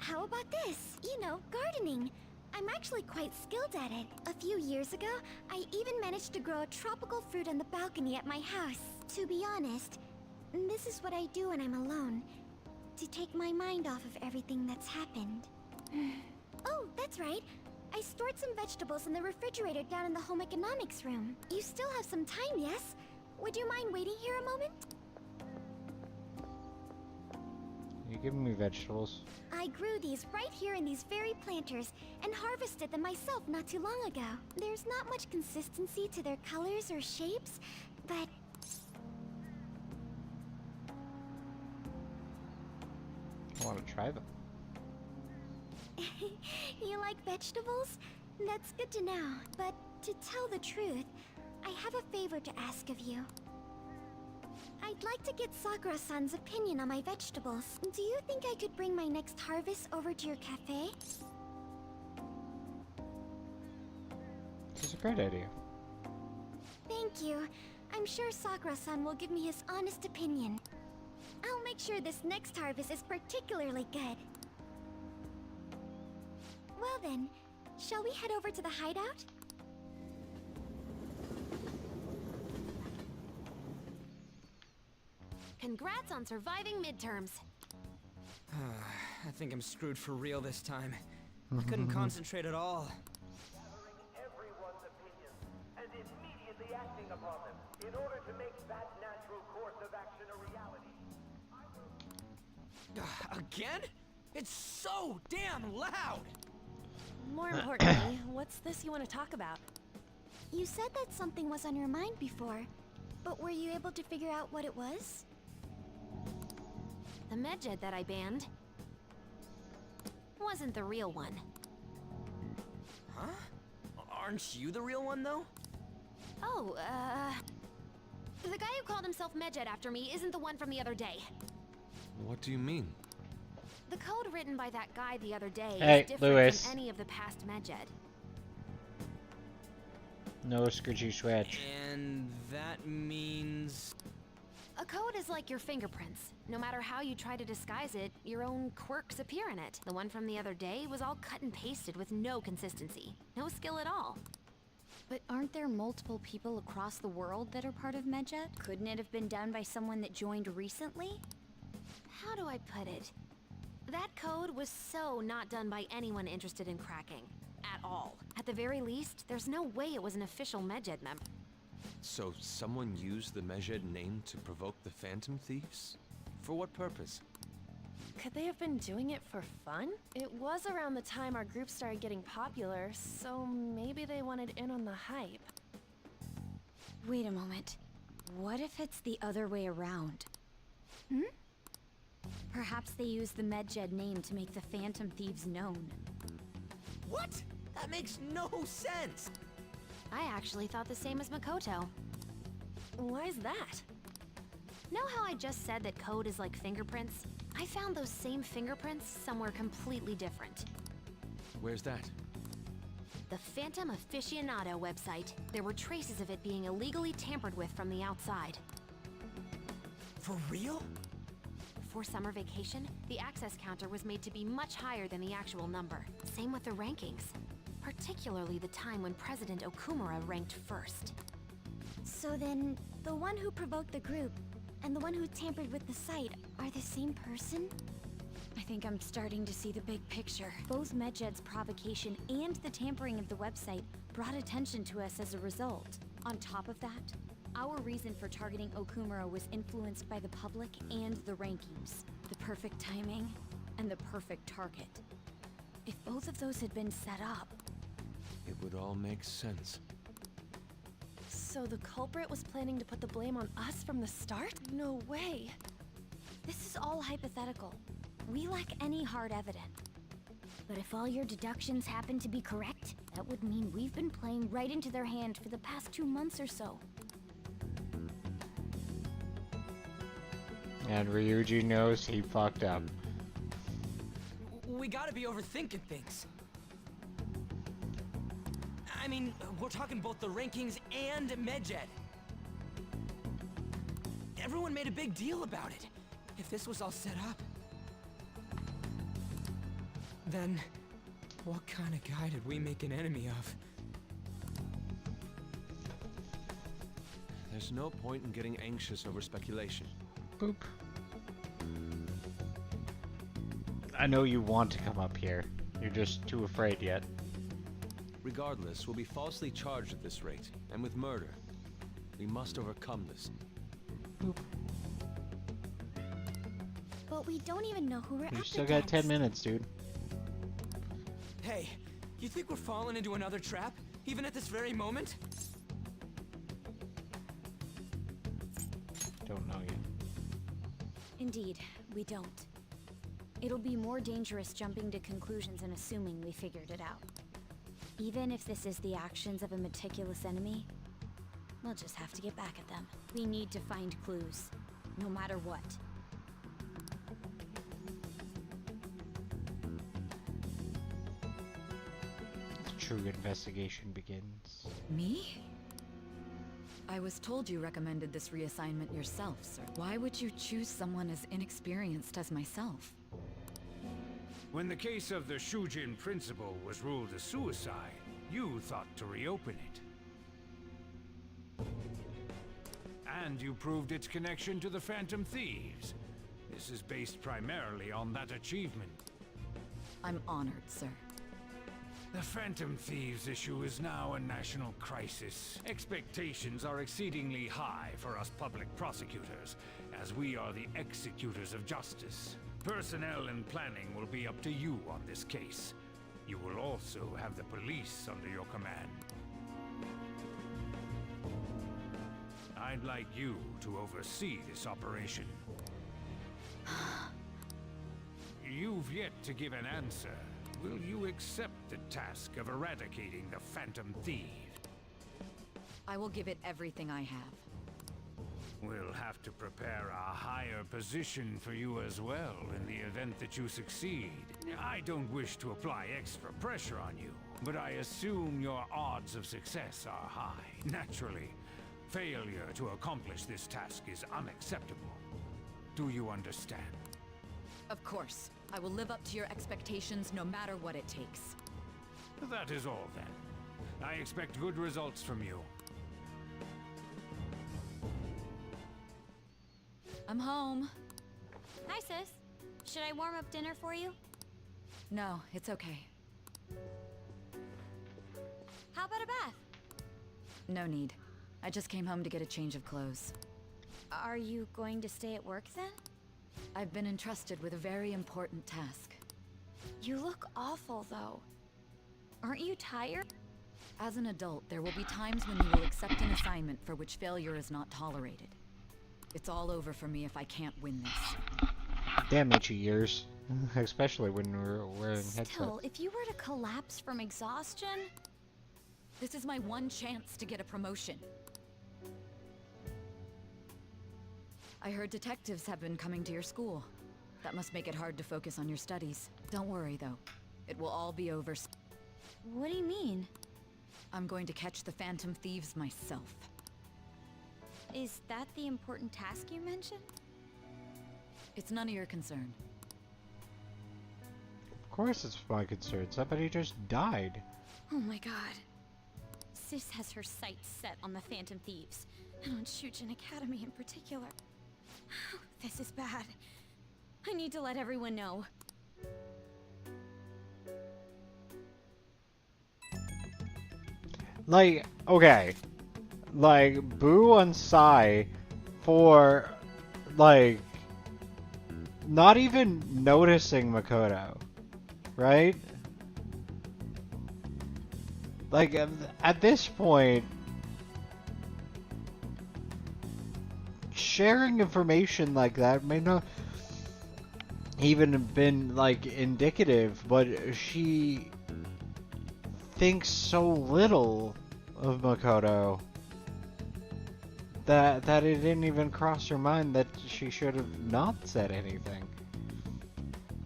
How about this? You know, gardening. I'm actually quite skilled at it. A few years ago, I even managed to grow a tropical fruit on the balcony at my house. To be honest, this is what I do when I'm alone. To take my mind off of everything that's happened. Oh, that's right. I stored some vegetables in the refrigerator down in the home economics room. You still have some time, yes? Would you mind waiting here a moment? You giving me vegetables? I grew these right here in these very planters and harvested them myself not too long ago. There's not much consistency to their colors or shapes, but... I want to try them. You like vegetables? That's good to know. But to tell the truth, I have a favor to ask of you. I'd like to get Sakura-san's opinion on my vegetables. Do you think I could bring my next harvest over to your cafe? This is a great idea. Thank you. I'm sure Sakura-san will give me his honest opinion. I'll make sure this next harvest is particularly good. Well then, shall we head over to the hideout? Congrats on surviving midterms. I think I'm screwed for real this time. I couldn't concentrate at all. Everyone's opinions and immediately acting upon them in order to make that natural course of action a reality. Again? It's so damn loud! More importantly, what's this you want to talk about? You said that something was on your mind before, but were you able to figure out what it was? The medjed that I banned wasn't the real one. Huh? Aren't you the real one, though? Oh, the guy who called himself medjed after me isn't the one from the other day. What do you mean? The code written by that guy the other day Hey, is different Lewis. from any of the past medjed. No scritchy switch. And that means... A code is like your fingerprints. No matter how you try to disguise it, your own quirks appear in it. The one from the other day was all cut and pasted with no consistency. No skill at all. But aren't there multiple people across the world that are part of medjed? Couldn't it have been done by someone that joined recently? How do I put it? That code was so not done by anyone interested in cracking. At all. At the very least, there's no way it was an official medjed member. So someone used the Medjed name to provoke the Phantom Thieves? For what purpose? Could they have been doing it for fun? It was around the time our group started getting popular, so maybe they wanted in on the hype. Wait a moment. What if it's the other way around? Perhaps they used the medjed name to make the Phantom Thieves known. What? That makes no sense! I actually thought the same as Makoto. Why's that? Know how I just said that code is like fingerprints? I found those same fingerprints somewhere completely different. Where's that? The Phantom Aficionado website. There were traces of it being illegally tampered with from the outside. For real? For summer vacation, the access counter was made to be much higher than the actual number. Same with the rankings. Particularly the time when President Okumura ranked first. So then, the one who provoked the group and the one who tampered with the site are the same person? I think I'm starting to see the big picture. Both medjed's provocation and the tampering of the website brought attention to us as a result. On top of that, our reason for targeting Okumura was influenced by the public and the rankings. The perfect timing and the perfect target. If both of those had been set up... It would all make sense. So the culprit was planning to put the blame on us from the start? No way. This is all hypothetical. We lack any hard evidence. But if all your deductions happen to be correct, that would mean we've been playing right into their hand for the past 2 months or so. And Ryuji knows he fucked up. We gotta be overthinking things. I mean, we're talking both the rankings and medjed. Everyone made a big deal about it. If this was all set up... Then, what kind of guy did we make an enemy of? There's no point in getting anxious over speculation. Boop. I know you want to come up here. You're just too afraid yet. Regardless, we'll be falsely charged at this rate, and with murder. We must overcome this. Boop. But we don't even know who we're up You against. still got 10 minutes, dude. Hey, you think we're falling into another trap? Even at this very moment? Don't know yet. Indeed, we don't. It'll be more dangerous jumping to conclusions and assuming we figured it out. Even if this is the actions of a meticulous enemy, we'll just have to get back at them. We need to find clues, no matter what. The true investigation begins. Me? I was told you recommended this reassignment yourself, sir. Why would you choose someone as inexperienced as myself? When the case of the Shujin principal was ruled a suicide, you thought to reopen it. And you proved its connection to the Phantom Thieves. This is based primarily on that achievement. I'm honored, sir. The Phantom Thieves issue is now a national crisis. Expectations are exceedingly high for us public prosecutors, as we are the executors of justice. Personnel and planning will be up to you on this case. You will also have the police under your command. I'd like you to oversee this operation. You've yet to give an answer. Will you accept the task of eradicating the Phantom Thief? I will give it everything I have. We'll have to prepare a higher position for you as well in the event that you succeed. I don't wish to apply extra pressure on you, but I assume your odds of success are high. Naturally, failure to accomplish this task is unacceptable. Do you understand? Of course. I will live up to your expectations no matter what it takes. That is all then. I expect good results from you. I'm home. Hi, sis. Should I warm up dinner for you? No, it's okay. How about a bath? No need. I just came home to get a change of clothes. Are you going to stay at work then? I've been entrusted with a very important task. You look awful, though. Aren't you tired? As an adult, there will be times when you will accept an assignment for which failure is not tolerated. It's all over for me if I can't win this. Damn itchy ears. Especially when we're wearing headsets. Still, if you were to collapse from exhaustion... This is my one chance to get a promotion. I heard detectives have been coming to your school. That must make it hard to focus on your studies. Don't worry, though. It will all be over. What do you mean? I'm going to catch the Phantom Thieves myself. Is that the important task you mentioned? It's none of your concern. Of course it's my concern. Somebody just died. Oh my god. Sis has her sights set on the Phantom Thieves, and on Shujin Academy in particular. This is bad. I need to let everyone know. Like, okay. Like, boo on Sai for, like, not even noticing Makoto, right? Like, at this point, sharing information like that may not even have been, like, indicative, but she thinks so little of Makoto that it didn't even cross her mind that she should have not said anything.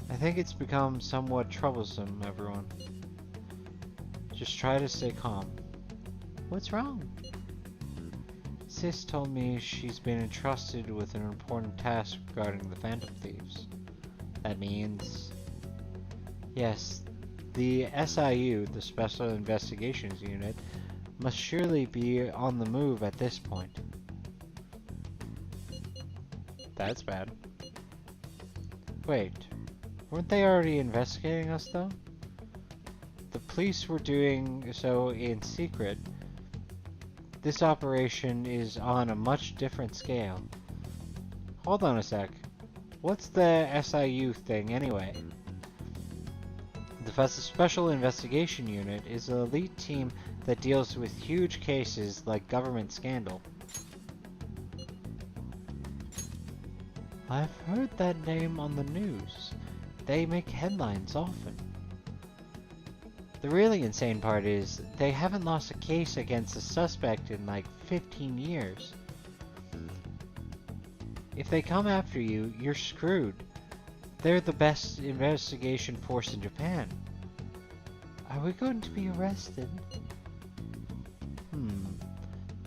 I think it's become somewhat troublesome, everyone. Just try to stay calm. What's wrong? Sis told me she's been entrusted with an important task regarding the Phantom Thieves. That means Yes, the SIU, the Special Investigations Unit, must surely be on the move at this point. That's bad. Wait, weren't they already investigating us though? The police were doing so in secret. This operation is on a much different scale. Hold on a sec. What's the SIU thing anyway? The Special Investigation Unit is an elite team that deals with huge cases like government scandal. I've heard that name on the news. They make headlines often. The really insane part is, they haven't lost a case against a suspect in like 15 years. If they come after you, you're screwed. They're the best investigation force in Japan. Are we going to be arrested?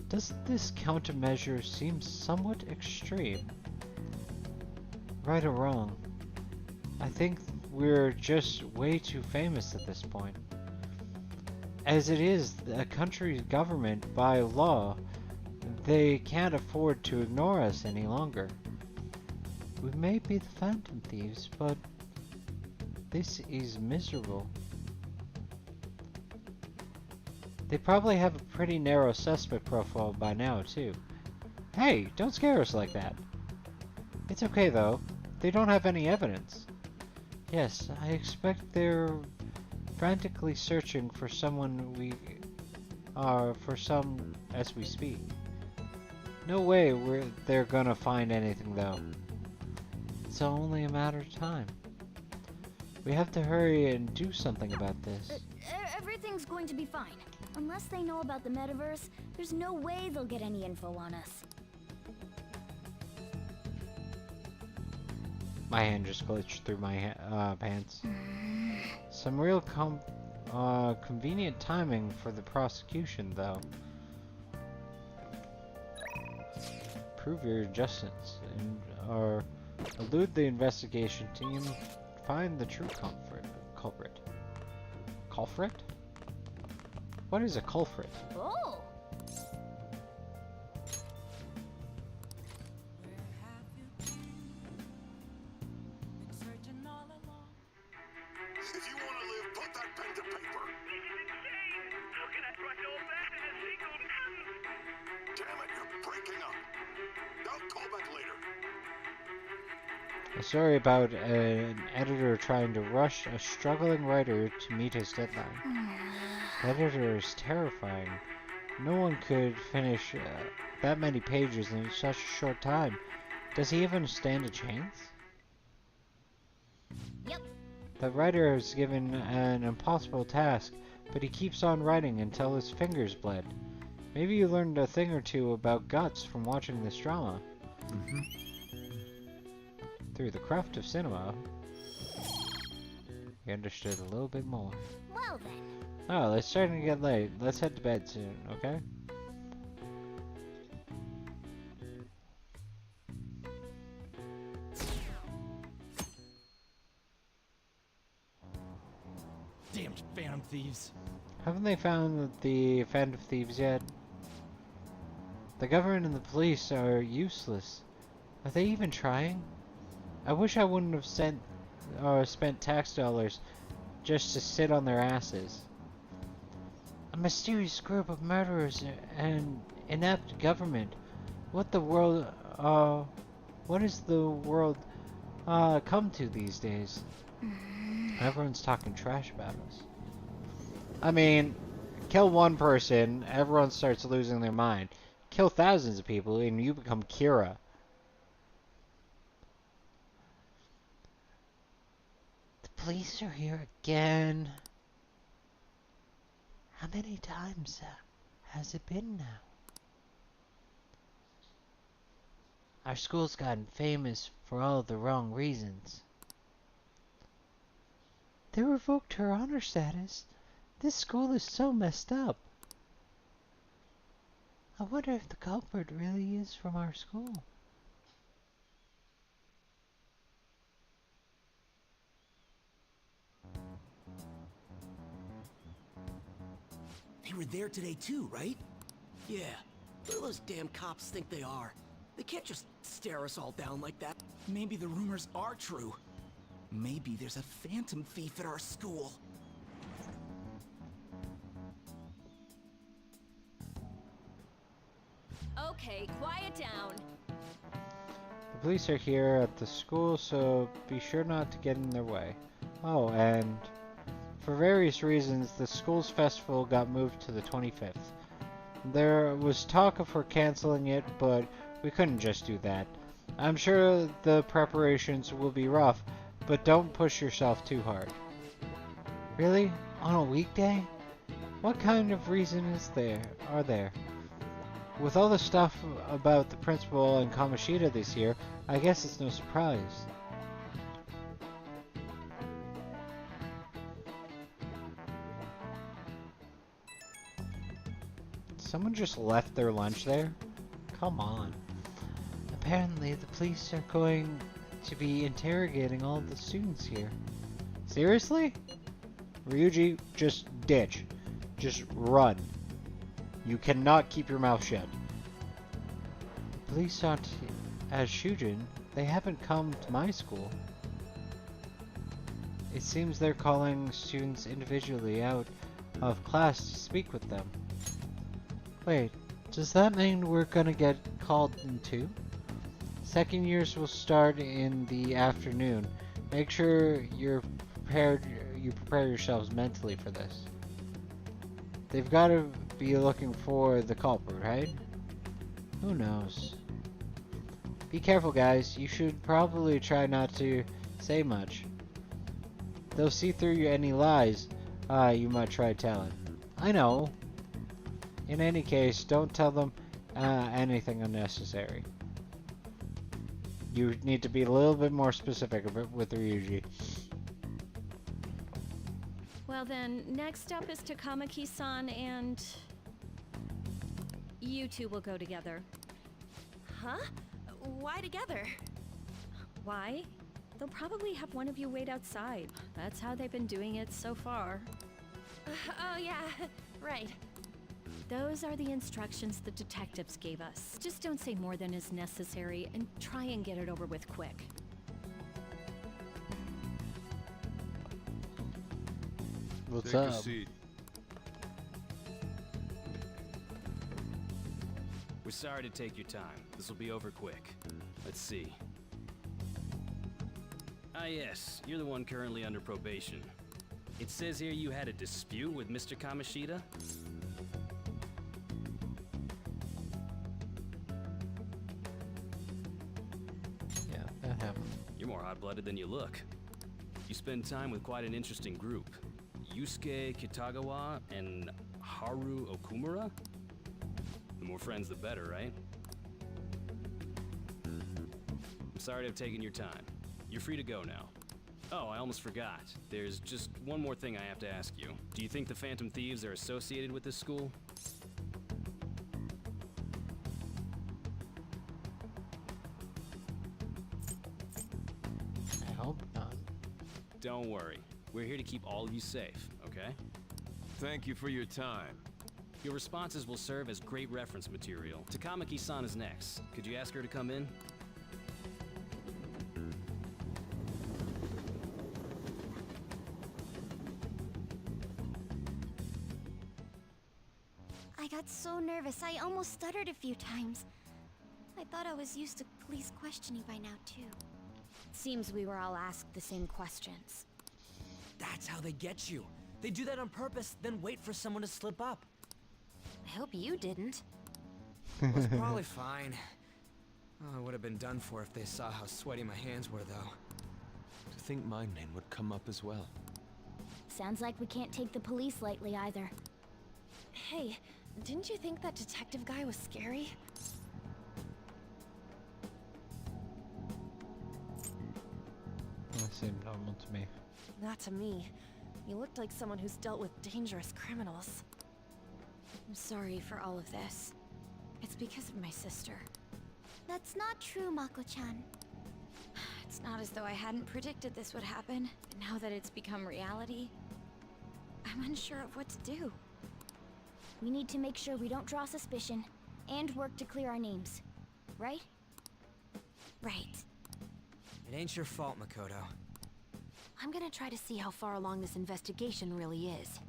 Doesn't this countermeasure seem somewhat extreme? Right or wrong, I think we're just way too famous at this point. As it is, a country's government, by law, they can't afford to ignore us any longer. We may be the Phantom Thieves, but this is miserable. They probably have a pretty narrow suspect profile by now, too. Hey, don't scare us like that. It's okay, though. They don't have any evidence. Yes, I expect they're frantically searching for someone for some as we speak. No way they're gonna find anything, though. It's only a matter of time. We have to hurry and do something about this. Everything's going to be fine. Unless they know about the metaverse, there's no way they'll get any info on us. My hand just glitched through my pants. Some real convenient timing for the prosecution, though. Prove your justice or elude the investigation team. Find the true culprit. Culprit? What is a culprit? Oh! If you want to live, put that pen to paper. This is insane! How can I trust all that in a single pen? Damn it, you're breaking up. I'll call back later. A story about an editor trying to rush a struggling writer to meet his deadline. The editor is terrifying. No one could finish that many pages in such a short time. Does he even stand a chance? Yep. The writer is given an impossible task, but he keeps on writing until his fingers bled. Maybe you learned a thing or two about guts from watching this drama. Through the craft of cinema, you understood a little bit more. Well then. Oh, it's starting to get late. Let's head to bed soon, okay? Damned Phantom Thieves. Haven't they found the Phantom Thieves yet? The government and the police are useless. Are they even trying? I wish I wouldn't have spent tax dollars just to sit on their asses. A mysterious group of murderers and inept government. What the world, what is the world, come to these days? Everyone's talking trash about us. I mean, kill one person, everyone starts losing their mind. Kill thousands of people, and you become Kira. The police are here again. How many times has it been now? Our school's gotten famous for all the wrong reasons. They revoked her honor status. This school is so messed up. I wonder if the culprit really is from our school. They were there today too, right? Yeah. What do those damn cops think they are? They can't just stare us all down like that. Maybe the rumors are true. Maybe there's a phantom thief at our school. Okay, quiet down. The police are here at the school, so be sure not to get in their way. Oh, and for various reasons, the school's festival got moved to the 25th. There was talk of her canceling it, but we couldn't just do that. I'm sure the preparations will be rough, but don't push yourself too hard. Really? On a weekday? What kind of reason are there? With all the stuff about the principal and Kamoshida this year, I guess it's no surprise. Someone just left their lunch there? Come on. Apparently, the police are going to be interrogating all the students here. Seriously? Ryuji, just ditch. Just run. You cannot keep your mouth shut. The police aren't as Shujin. They haven't come to my school. It seems they're calling students individually out of class to speak with them. Wait, does that mean we're gonna get called in too? Second years will start in the afternoon. Make sure you prepare yourselves mentally for this. They've got to be looking for the culprit, right? Who knows? Be careful, guys. You should probably try not to say much. They'll see through any lies you might try telling. I know. In any case, don't tell them anything unnecessary. You need to be a little bit more specific with Ryuji. Well then, next up is Takamaki-san and... You two will go together. Huh? Why together? Why? They'll probably have one of you wait outside. That's how they've been doing it so far. Oh yeah, right. Those are the instructions the detectives gave us. Just don't say more than is necessary and try and get it over with quick. What's Take up? a seat. We're sorry to take your time. This will be over quick. Let's see. Ah yes, you're the one currently under probation. It says here you had a dispute with Mr. Kamoshida? Yeah, that happened. You're more hot-blooded than you look. You spend time with quite an interesting group. Yusuke Kitagawa and Haru Okumura? The more friends, the better, right? I'm sorry to have taken your time. You're free to go now. Oh, I almost forgot. There's just one more thing I have to ask you. Do you think the Phantom Thieves are associated with this school? I hope not. Don't worry. We're here to keep all of you safe, okay? Thank you for your time. Your responses will serve as great reference material. Takamaki-san is next. Could you ask her to come in? I got so nervous, I almost stuttered a few times. I thought I was used to police questioning by now, too. Seems we were all asked the same questions. That's how they get you. They do that on purpose, then wait for someone to slip up. I hope you didn't. It was probably fine. Oh, it would have been done for if they saw how sweaty my hands were, though. To think my name would come up as well. Sounds like we can't take the police lightly either. Hey, didn't you think that detective guy was scary? That seemed normal to me. Not to me. You looked like someone who's dealt with dangerous criminals. I'm sorry for all of this. It's because of my sister. That's not true, Mako-chan. It's not as though I hadn't predicted this would happen, but now that it's become reality, I'm unsure of what to do. We need to make sure we don't draw suspicion, and work to clear our names. Right? Right. It ain't your fault, Makoto. I'm gonna try to see how far along this investigation really is.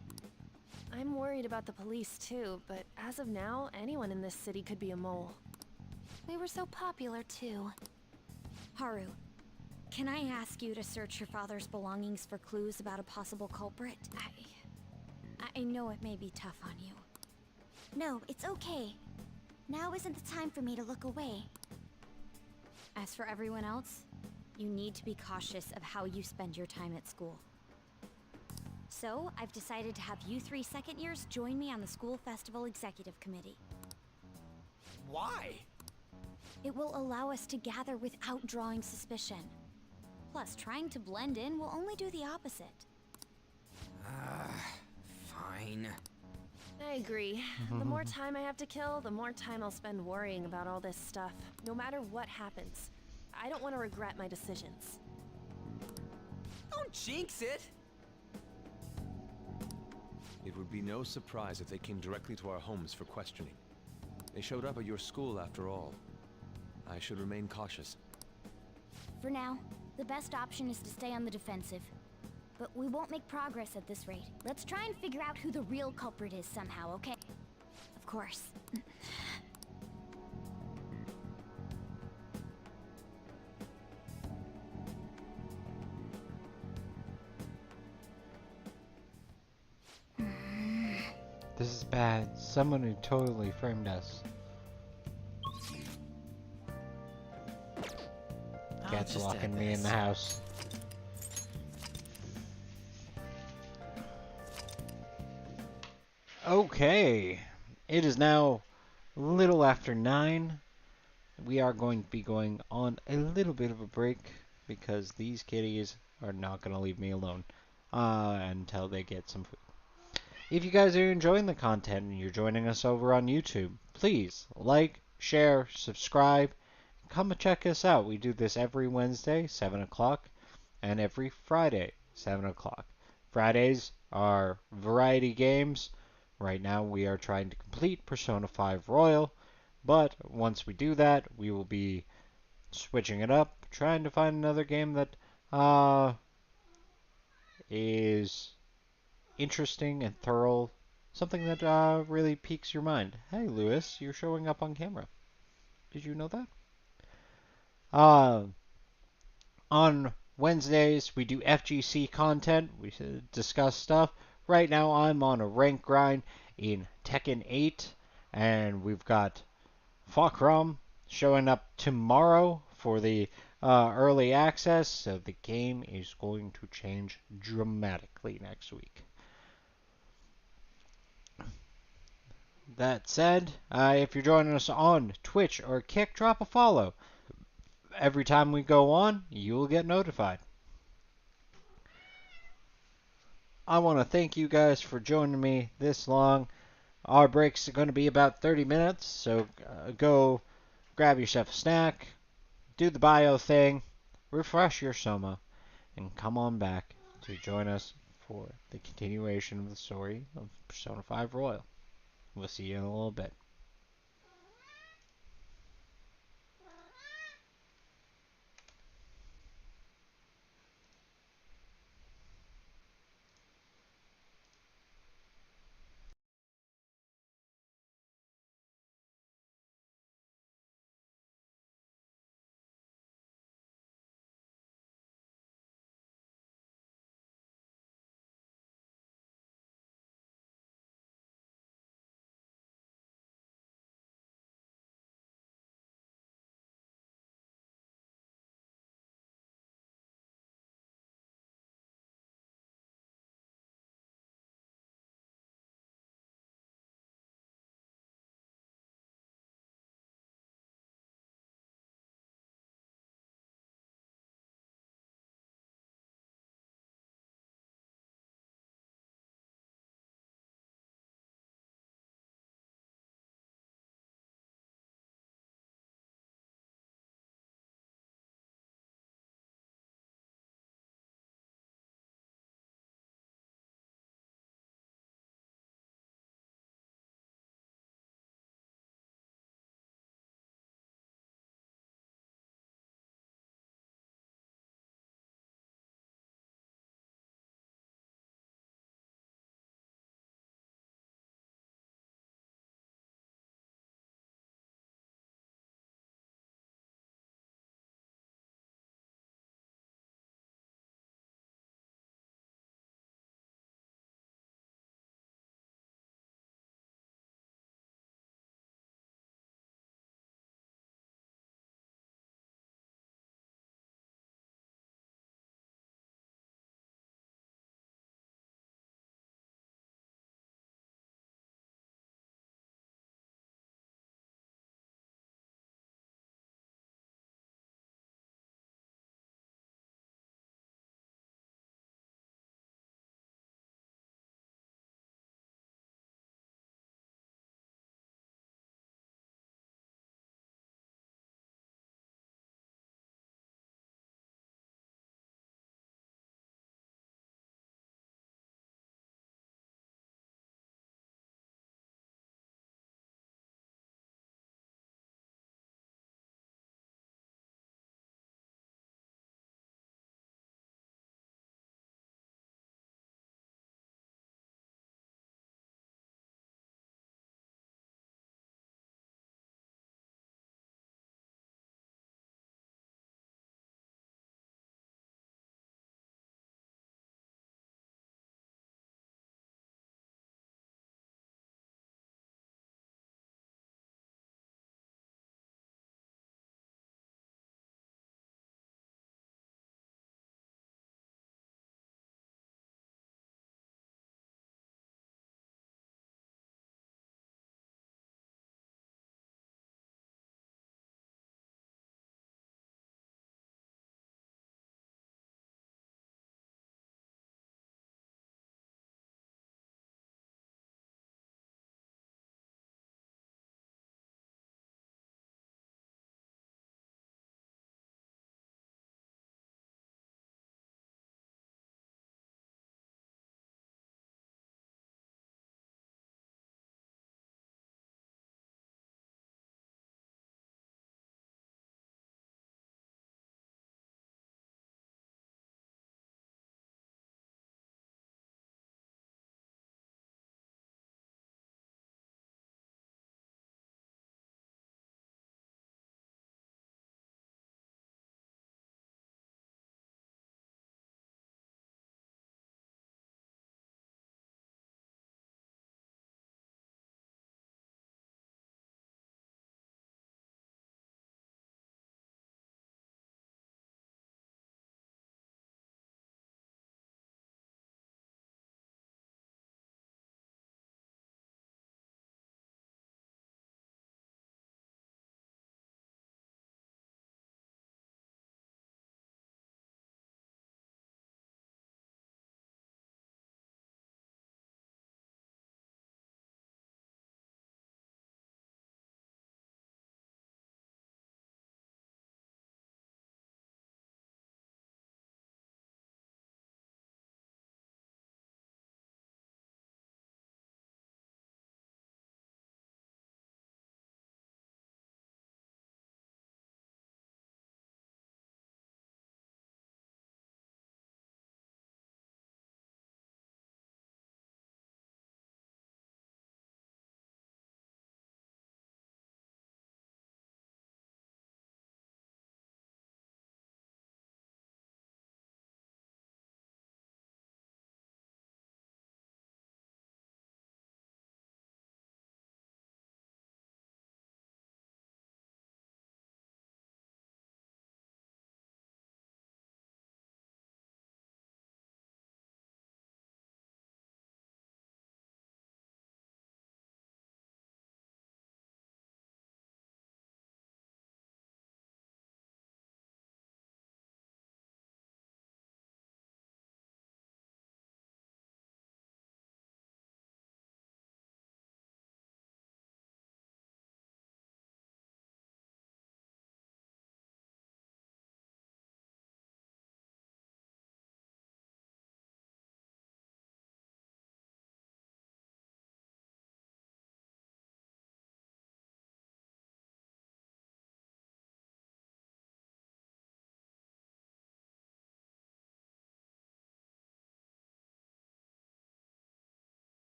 I'm worried about the police too, but as of now, anyone in this city could be a mole. We were so popular too. Haru, can I ask you to search your father's belongings for clues about a possible culprit? I know it may be tough on you. No, it's okay. Now isn't the time for me to look away. As for everyone else, you need to be cautious of how you spend your time at school. So, I've decided to have you 3 second years join me on the school festival executive committee. Why? It will allow us to gather without drawing suspicion. Plus, trying to blend in will only do the opposite. Fine. I agree. The more time I have to kill, the more time I'll spend worrying about all this stuff. No matter what happens. I don't want to regret my decisions. Don't jinx it! It would be no surprise if they came directly to our homes for questioning. They showed up at your school after all. I should remain cautious. For now, the best option is to stay on the defensive. But we won't make progress at this rate. Let's try and figure out who the real culprit is somehow, okay? Of course. This is bad. Someone who totally framed us. Cat's locking me in the house. Okay. It is now a little after 9. We are going to be going on a little bit of a break because these kitties are not going to leave me alone until they get some food. If you guys are enjoying the content and you're joining us over on YouTube, please like, share, subscribe, come and check us out. We do this every Wednesday, 7 o'clock, and every Friday, 7 o'clock. Fridays are variety games. Right now we are trying to complete Persona 5 Royal, but once we do that, we will be switching it up, trying to find another game that is interesting and thorough, something that really piques your mind. Hey, Lewis, you're showing up on camera. Did you know that? On Wednesdays, we do FGC content. We discuss stuff. Right now, I'm on a rank grind in Tekken 8, and we've got Fakram showing up tomorrow for the early access, so the game is going to change dramatically next week. That said, if you're joining us on Twitch or Kick, drop a follow. Every time we go on, you will get notified. I want to thank you guys for joining me this long. Our breaks are going to be about 30 minutes, so go grab yourself a snack, do the bio thing, refresh your soma, and come on back to join us for the continuation of the story of Persona 5 Royal. We'll see you in a little bit.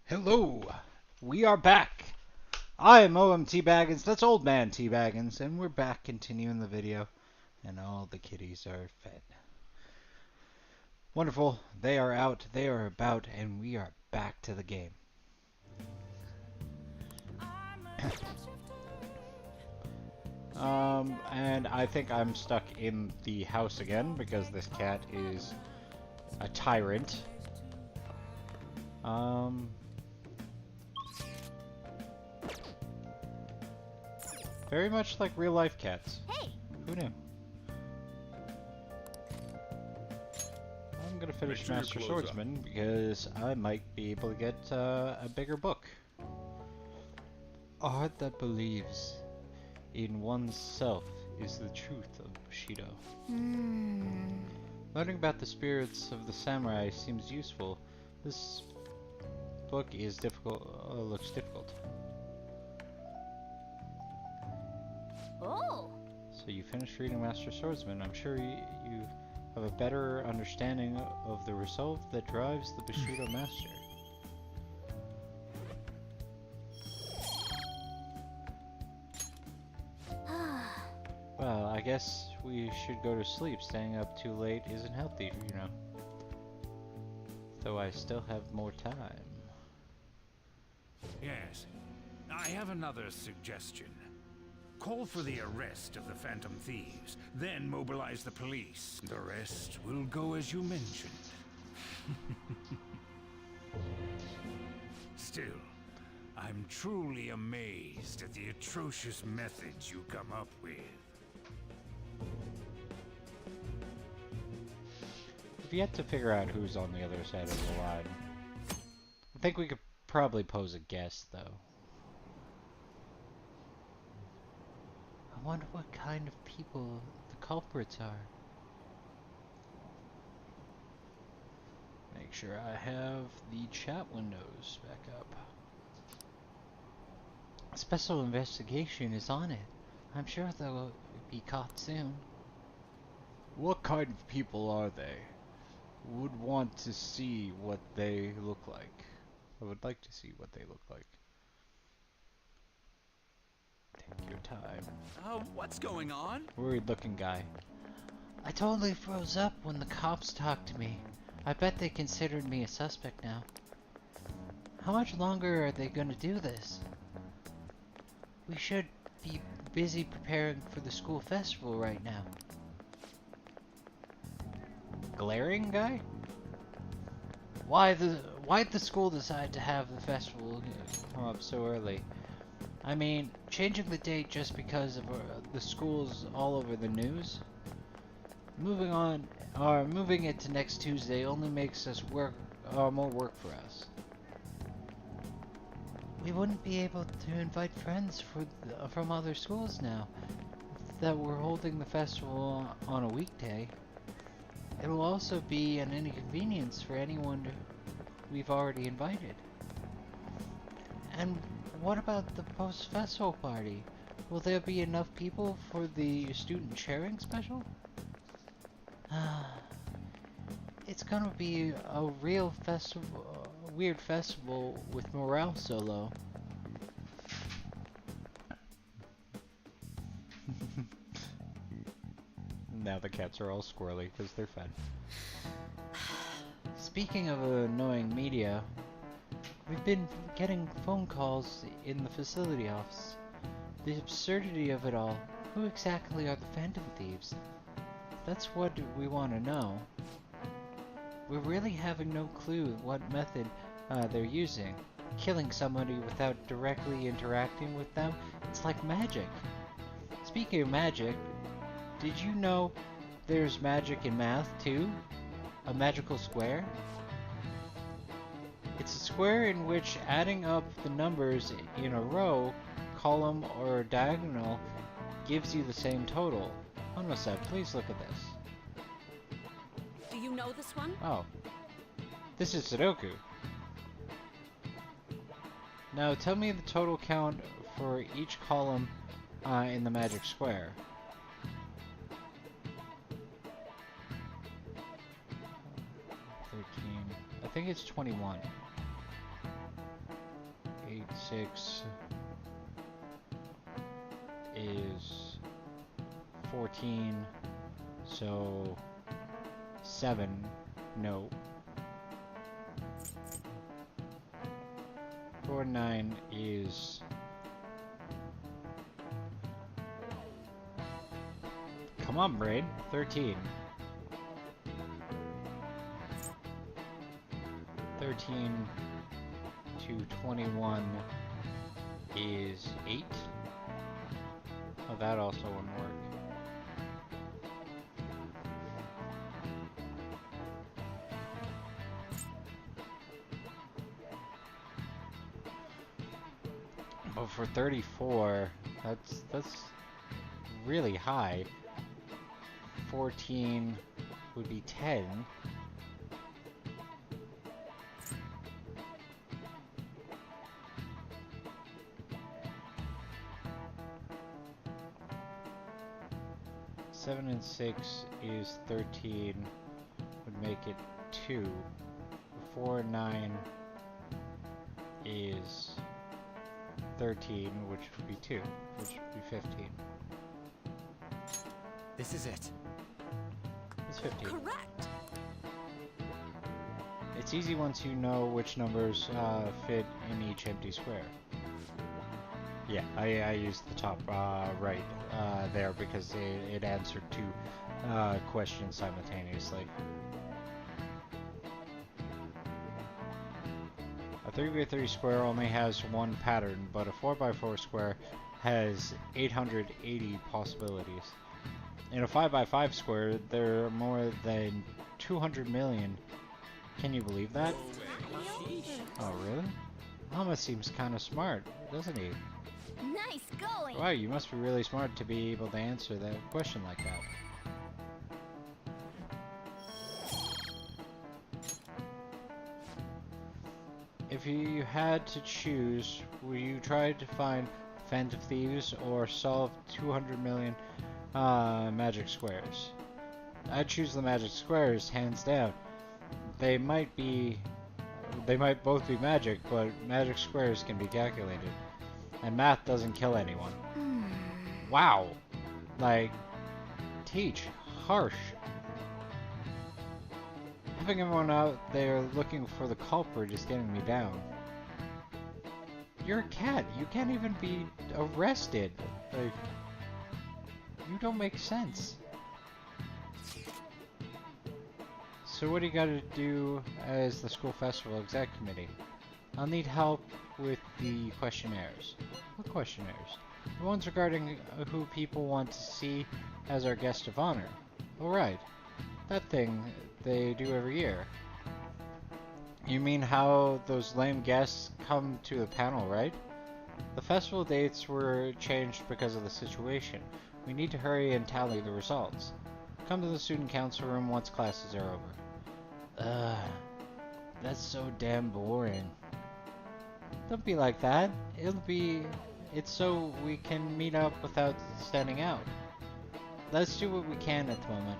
Hello! We are back! I am OMTBaggens, that's Old Man T-Baggins, and we're back continuing the video, and all the kitties are fed. Wonderful, they are out, they are about, and we are back to the game. And I think I'm stuck in the house again, because this cat is a tyrant. Very much like real life cats. Hey! Who knew? I'm gonna finish Make sure your Master clothes Swordsman because I might be able to get a bigger book. A heart that believes in oneself is the truth of Bushido. Learning about the spirits of the samurai seems useful. This book is difficult. Looks difficult. Oh! So you finished reading Master Swordsman. I'm sure you have a better understanding of the resolve that drives the Bushido Master. Well, I guess we should go to sleep. Staying up too late isn't healthy, you know. Though I still have more time. Yes. I have another suggestion. Call for the arrest of the Phantom Thieves, then mobilize the police. The rest will go as you mentioned. Still, I'm truly amazed at the atrocious methods you come up with. We've yet to figure out who's on the other side of the line. I think we could probably pose a guess, though. I wonder what kind of people the culprits are. Make sure I have the chat windows back up. A special investigation is on it. I'm sure they'll be caught soon. What kind of people are they? Would want to see what they look like. I would like to see what they look like. Take your time. What's going on? Worried looking guy. I totally froze up when the cops talked to me. I bet they considered me a suspect now. How much longer are they gonna do this? We should be busy preparing for the school festival right now. Glaring guy? Why'd the school decide to have the festival come up so early? I mean, changing the date just because of the school's all over the news? Moving it to next Tuesday only makes us more work for us. We wouldn't be able to invite friends from other schools now that we're holding the festival on a weekday. It will also be an inconvenience for anyone we've already invited. And what about the post-festival party? Will there be enough people for the student sharing special? It's gonna be a real festival, a weird festival with morale so low. Now the cats are all squirrely because they're fed. Speaking of annoying media, we've been getting phone calls in the facility office. The absurdity of it all. Who exactly are the Phantom Thieves? That's what we want to know. We're really having no clue what method they're using. Killing somebody without directly interacting with them, it's like magic. Speaking of magic, did you know there's magic in math too? A magical square? It's a square in which adding up the numbers in a row, column, or diagonal gives you the same total. Honosep, please look at this. Do you know this one? Oh. This is Sudoku. Now tell me the total count for each column in the magic square. 13. I think it's 21. 6 is 14, so 7, no. 4 and 9 is... Come on, brain. 13. 13 to 21 is 8. Oh, that also wouldn't work. But for 34, that's really high. 14 would be 10. Seven and 6 is 13, would make it 2. 4 and 9 is 13, which would be 2, which would be 15. This is it. It's 15. Correct! It's easy once you know which numbers fit in each empty square. Yeah, I used the top right there because it answered 2 questions simultaneously. A 3x3 square only has one pattern, but a 4x4 square has 880 possibilities. In a 5x5 square, there are more than 200 million. Can you believe that? Oh, really? Mama seems kind of smart, doesn't he? Nice going! Wow, you must be really smart to be able to answer that question like that. If you had to choose, would you try to find Phantom Thieves or solve 200 million magic squares? I'd choose the magic squares, hands down. They might both be magic, but magic squares can be calculated. And math doesn't kill anyone. Wow. Like, teach. Harsh. Having everyone out there looking for the culprit is getting me down. You're a cat. You can't even be arrested. Like, you don't make sense. So what do you gotta do as the school festival exec committee? I'll need help with the questionnaires. What questionnaires? The ones regarding who people want to see as our guest of honor. Alright. That thing they do every year. You mean how those lame guests come to the panel, right? The festival dates were changed because of the situation. We need to hurry and tally the results. Come to the student council room once classes are over. That's so damn boring. Don't be like that. It's so we can meet up without standing out. Let's do what we can at the moment.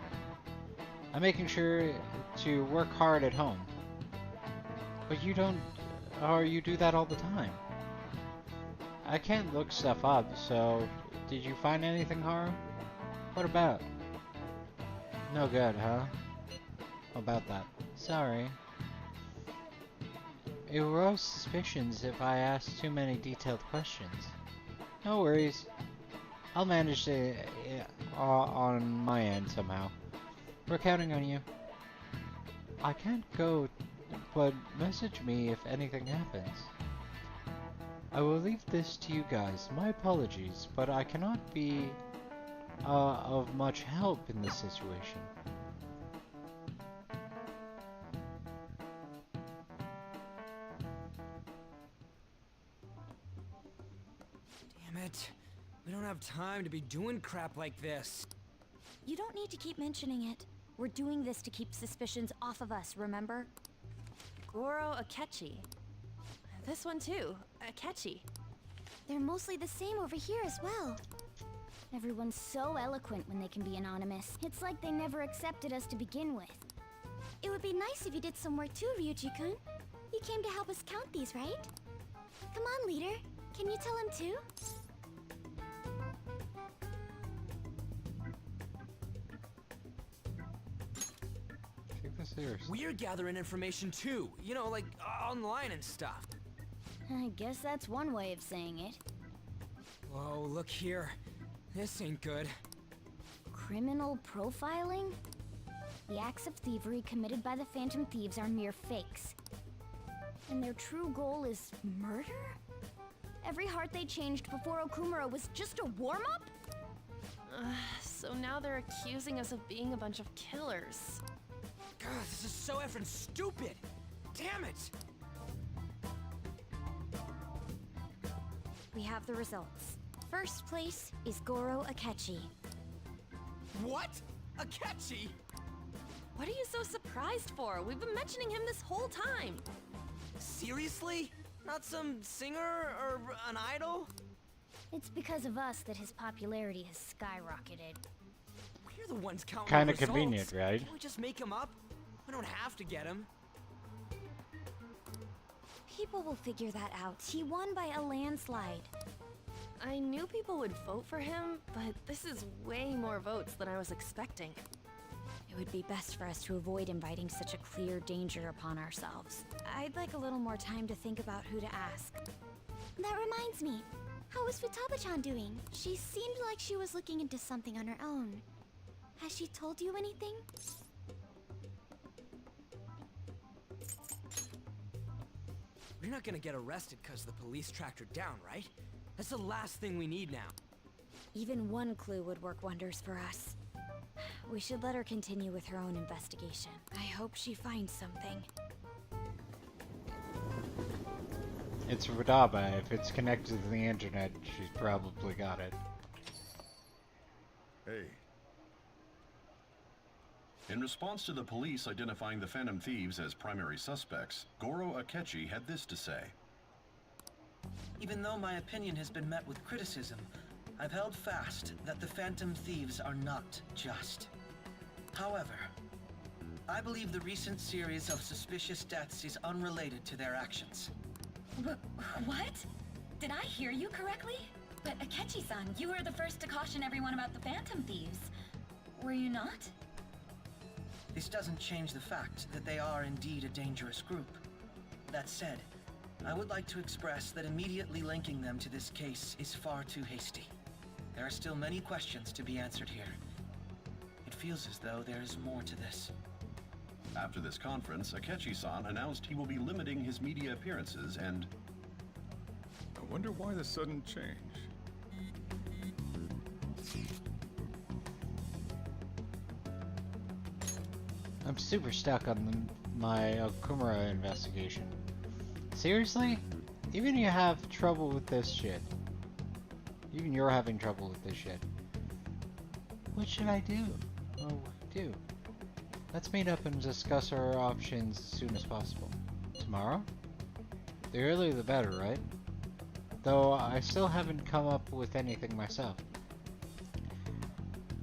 I'm making sure to work hard at home. But you don't, or you do that all the time. I can't look stuff up, so did you find anything, Haru? What about? No good, huh? How about that? Sorry. It will arouse suspicions if I ask too many detailed questions. No worries. I'll manage it on my end somehow. We're counting on you. I can't go, but message me if anything happens. I will leave this to you guys. My apologies, but I cannot be of much help in this situation. Damn it. We don't have time to be doing crap like this. You don't need to keep mentioning it. We're doing this to keep suspicions off of us, remember? Goro Akechi. This one too, Akechi. They're mostly the same over here as well. Everyone's so eloquent when they can be anonymous. It's like they never accepted us to begin with. It would be nice if you did some work too, Ryuji-kun. You came to help us count these, right? Come on, leader. Can you tell him too? Take this seriously. We're gathering information too, you know, like online and stuff. I guess that's one way of saying it. Whoa, look here. This ain't good. Criminal profiling? The acts of thievery committed by the Phantom Thieves are mere fakes. And their true goal is murder? Every heart they changed before Okumura was just a warm-up? So now they're accusing us of being a bunch of killers. God, this is so effing stupid! Damn it! We have the results. First place is Goro Akechi. What? Akechi? What are you so surprised for? We've been mentioning him this whole time. Seriously? Not some singer or an idol? It's because of us that his popularity has skyrocketed. We're the ones counting Kinda the results. convenient, right? Can't we just make him up? We don't have to get him. People will figure that out. He won by a landslide. I knew people would vote for him, but this is way more votes than I was expecting. It would be best for us to avoid inviting such a clear danger upon ourselves. I'd like a little more time to think about who to ask. That reminds me. How is Futaba-chan doing? She seemed like she was looking into something on her own. Has she told you anything? We're not gonna get arrested because the police tracked her down, right? That's the last thing we need now. Even one clue would work wonders for us. We should let her continue with her own investigation. I hope she finds something. It's Futaba. If it's connected to the internet, she's probably got it. Hey. In response to the police identifying the Phantom Thieves as primary suspects, Goro Akechi had this to say. Even though my opinion has been met with criticism, I've held fast that the Phantom Thieves are not just. However, I believe the recent series of suspicious deaths is unrelated to their actions. What? Did I hear you correctly? But Akechi-san, you were the first to caution everyone about the Phantom Thieves. Were you not? This doesn't change the fact that they are indeed a dangerous group. That said, I would like to express that immediately linking them to this case is far too hasty. There are still many questions to be answered here. It feels as though there is more to this. After this conference, Akechi-san announced he will be limiting his media appearances and... I wonder why the sudden change. I'm super stuck on my Okumura investigation. Seriously? Even you have trouble with this shit. Even you're having trouble with this shit. What should I do? Let's meet up and discuss our options as soon as possible. Tomorrow? The earlier the better, right? Though I still haven't come up with anything myself.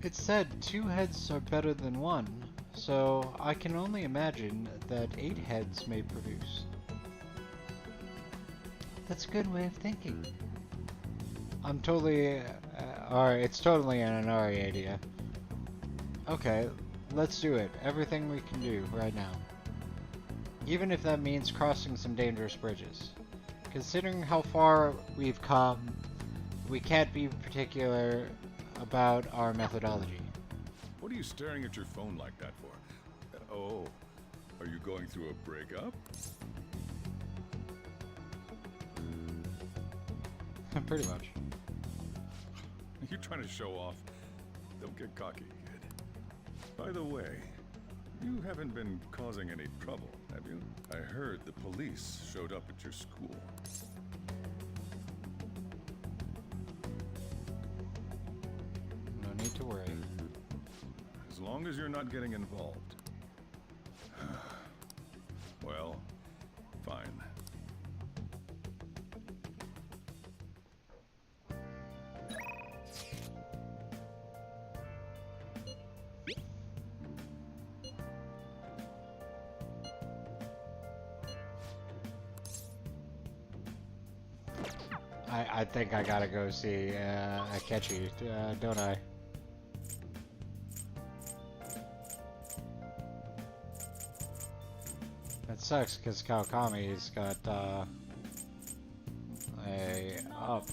It's said 2 heads are better than 1, so I can only imagine that 8 heads may produce. That's a good way of thinking. I'm totally... it's totally an Inari idea. Okay, let's do it. Everything we can do right now. Even if that means crossing some dangerous bridges. Considering how far we've come, we can't be particular about our methodology. What are you staring at your phone like that for? Oh, are you going through a breakup? Pretty much. You're trying to show off. Don't get cocky, kid. By the way, you haven't been causing any trouble, have you? I heard the police showed up at your school. No need to worry. As long as you're not getting involved. Well, fine. I think I gotta go see Akechi, don't I? That sucks because Kawakami's got a up.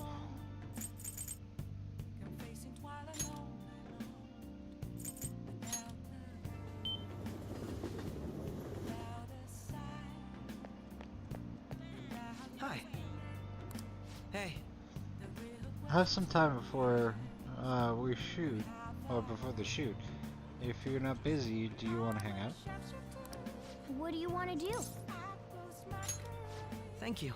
Hi. Hey. I have some time before we shoot, or before the shoot. If you're not busy, do you want to hang out? What do you want to do? Thank you.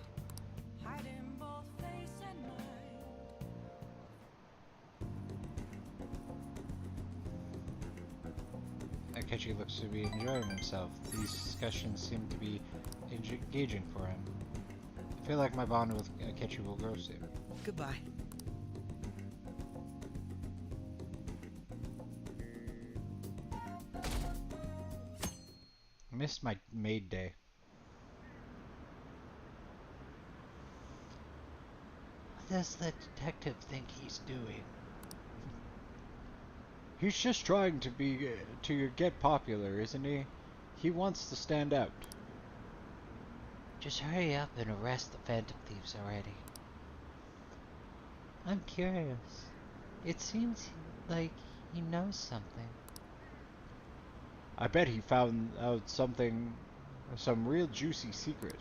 Akechi looks to be enjoying himself. These discussions seem to be engaging for him. I feel like my bond with Akechi will grow soon. Goodbye. Missed my maid day. What does the detective think he's doing? He's just trying to get popular, isn't he? He wants to stand out. Just hurry up and arrest the Phantom Thieves already. I'm curious. It seems like he knows something. I bet he found out some real juicy secret.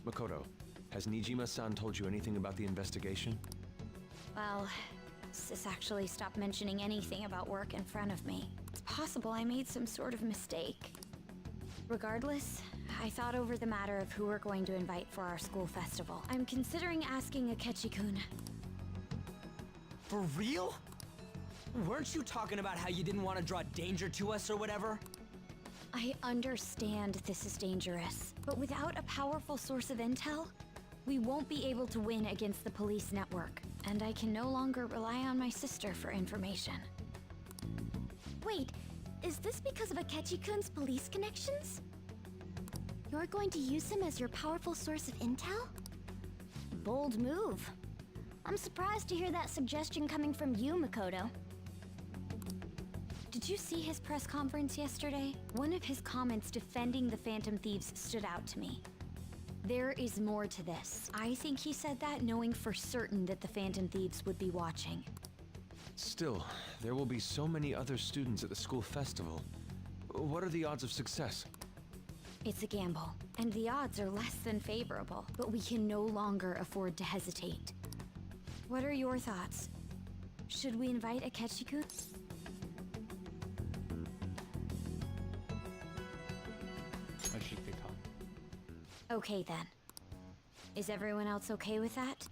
Makoto, has Nijima-san told you anything about the investigation? Well, Sis actually stopped mentioning anything about work in front of me. It's possible I made some sort of mistake. Regardless, I thought over the matter of who we're going to invite for our school festival. I'm considering asking Akechi-kun. For real? Weren't you talking about how you didn't want to draw danger to us or whatever? I understand this is dangerous, but without a powerful source of intel, we won't be able to win against the police network, and I can no longer rely on my sister for information. Wait, is this because of Akechi-kun's police connections? You're going to use him as your powerful source of intel? Bold move. I'm surprised to hear that suggestion coming from you, Makoto. Did you see his press conference yesterday? One of his comments defending the Phantom Thieves stood out to me. There is more to this. I think he said that knowing for certain that the Phantom Thieves would be watching. Still, there will be so many other students at the school festival. What are the odds of success? It's a gamble, and the odds are less than favorable, but we can no longer afford to hesitate. What are your thoughts? Should we invite Akechi-kun? I should be calm. Okay then. Is everyone else okay with that?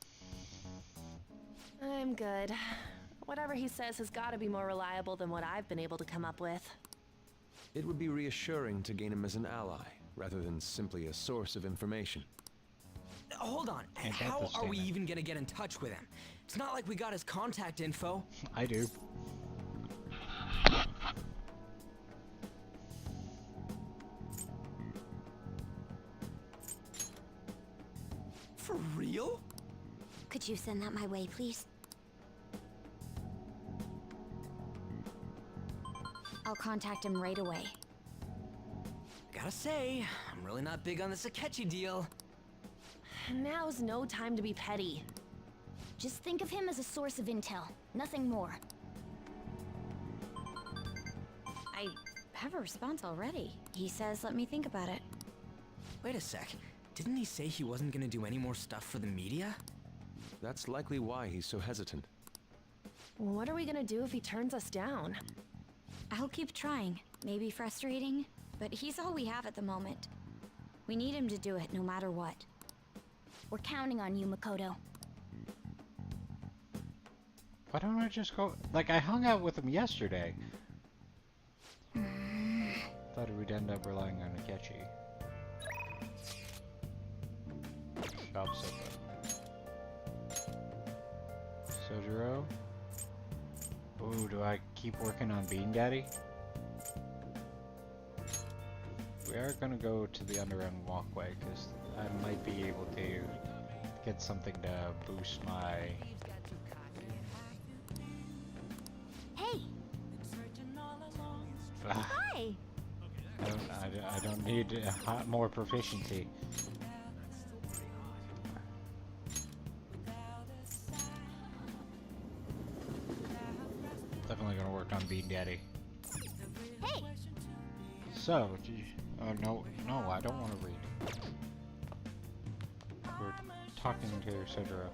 I'm good. Whatever he says has got to be more reliable than what I've been able to come up with. It would be reassuring to gain him as an ally, rather than simply a source of information. Hold on, how are we even gonna get in touch with him? It's not like we got his contact info. I do. For real? Could you send that my way, please? I'll contact him right away. Gotta say, I'm really not big on this Akechi deal. Now's no time to be petty. Just think of him as a source of intel, nothing more. I have a response already. He says let me think about it. Wait a sec. Didn't he say he wasn't gonna do any more stuff for the media? That's likely why he's so hesitant. What are we gonna do if he turns us down? I'll keep trying. Maybe frustrating, but he's all we have at the moment. We need him to do it no matter what. We're counting on you, Makoto. Why don't I just go? Like, I hung out with him yesterday. Thought we'd end up relying on Akechi. Shop's open. Sojiro? Ooh, do I keep working on Bean Daddy? we are gonna go to the underground walkway, because I might be able to get something to boost my... Hey! Hi! I don't need more proficiency. Definitely gonna work on Bean Daddy. Hey! So, no, I don't want to read. We're talking to Cedra.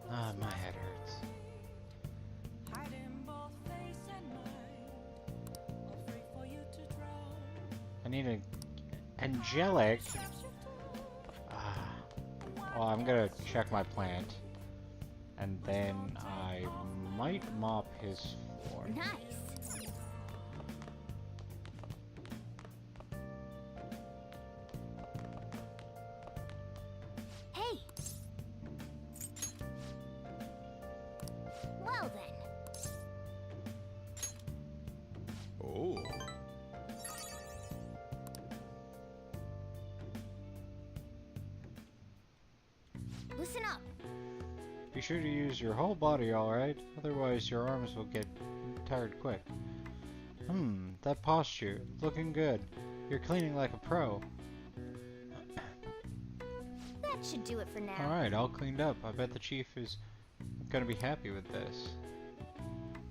Ah, my head hurts. I need an angelic. Well, I'm gonna check my plant, and then I might mop his floor. Nice. Hey. Well then. Oh. Listen up. Be sure to use your whole body, alright? Otherwise your arms will get tired quick. That posture. Looking good. You're cleaning like a pro. That should do it for now. Alright, all cleaned up. I bet the chief is gonna be happy with this.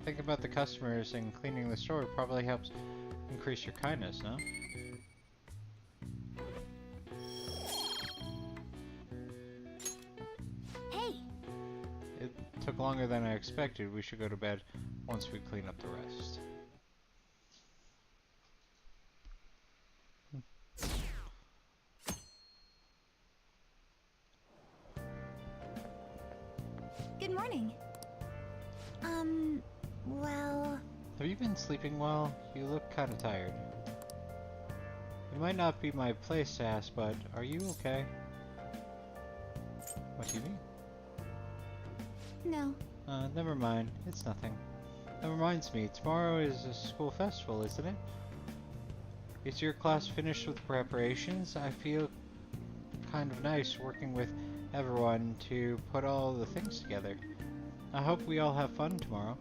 Think about the customers, and cleaning the store probably helps increase your kindness, no? Hey! It took longer than I expected. We should go to bed once we clean up the rest. Good morning. Well... Have you been sleeping well? You look kind of tired. It might not be my place to ask, but are you okay? What do you mean? No. Never mind. It's nothing. That reminds me, tomorrow is a school festival, isn't it? Is your class finished with preparations? I feel kind of nice working with everyone to put all the things together. I hope we all have fun tomorrow.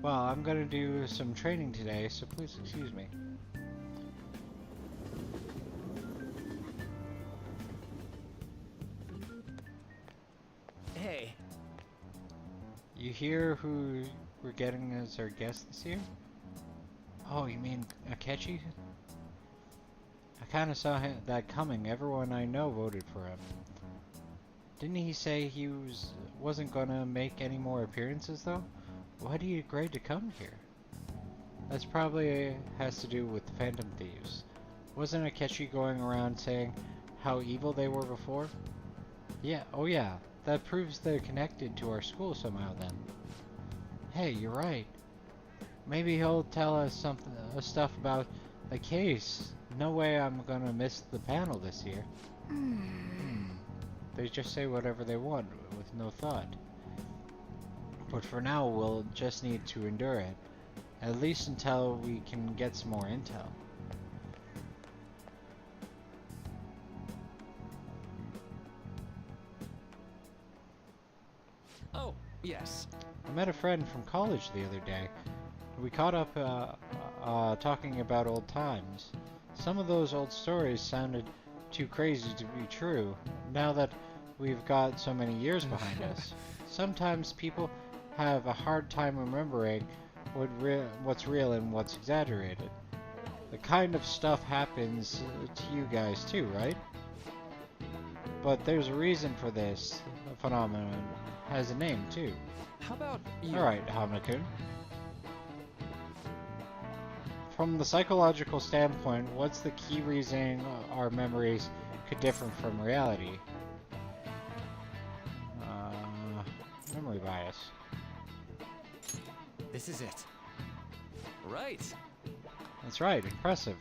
Well, I'm gonna do some training today, so please excuse me. Hey. You hear who we're getting as our guest this year? Oh, you mean Akechi? I kinda saw that coming. Everyone I know voted for him. Didn't he say he wasn't gonna make any more appearances though? Why do you agree to come here? That's probably has to do with the Phantom Thieves. Wasn't Akechi going around saying how evil they were before? Yeah, oh yeah, that proves they're connected to our school somehow then. Hey, you're right. Maybe he'll tell us stuff about the case. No way I'm gonna miss the panel this year. They just say whatever they want with no thought. But for now, we'll just need to endure it. At least until we can get some more intel. Oh, yes. I met a friend from college the other day. We caught up talking about old times. Some of those old stories sounded too crazy to be true, now that we've got so many years behind us. Sometimes people have a hard time remembering what's real and what's exaggerated. The kind of stuff happens to you guys too, right? But there's a reason for this phenomenon. It has a name too. How about you? Alright, Hamna-kun. From the psychological standpoint, what's the key reason our memories could differ from reality? Memory bias. This is it. Right. That's right, impressive.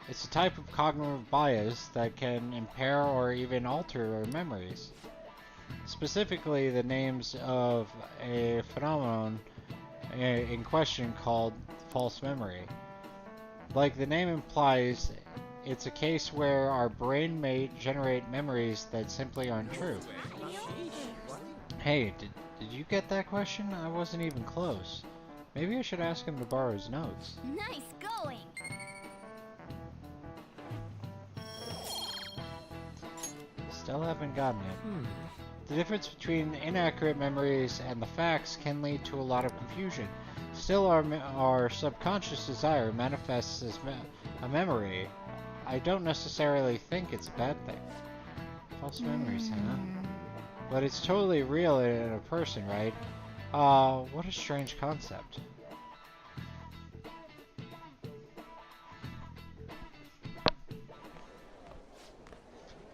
It's a type of cognitive bias that can impair or even alter our memories. Specifically, the names of a phenomenon in question called false memory. Like the name implies, it's a case where our brain may generate memories that simply aren't true. Hey, did you get that question? I wasn't even close. Maybe I should ask him to borrow his notes. Nice going! Still haven't gotten it. The difference between inaccurate memories and the facts can lead to a lot of confusion. Still, our subconscious desire manifests as a memory. I don't necessarily think it's a bad thing. False memories, huh? But it's totally real in a person, right? What a strange concept.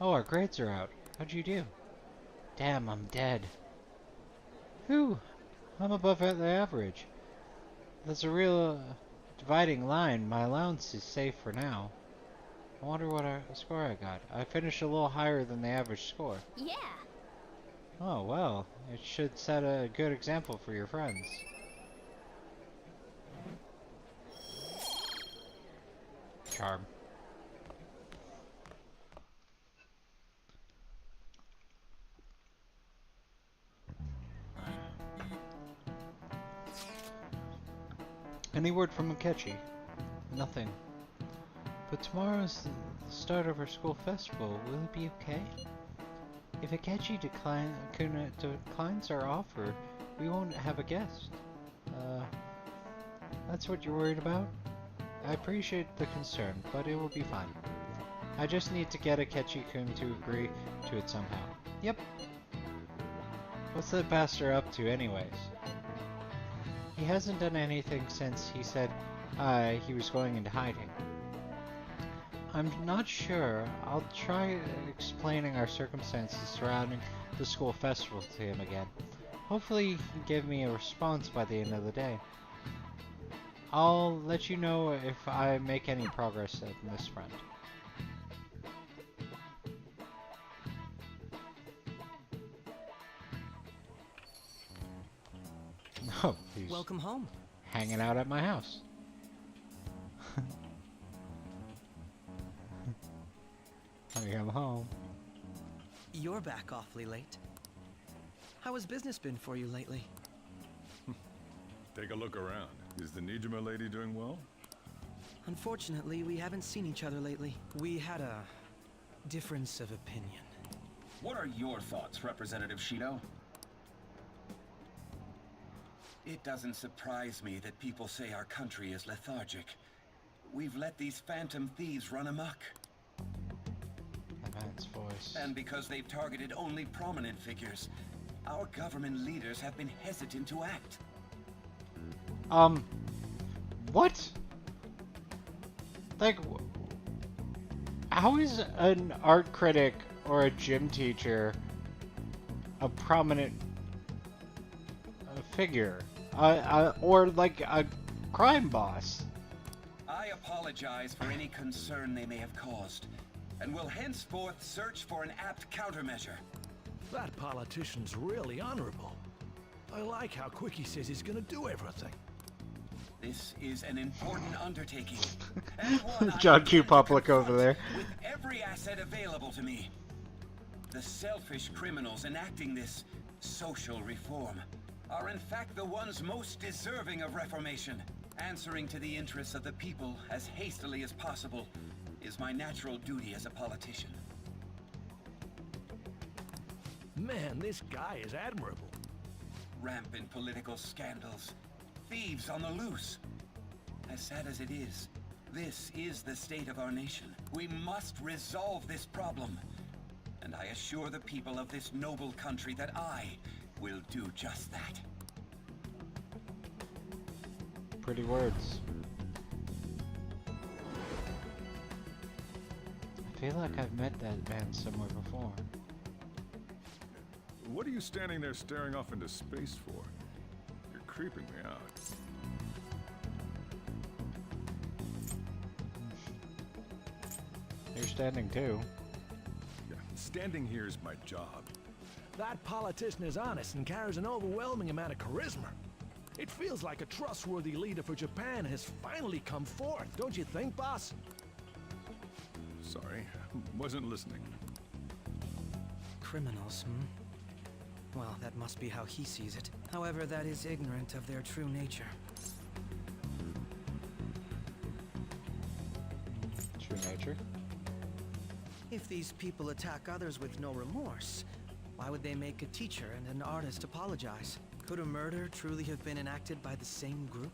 Oh, our grades are out. How'd you do? Damn, I'm dead. Whew, I'm above the average. There's a real dividing line. My allowance is safe for now. I wonder what score I got. I finished a little higher than the average score. Yeah! Oh, well, it should set a good example for your friends. Charm. Any word from Akechi? Nothing. But tomorrow's the start of our school festival. Will it be okay? If Akechi declines our offer, we won't have a guest. That's what you're worried about? I appreciate the concern, but it will be fine. I just need to get Akechi-kun to agree to it somehow. Yep. What's the bastard up to anyways? He hasn't done anything since he said he was going into hiding. I'm not sure. I'll try explaining our circumstances surrounding the school festival to him again. Hopefully he can give me a response by the end of the day. I'll let you know if I make any progress in this front. Oh, he's Welcome home. hanging out at my house. I am home. You're back awfully late. How has business been for you lately? Take a look around. Is the Nijima lady doing well? Unfortunately, we haven't seen each other lately. We had a difference of opinion. What are your thoughts, Representative Shido? It doesn't surprise me that people say our country is lethargic. We've let these phantom thieves run amok. Man's voice. And because they've targeted only prominent figures, our government leaders have been hesitant to act. What? Like, how is an art critic or a gym teacher a prominent figure? Or like a crime boss? I apologize for any concern they may have caused, and will henceforth search for an apt countermeasure. That politician's really honorable. I like how quick he says he's gonna do everything. This is an important undertaking, and one John Q. Public over there. with every asset available to me. The selfish criminals enacting this social reform are in fact the ones most deserving of reformation. Answering to the interests of the people as hastily as possible is my natural duty as a politician. Man, this guy is admirable. Rampant political scandals, thieves on the loose. As sad as it is, this is the state of our nation. We must resolve this problem. And I assure the people of this noble country that I will do just that. Pretty words. I feel like I've met that man somewhere before. What are you standing there staring off into space for? You're creeping me out. You're standing too. Yeah, standing here is my job. That politician is honest and carries an overwhelming amount of charisma. It feels like a trustworthy leader for Japan has finally come forth, don't you think, boss? Sorry, wasn't listening. Criminals, Well, that must be how he sees it. However, that is ignorant of their true nature. True nature? If these people attack others with no remorse, why would they make a teacher and an artist apologize? Could a murder truly have been enacted by the same group?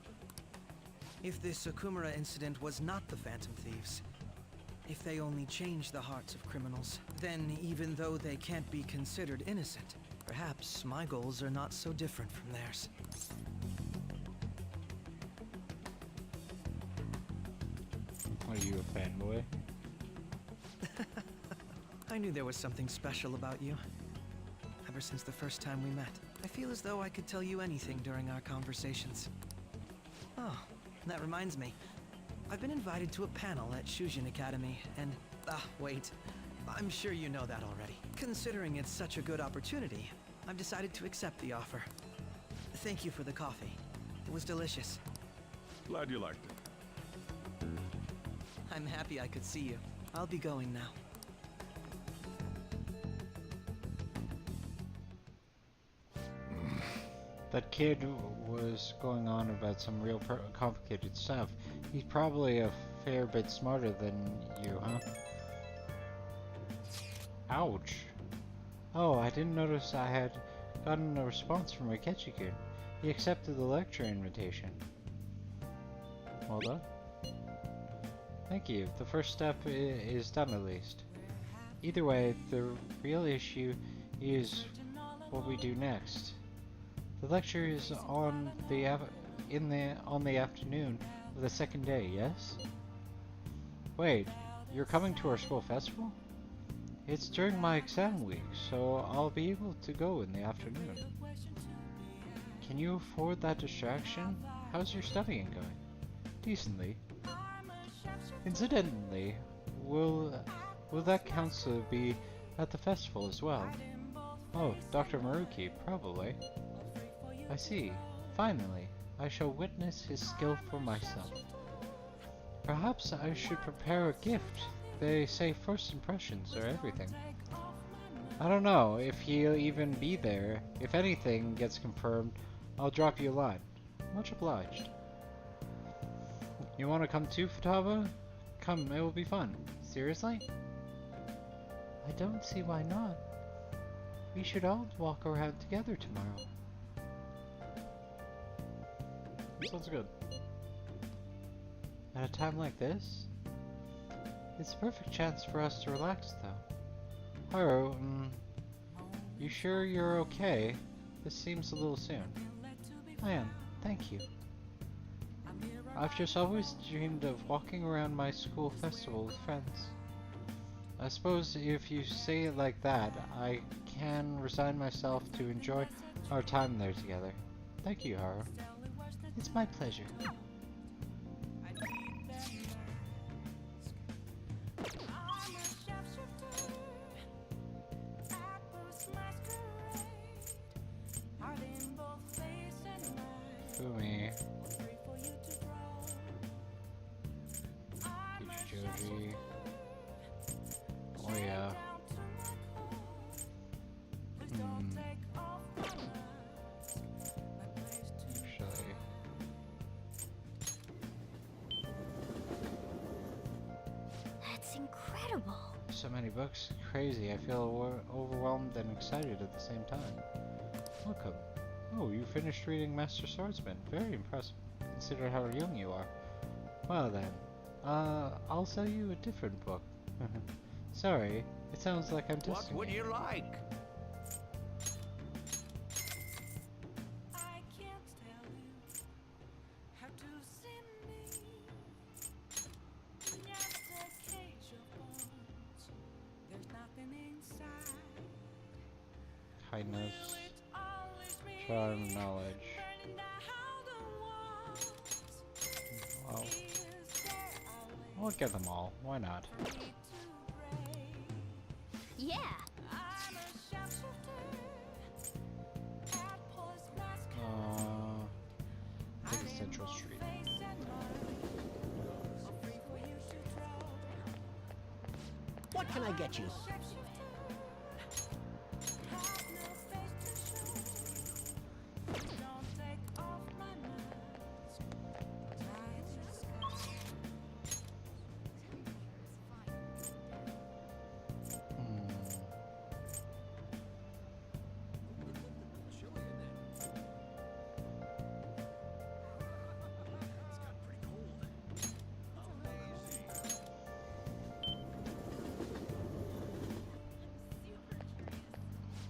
If this Okumura incident was not the Phantom Thieves, if they only changed the hearts of criminals, then even though they can't be considered innocent, perhaps my goals are not so different from theirs. Are you a fanboy? I knew there was something special about you. Ever since the first time we met, I feel as though I could tell you anything during our conversations. Oh, that reminds me. I've been invited to a panel at Shujin Academy, and... wait. I'm sure you know that already. Considering it's such a good opportunity, I've decided to accept the offer. Thank you for the coffee. It was delicious. Glad you liked it. I'm happy I could see you. I'll be going now. That kid was going on about some real complicated stuff. He's probably a fair bit smarter than you, huh? Ouch. Oh, I didn't notice I had gotten a response from Akechi-kun. He accepted the lecture invitation. Well done. Thank you. The first step is done at least. Either way, the real issue is what we do next. The lecture is on the afternoon of the second day, yes? Wait, you're coming to our school festival? It's during my exam week, so I'll be able to go in the afternoon. Can you afford that distraction? How's your studying going? Decently. Incidentally, will that counselor be at the festival as well? Oh, Dr. Maruki, probably. I see. Finally, I shall witness his skill for myself. Perhaps I should prepare a gift. They say first impressions are everything. I don't know if he'll even be there. If anything gets confirmed, I'll drop you a line. Much obliged. You want to come too, Futaba? Come, it will be fun. Seriously? I don't see why not. We should all walk around together tomorrow. Sounds good. At a time like this? It's a perfect chance for us to relax, though. Haru, you sure you're okay? This seems a little soon. I am, thank you. I've just always dreamed of walking around my school festival with friends. I suppose if you say it like that, I can resign myself to enjoy our time there together. Thank you, Haru. It's my pleasure. Fumi. Kichijoji. Oh yeah. Actually. That's incredible. So many books. Crazy. I feel overwhelmed and excited at the same time. Welcome. Oh, you finished reading Master Swordsman. Very impressive, considering how young you are. Well then, I'll sell you a different book. Sorry, it sounds like I'm dissing What would you like? Kindness, charm, knowledge. Well, we'll get them all. Why not? Yeah. What can I get you?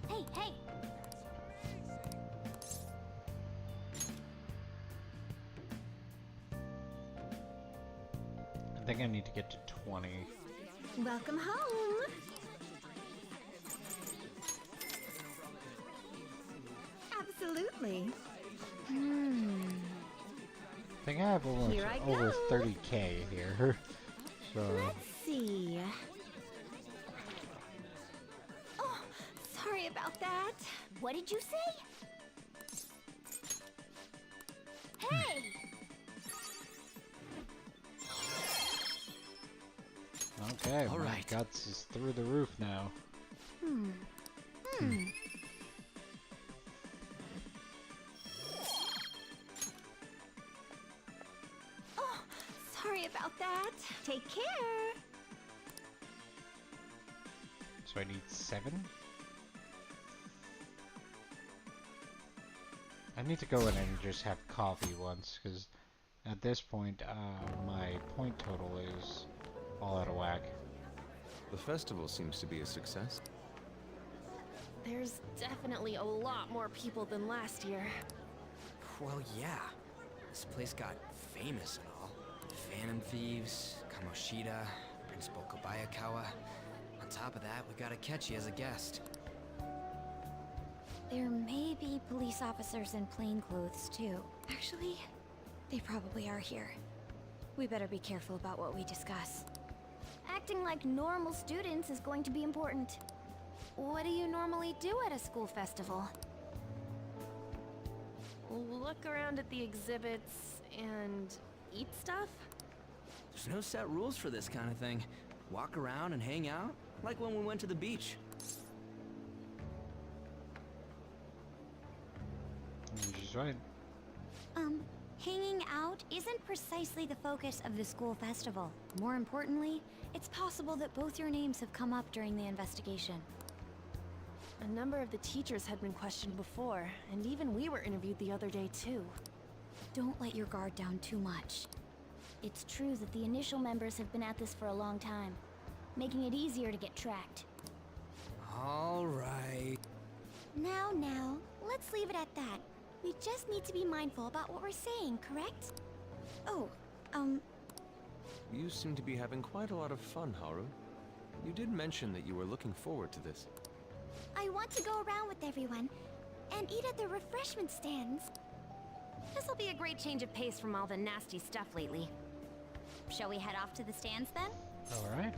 Hey, hey! I think I need to get to 20. Welcome home! Absolutely. I think I have almost Here I over go. 30k here. So Let's see. Oh, sorry about that. What did you say? Hey! okay, All my right. guts is through the roof now. Oh, sorry about that. Take care. So I need 7? I need to go in and just have coffee once, because at this point, my point total is all out of whack. The festival seems to be a success. There's definitely a lot more people than last year. Well, yeah. This place got famous and all. Phantom Thieves, Kamoshida, Principal Kobayakawa. On top of that, we got Akechi as a guest. There may be police officers in plainclothes, too. Actually, they probably are here. We better be careful about what we discuss. Acting like normal students is going to be important. What do you normally do at a school festival? Look around at the exhibits and eat stuff? There's no set rules for this kind of thing. Walk around and hang out, like when we went to the beach. She's right. Hanging out isn't precisely the focus of the school festival. More importantly, it's possible that both your names have come up during the investigation. A number of the teachers had been questioned before, and even we were interviewed the other day too. Don't let your guard down too much. It's true that the initial members have been at this for a long time, making it easier to get tracked. All right. Now, let's leave it at that. We just need to be mindful about what we're saying, correct? Oh, You seem to be having quite a lot of fun, Haru. You did mention that you were looking forward to this. I want to go around with everyone and eat at the refreshment stands. This'll be a great change of pace from all the nasty stuff lately. Shall we head off to the stands then? Alright.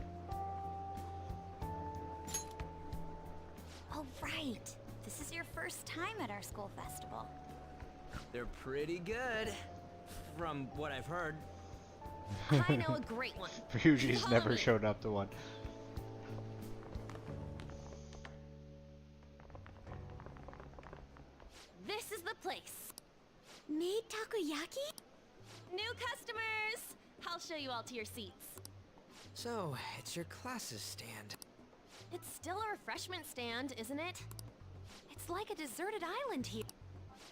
Oh, right. This is your first time at our school festival. They're pretty good, from what I've heard. I know a great one. Ryuji's Follow never me. showed up to one. This is the place. Made takoyaki? New customers! I'll show you all to your seats. So, it's your classes stand. It's still a refreshment stand, isn't it? It's like a deserted island here.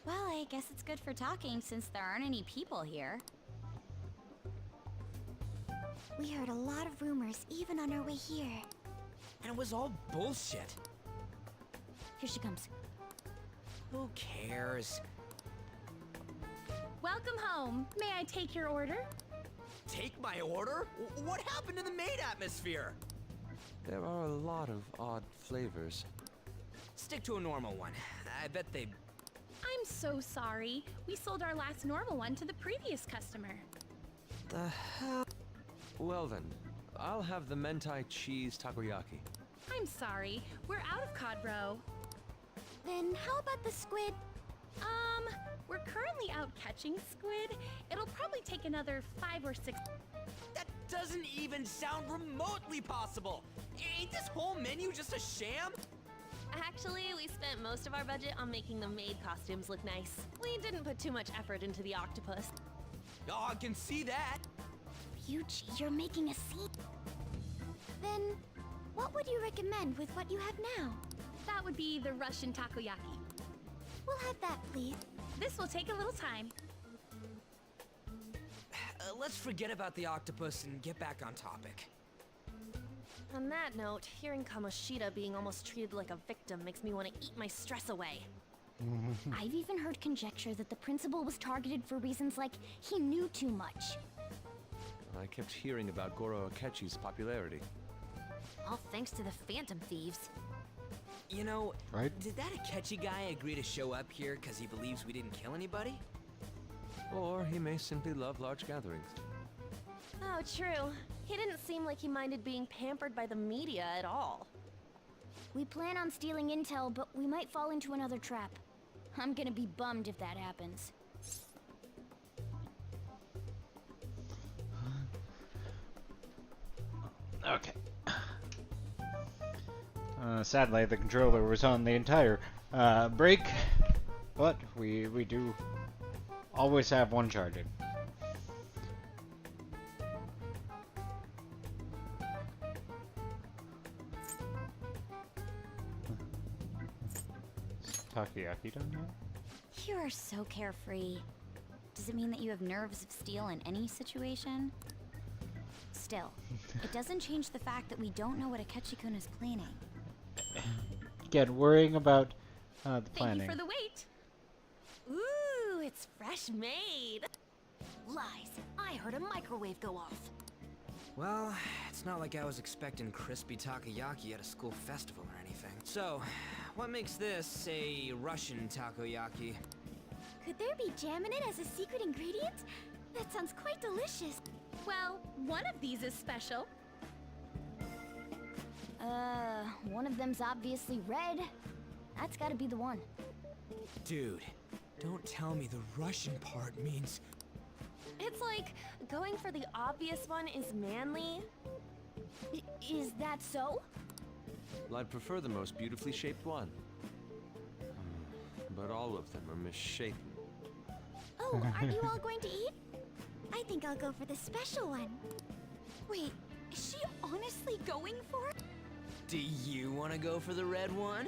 Well, I guess it's good for talking since there aren't any people here. We heard a lot of rumors even on our way here. And it was all bullshit. Here she comes. Who cares? Welcome home. May I take your order? Take my order? What happened to the maid atmosphere? There are a lot of odd flavors. Stick to a normal one. I bet they... I'm so sorry. We sold our last normal one to the previous customer. The hell? Well then, I'll have the mentai cheese takoyaki. I'm sorry. We're out of cod roe. Then how about the squid? We're currently out catching squid. It'll probably take another 5 or 6... That doesn't even sound remotely possible! Ain't this whole menu just a sham? Actually, we spent most of our budget on making the maid costumes look nice. We didn't put too much effort into the octopus. Oh, I can see that. Ryuji, you're making a scene. Then, what would you recommend with what you have now? That would be the Russian takoyaki. We'll have that, please. This will take a little time. Let's forget about the octopus and get back on topic. On that note, hearing Kamoshida being almost treated like a victim makes me want to eat my stress away. I've even heard conjecture that the principal was targeted for reasons like he knew too much. I kept hearing about Goro Akechi's popularity. All thanks to the Phantom Thieves. You know, right? Did that Akechi guy agree to show up here because he believes we didn't kill anybody? Or he may simply love large gatherings. Oh, true. He didn't seem like he minded being pampered by the media at all. We plan on stealing intel, but we might fall into another trap. I'm gonna be bummed if that happens. Okay. Sadly, the controller was on the entire break, but we do always have one charging. Is Takoyaki done yet? You are so carefree. Does it mean that you have nerves of steel in any situation? Still, it doesn't change the fact that we don't know what Akechi-kun is planning. Again, worrying about the planning. Thank you for the wait. Ooh, it's fresh made. Lies. I heard a microwave go off. Well, it's not like I was expecting crispy takoyaki at a school festival or anything. So, what makes this a Russian takoyaki? Could there be jam in it as a secret ingredient? That sounds quite delicious. Well, one of these is special. One of them's obviously red. That's gotta be the one. Dude, don't tell me the Russian part means... It's like going for the obvious one is manly. Is that so? Well, I'd prefer the most beautifully shaped one. But all of them are misshapen. Oh, aren't you all going to eat? I think I'll go for the special one. Wait, is she honestly going for it? Do you want to go for the red one?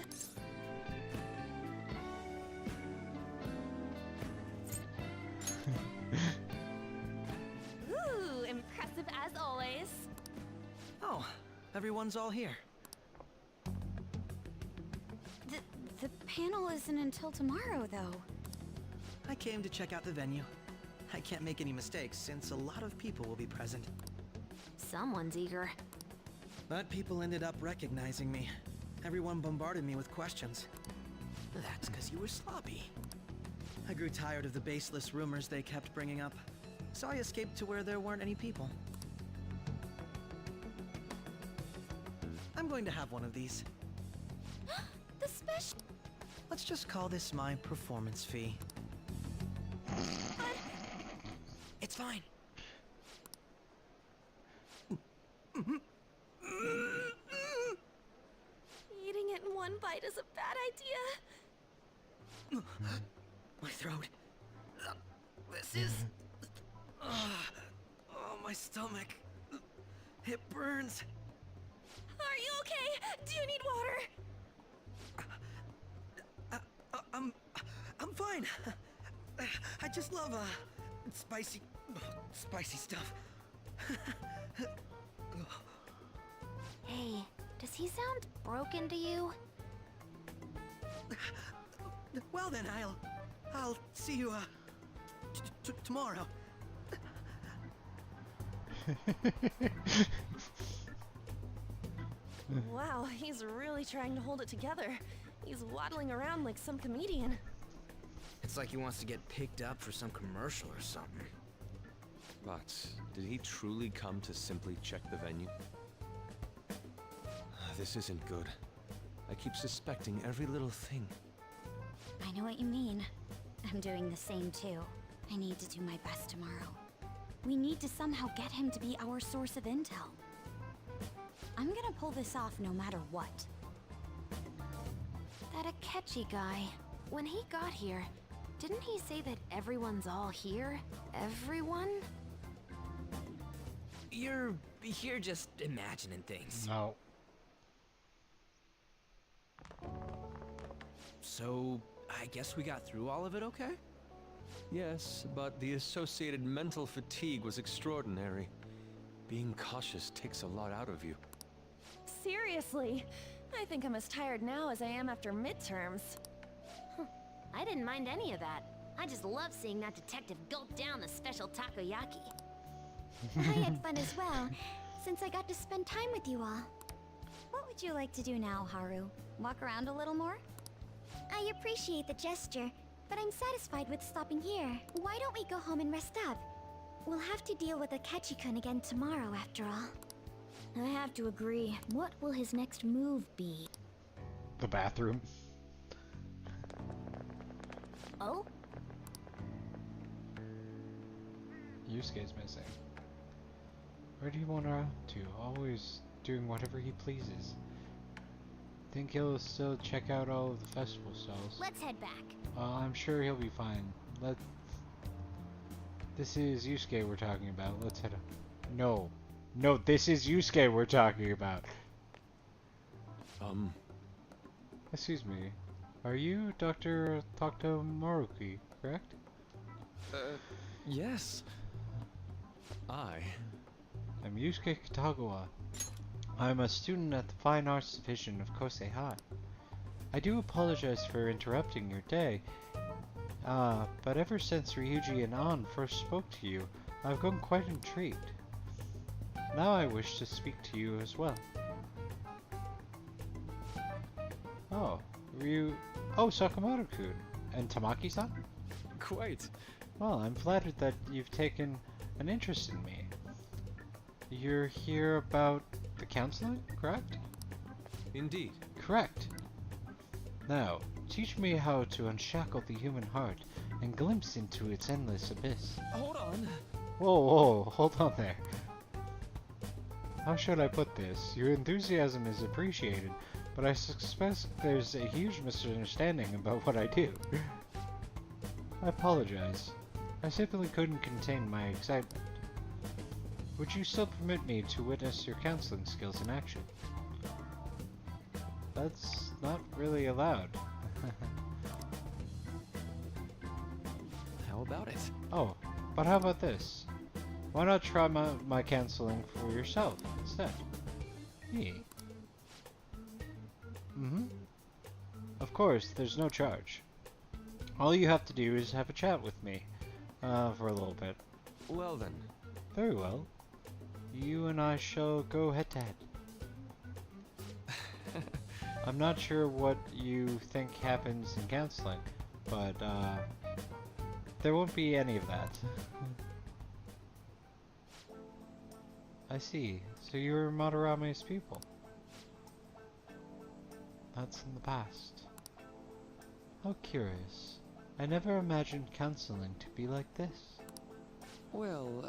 Ooh, impressive as always. Oh, everyone's all here. The panel isn't until tomorrow, though. I came to check out the venue. I can't make any mistakes since a lot of people will be present. Someone's eager. But people ended up recognizing me. Everyone bombarded me with questions. That's because you were sloppy. I grew tired of the baseless rumors they kept bringing up, so I escaped to where there weren't any people. I'm going to have one of these. The special... Let's just call this my performance fee. It's fine. Eating it in one bite is a bad idea. My throat. This is... Oh, my stomach. It burns. Are you okay? Do you need water? I'm fine. I just love, spicy stuff. Hey, does he sound broken to you? Well then, I'll see you, tomorrow. Wow, he's really trying to hold it together. He's waddling around like some comedian. It's like he wants to get picked up for some commercial or something. But did he truly come to simply check the venue? This isn't good. I keep suspecting every little thing. I know what you mean. I'm doing the same too. I need to do my best tomorrow. We need to somehow get him to be our source of intel. I'm gonna pull this off no matter what. That Akechi guy, when he got here, didn't he say that everyone's all here? Everyone? You're just imagining things. No. So, I guess we got through all of it okay? Yes, but the associated mental fatigue was extraordinary. Being cautious takes a lot out of you. Seriously, I think I'm as tired now as I am after midterms. I didn't mind any of that. I just love seeing that detective gulp down the special takoyaki. I had fun as well, since I got to spend time with you all. What would you like to do now, Haru? Walk around a little more? I appreciate the gesture, but I'm satisfied with stopping here. Why don't we go home and rest up? We'll have to deal with Akechi-kun again tomorrow, after all. I have to agree. What will his next move be? The bathroom. Oh? Yusuke's missing. Where do you want her to? Always doing whatever he pleases. Think he'll still check out all of the festival stalls? Let's head back. I'm sure he'll be fine. This is Yusuke we're talking about. Let's head up. No. No, this is Yusuke we're talking about. Excuse me. Are you Dr. Moruki, correct? Yes. I'm Yusuke Kitagawa. I'm a student at the Fine Arts Division of Kosei High. I do apologize for interrupting your day, but ever since Ryuji and An first spoke to you, I've grown quite intrigued. Now I wish to speak to you as well. Oh, Sakamoto-kun. And Tamaki-san? Quite. Well, I'm flattered that you've taken an interest in me. You're here about the counseling, correct? Indeed. Correct. Now, teach me how to unshackle the human heart and glimpse into its endless abyss. Hold on. Whoa, hold on there. How should I put this? Your enthusiasm is appreciated, but I suspect there's a huge misunderstanding about what I do. I apologize. I simply couldn't contain my excitement. Would you still permit me to witness your counseling skills in action? That's not really allowed. How about it? Oh, but how about this? Why not try my counseling for yourself instead? Me? Of course, there's no charge. All you have to do is have a chat with me, for a little bit. Well then. Very well. You and I shall go head to head. I'm not sure what you think happens in counseling, but, there won't be any of that. I see. So you're Madarame's pupil. That's in the past. How curious. I never imagined counseling to be like this. Well,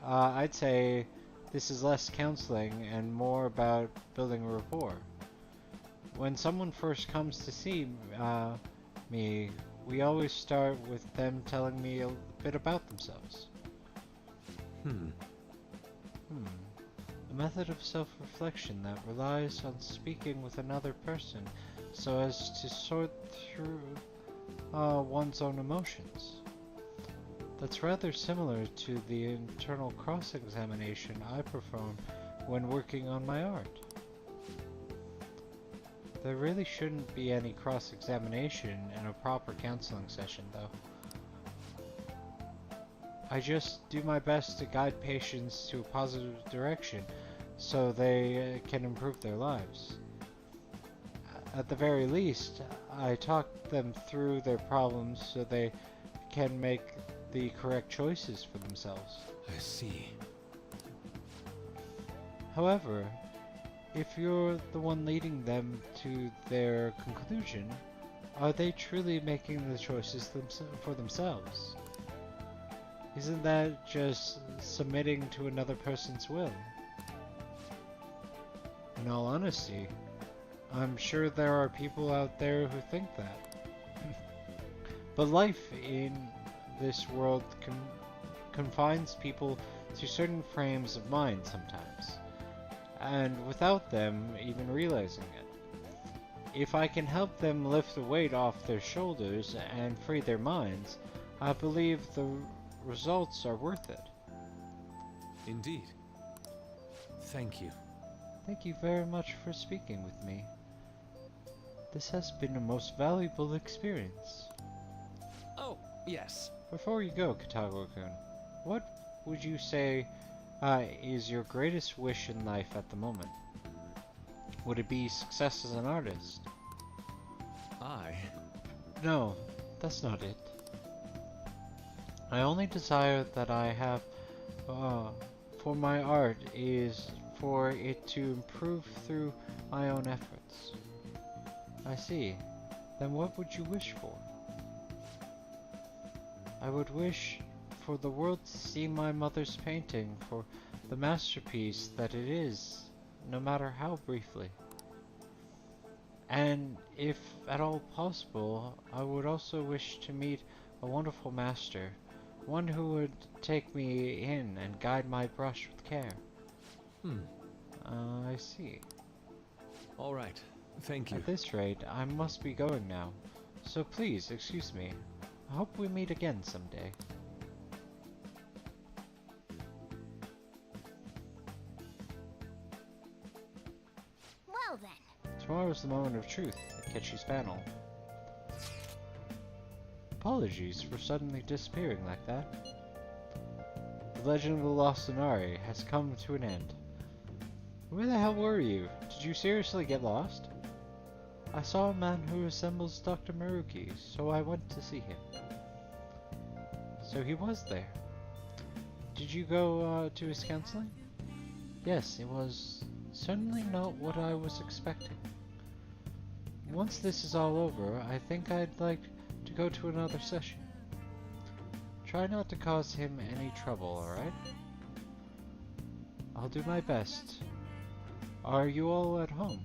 I'd say this is less counseling and more about building a rapport. When someone first comes to see me, we always start with them telling me a bit about themselves. A method of self-reflection that relies on speaking with another person so as to sort through one's own emotions. That's rather similar to the internal cross-examination I perform when working on my art. There really shouldn't be any cross-examination in a proper counseling session, though. I just do my best to guide patients to a positive direction so they can improve their lives. At the very least, I talk them through their problems so they can make the correct choices for themselves. I see. However, if you're the one leading them to their conclusion, are they truly making the choices for themselves? Isn't that just submitting to another person's will? In all honesty, I'm sure there are people out there who think that. But life in this world confines people to certain frames of mind sometimes, and without them even realizing it. If I can help them lift the weight off their shoulders and free their minds, I believe the results are worth it. Indeed. Thank you. Thank you very much for speaking with me. This has been a most valuable experience. Oh, yes. Before you go, Katago-kun, what would you say is your greatest wish in life at the moment? Would it be success as an artist? No, that's not it. I only desire that I have for my art is for it to improve through my own efforts. I see. Then what would you wish for? I would wish for the world to see my mother's painting for the masterpiece that it is, no matter how briefly. And if at all possible, I would also wish to meet a wonderful master, one who would take me in and guide my brush with care. I see. All right. Thank you. At this rate, I must be going now. So please, excuse me. I hope we meet again someday. Well then. Tomorrow's the moment of truth at Ketchy's panel. Apologies for suddenly disappearing like that. The legend of the Lost Inari has come to an end. Where the hell were you? Did you seriously get lost? I saw a man who resembles Dr. Maruki, so I went to see him. So he was there. Did you go to his counseling? Yes, it was certainly not what I was expecting. Once this is all over, I think I'd like to go to another session. Try not to cause him any trouble, alright? I'll do my best. Are you all at home?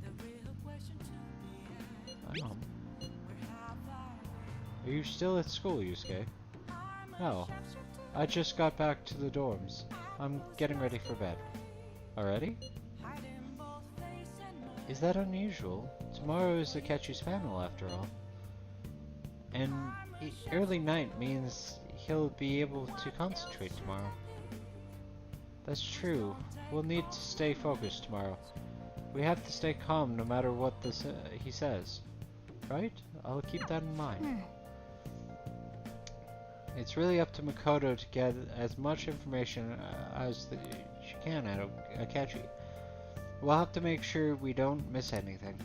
I'm home. Are you still at school, Yusuke? No. I just got back to the dorms. I'm getting ready for bed. Already? Is that unusual? Tomorrow is the Ketchy's panel, after all. And early night means he'll be able to concentrate tomorrow. That's true. We'll need to stay focused tomorrow. We have to stay calm no matter what he says. Right? I'll keep that in mind. It's really up to Makoto to get as much information as she can out of Akechi. We'll have to make sure we don't miss anything.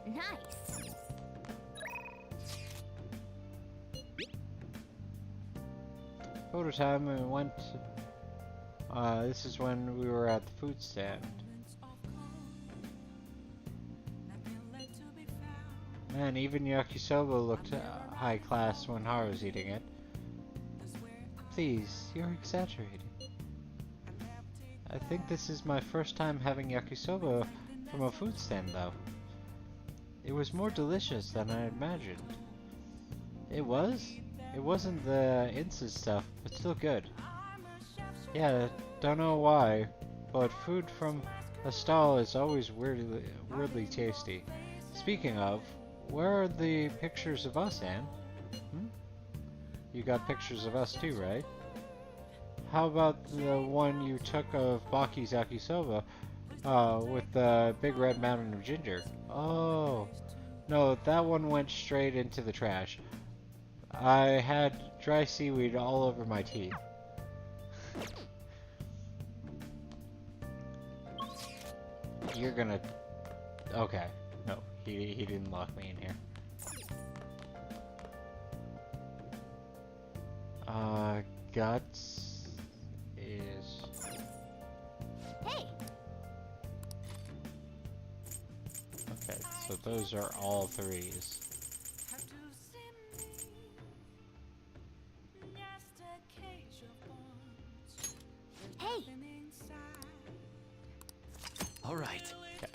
Nice. Photo time, and we went. This is when we were at the food stand. Man, even yakisoba looked high class when Haru was eating it. Please, you're exaggerating. I think this is my first time having yakisoba from a food stand, though. It was more delicious than I imagined. It was? It wasn't the instant stuff, but still good. Yeah, don't know why, but food from a stall is always weirdly tasty. Speaking of, where are the pictures of us, Anne? You got pictures of us too, right? How about the one you took of Baki's yakisoba with the big red mountain of ginger? Oh, no, that one went straight into the trash. I had dry seaweed all over my teeth. You're gonna... Okay. No, he didn't lock me in here. Guts is... Hey! Okay, so those are all threes. All right. Okay.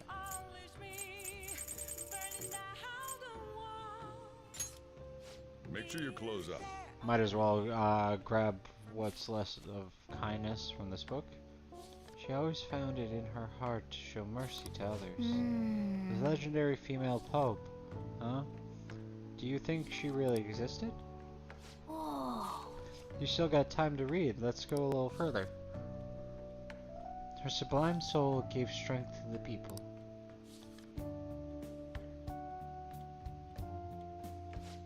Make sure you close up. Might as well grab what's left of kindness from this book. She always found it in her heart to show mercy to others. The legendary female pope, huh? Do you think she really existed? Whoa. You still got time to read. Let's go a little further. Her sublime soul gave strength to the people.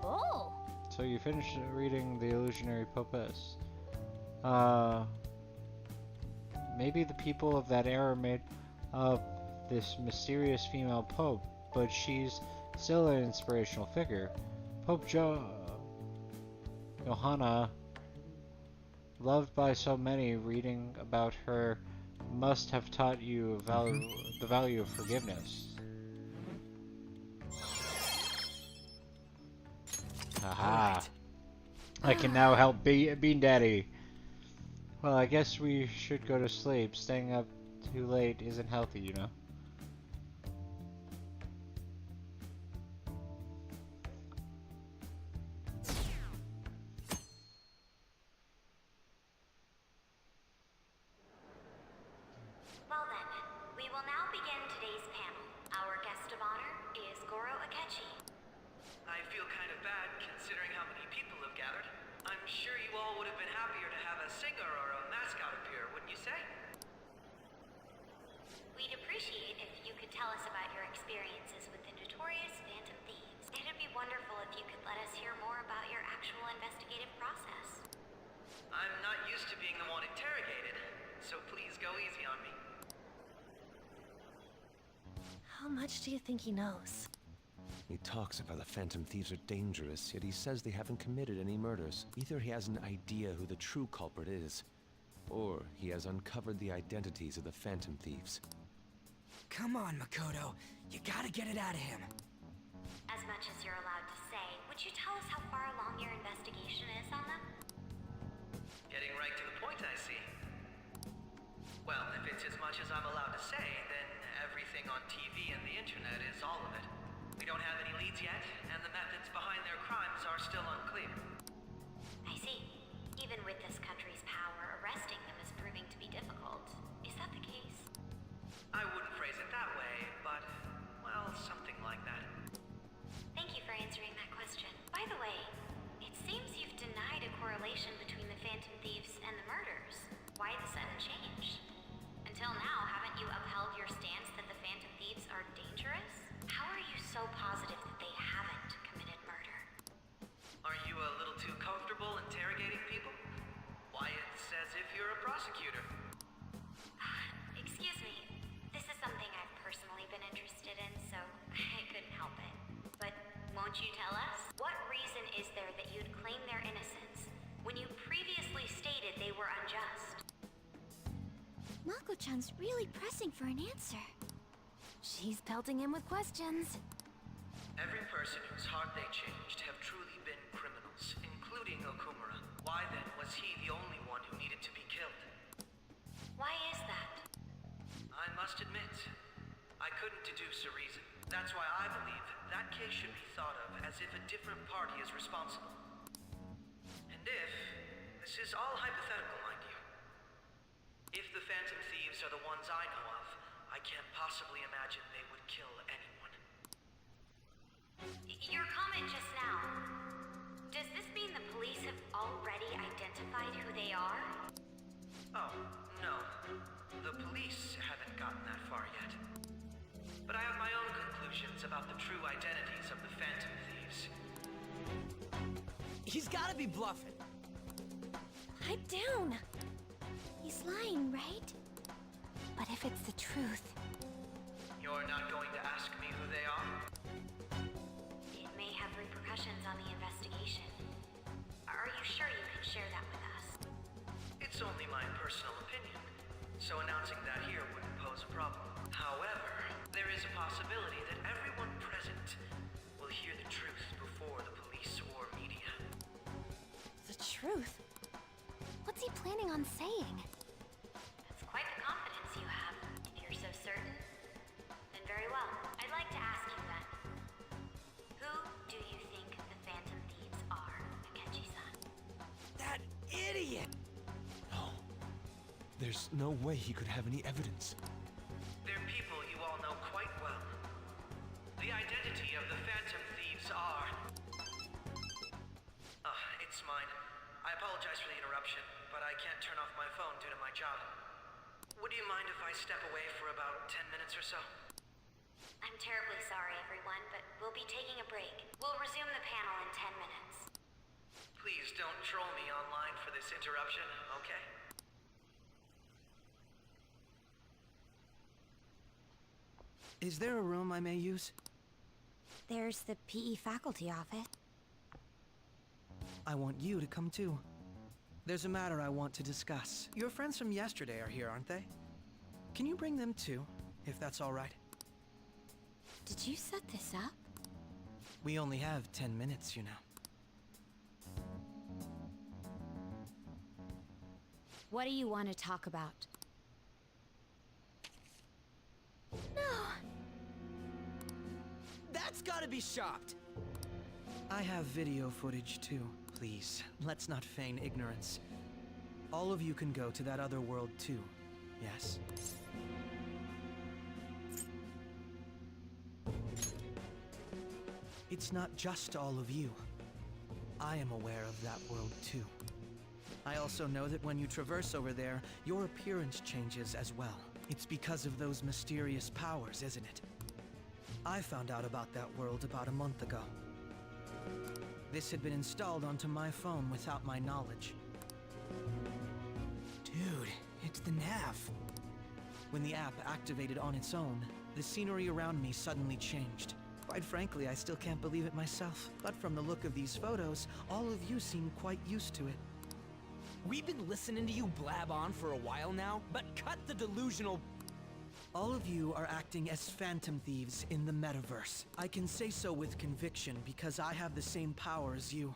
Oh. So you finished reading The Illusionary Popess. Maybe the people of that era made up this mysterious female pope, but she's still an inspirational figure. Pope Johanna, loved by so many, reading about her must have taught you the value of forgiveness. Aha! Right. I can now help Bean Daddy. Well, I guess we should go to sleep. Staying up too late isn't healthy, you know. Well then, we will now begin today's panel. Our guest of honor is Goro Akechi. I feel kind of bad considering how many people have gathered. I'm sure you all would have been happier to have a singer or a mascot appear, wouldn't you say? We'd appreciate if you could tell us about your experiences with the notorious Phantom Thieves. It'd be wonderful if you could let us hear more about your actual investigative process. I'm not used to being the one interrogated, so please go easy on me. How much do you think he knows? He talks about the Phantom Thieves are dangerous, yet he says they haven't committed any murders. Either he has an idea who the true culprit is, or he has uncovered the identities of the Phantom Thieves. Come on, Makoto. You gotta get it out of him. As much as you're allowed to say, would you tell us how far along your investigation is on them? Getting right to the point, I see. Well, if it's as much as I'm allowed to say, then everything on TV and the internet is all of it. We don't have any leads yet, and the methods behind their crimes are still unclear. I see. Even with this country's power, arresting them is proving to be difficult. Is that the case? I wouldn't phrase it that way, but, well, something like that. Thank you for answering that question. By the way, it seems you've denied a correlation between the Phantom Thieves and the murders. Why the sudden change? Until now, haven't you upheld your stance that the Phantom Thieves are dangerous? How are you so positive that they haven't committed murder? Are you a little too comfortable interrogating people? Why, it's as if you're a prosecutor. Excuse me. This is something I've personally been interested in, so I couldn't help it. But won't you tell us? What reason is there that you'd claim their innocence when you previously stated they were unjust? Mako-chan's really pressing for an answer. She's pelting him with questions. Every person whose heart they changed have truly been criminals, including Okumura. Why then was he the only one who needed to be killed? Why is that? I must admit, I couldn't deduce a reason. That's why I believe that case should be thought of as if a different party is responsible. And if, this is all hypothetical, mind you, if the Phantom Thieves are the ones I know of, I can't possibly imagine they would kill anyone. Your comment just now, does this mean the police have already identified who they are? Oh, no. The police haven't gotten that far yet. But I have my own conclusions about the true identities of the Phantom Thieves. He's gotta be bluffing. Pipe down. He's lying, right? But if it's the truth... You're not going to ask me who they are? It may have repercussions on the investigation. Are you sure you can share that with us? It's only my personal opinion, so announcing that here wouldn't pose a problem. However, there is a possibility that everyone present will hear the truth before the police or media. The truth? What's he planning on saying? That's quite the confidence you have. If you're so certain, There's no way he could have any evidence. They're people you all know quite well. The identity of the Phantom Thieves are... it's mine. I apologize for the interruption, but I can't turn off my phone due to my job. Would you mind if I step away for about 10 minutes or so? I'm terribly sorry, everyone, but we'll be taking a break. We'll resume the panel in 10 minutes. Please don't troll me online for this interruption, okay? Is there a room I may use? There's the PE faculty office. I want you to come too. There's a matter I want to discuss. Your friends from yesterday are here, aren't they? Can you bring them too, if that's all right? Did you set this up? We only have 10 minutes, you know. What do you want to talk about? No! That's gotta be shopped! I have video footage too. Please, let's not feign ignorance. All of you can go to that other world too, yes? It's not just all of you. I am aware of that world too. I also know that when you traverse over there, your appearance changes as well. It's because of those mysterious powers, isn't it? I found out about that world about a month ago. This had been installed onto my phone without my knowledge. Dude, it's the nav. When the app activated on its own, the scenery around me suddenly changed. Quite frankly, I still can't believe it myself. But from the look of these photos, all of you seem quite used to it. We've been listening to you blab on for a while now, but cut the delusional... All of you are acting as phantom thieves in the metaverse. I can say so with conviction because I have the same power as you.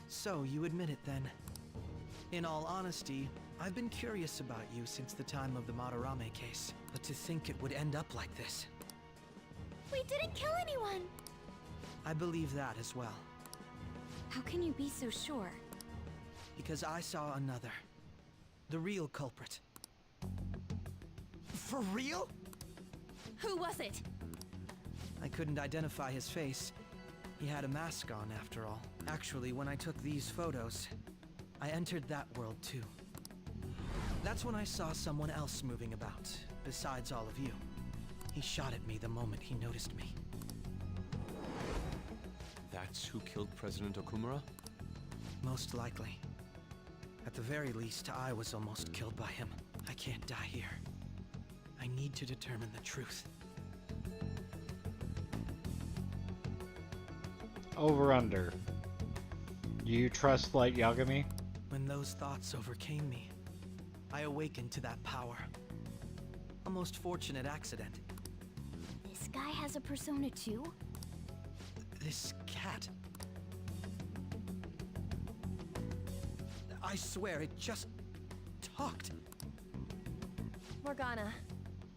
So, you admit it then. In all honesty, I've been curious about you since the time of the Madarame case. But to think it would end up like this. We didn't kill anyone! I believe that as well. How can you be so sure? Because I saw another. The real culprit. For real? Who was it? I couldn't identify his face. He had a mask on, after all. Actually, when I took these photos, I entered that world too. That's when I saw someone else moving about, besides all of you. He shot at me the moment he noticed me. That's who killed President Okumura? Most likely. At the very least, I was almost killed by him. I can't die here. I need to determine the truth. Over under. Do you trust Light Yagami? When those thoughts overcame me, I awakened to that power. A most fortunate accident. This guy has a persona too? This cat. I swear, it just talked. Morgana,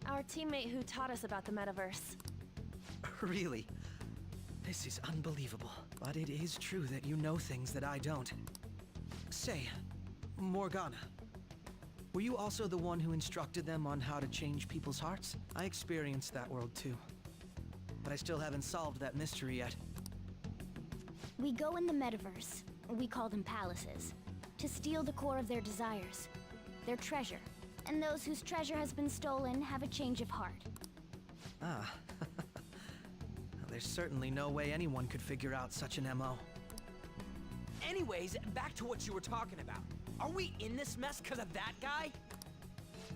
our teammate who taught us about the metaverse. Really? This is unbelievable. But it is true that you know things that I don't. Say, Morgana, were you also the one who instructed them on how to change people's hearts? I experienced that world too. But I still haven't solved that mystery yet. We go in the metaverse, we call them palaces, to steal the core of their desires, their treasure. And those whose treasure has been stolen have a change of heart. Ah. There's certainly no way anyone could figure out such an MO. Anyways, back to what you were talking about. Are we in this mess because of that guy?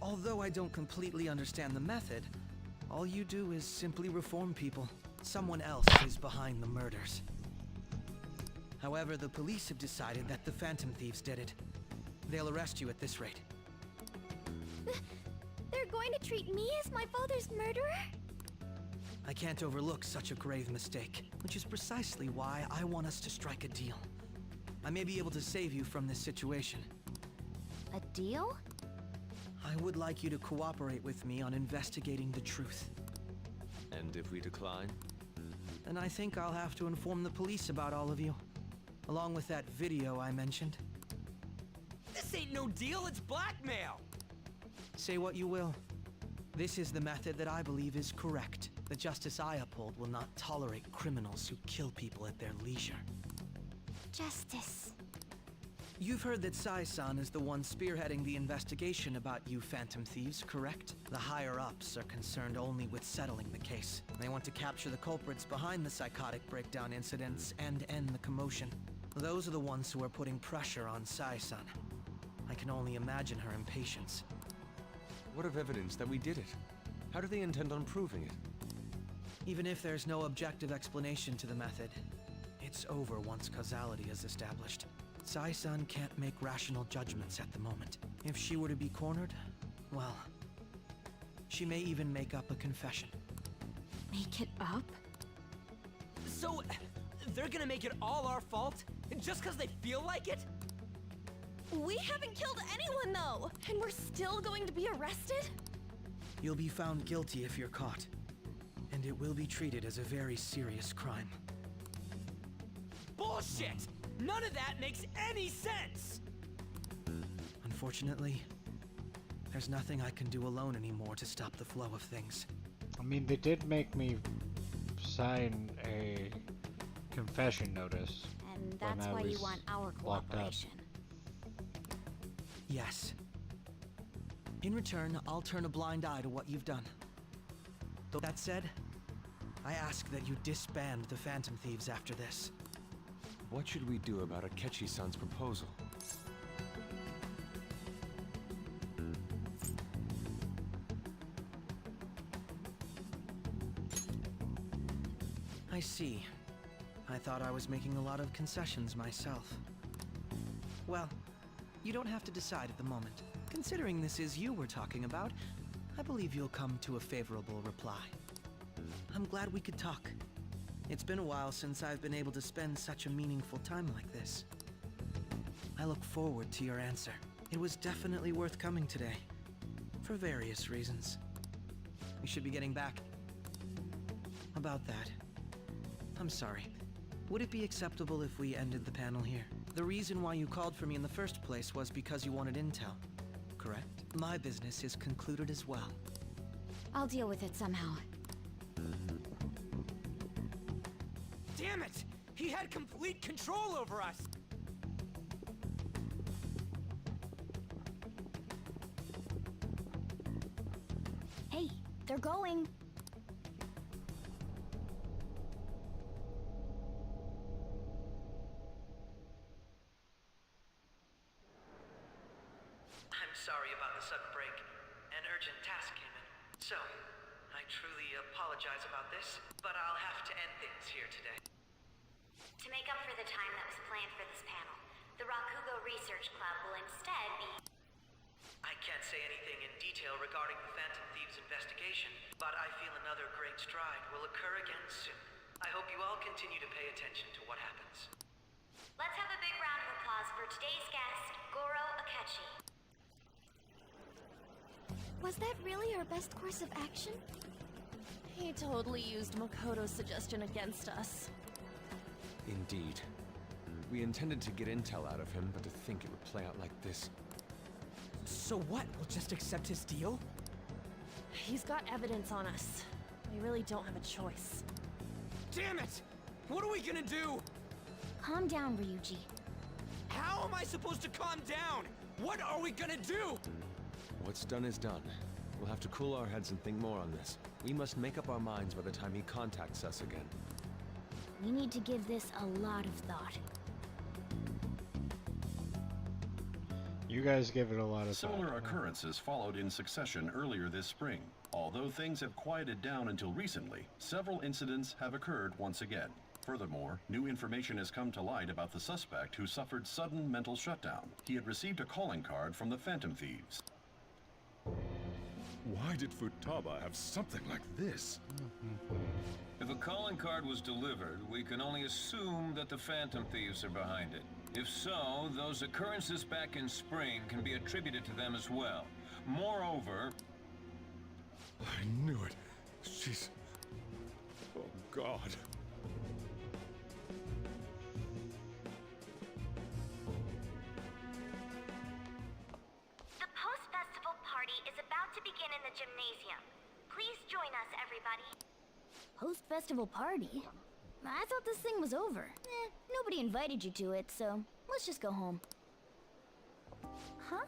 Although I don't completely understand the method, all you do is simply reform people. Someone else is behind the murders. However, the police have decided that the Phantom Thieves did it. They'll arrest you at this rate. They're going to treat me as my father's murderer? I can't overlook such a grave mistake, which is precisely why I want us to strike a deal. I may be able to save you from this situation. A deal? I would like you to cooperate with me on investigating the truth. And if we decline? Then I think I'll have to inform the police about all of you. Along with that video I mentioned. This ain't no deal, it's blackmail! Say what you will. This is the method that I believe is correct. The justice I uphold will not tolerate criminals who kill people at their leisure. Justice. You've heard that Sai-san is the one spearheading the investigation about you Phantom Thieves, correct? The higher-ups are concerned only with settling the case. They want to capture the culprits behind the psychotic breakdown incidents and end the commotion. Those are the ones who are putting pressure on Sai-san. I can only imagine her impatience. What of evidence that we did it? How do they intend on proving it? Even if there's no objective explanation to the method, it's over once causality is established. Sai-san can't make rational judgments at the moment. If she were to be cornered, well, she may even make up a confession. Make it up? So, they're gonna make it all our fault? Just because they feel like it? We haven't killed anyone, though! And we're still going to be arrested? You'll be found guilty if you're caught. And it will be treated as a very serious crime. Bullshit! None of that makes any sense! Unfortunately, there's nothing I can do alone anymore to stop the flow of things. I mean, they did make me sign a confession notice. And that's why you want our cooperation. Yes. In return, I'll turn a blind eye to what you've done. Though that said, I ask that you disband the Phantom Thieves after this. What should we do about Akechi-san's proposal? I see. I thought I was making a lot of concessions myself. Well, you don't have to decide at the moment. Considering this is you we're talking about, I believe you'll come to a favorable reply. I'm glad we could talk. It's been a while since I've been able to spend such a meaningful time like this. I look forward to your answer. It was definitely worth coming today. For various reasons. We should be getting back. About that. I'm sorry. Would it be acceptable if we ended the panel here? The reason why you called for me in the first place was because you wanted intel, correct? My business is concluded as well. I'll deal with it somehow. Damn it! He had complete control over us! Hey, they're going. I'm sorry about the sudden break. An urgent task came in. So, I truly apologize about this, but I'll have to end things here today. To make up for the time that was planned for this panel, the Rakugo Research Club will instead be... I can't say anything in detail regarding the Phantom Thieves investigation, but I feel another great stride will occur again soon. I hope you all continue to pay attention to what happens. Let's have a big round of applause for today's guest, Goro Akechi. Was that really our best course of action? He totally used Makoto's suggestion against us. Indeed. We intended to get intel out of him, but to think it would play out like this. So what? We'll just accept his deal? He's got evidence on us. We really don't have a choice. Damn it! What are we gonna do? Calm down, Ryuji. How am I supposed to calm down? What are we gonna do? What's done is done. We'll have to cool our heads and think more on this. We must make up our minds by the time he contacts us again. We need to give this a lot of thought. You guys give it a lot of thought. Similar occurrences followed in succession earlier this spring. Although things have quieted down until recently, several incidents have occurred once again. Furthermore, new information has come to light about the suspect who suffered sudden mental shutdown. He had received a calling card from the Phantom Thieves. Why did Futaba have something like this? If a calling card was delivered, we can only assume that the Phantom Thieves are behind it. If so, those occurrences back in spring can be attributed to them as well. Moreover... I knew it. She's... Oh, God. Post-festival party? I thought this thing was over. Nobody invited you to it, so let's just go home. Huh?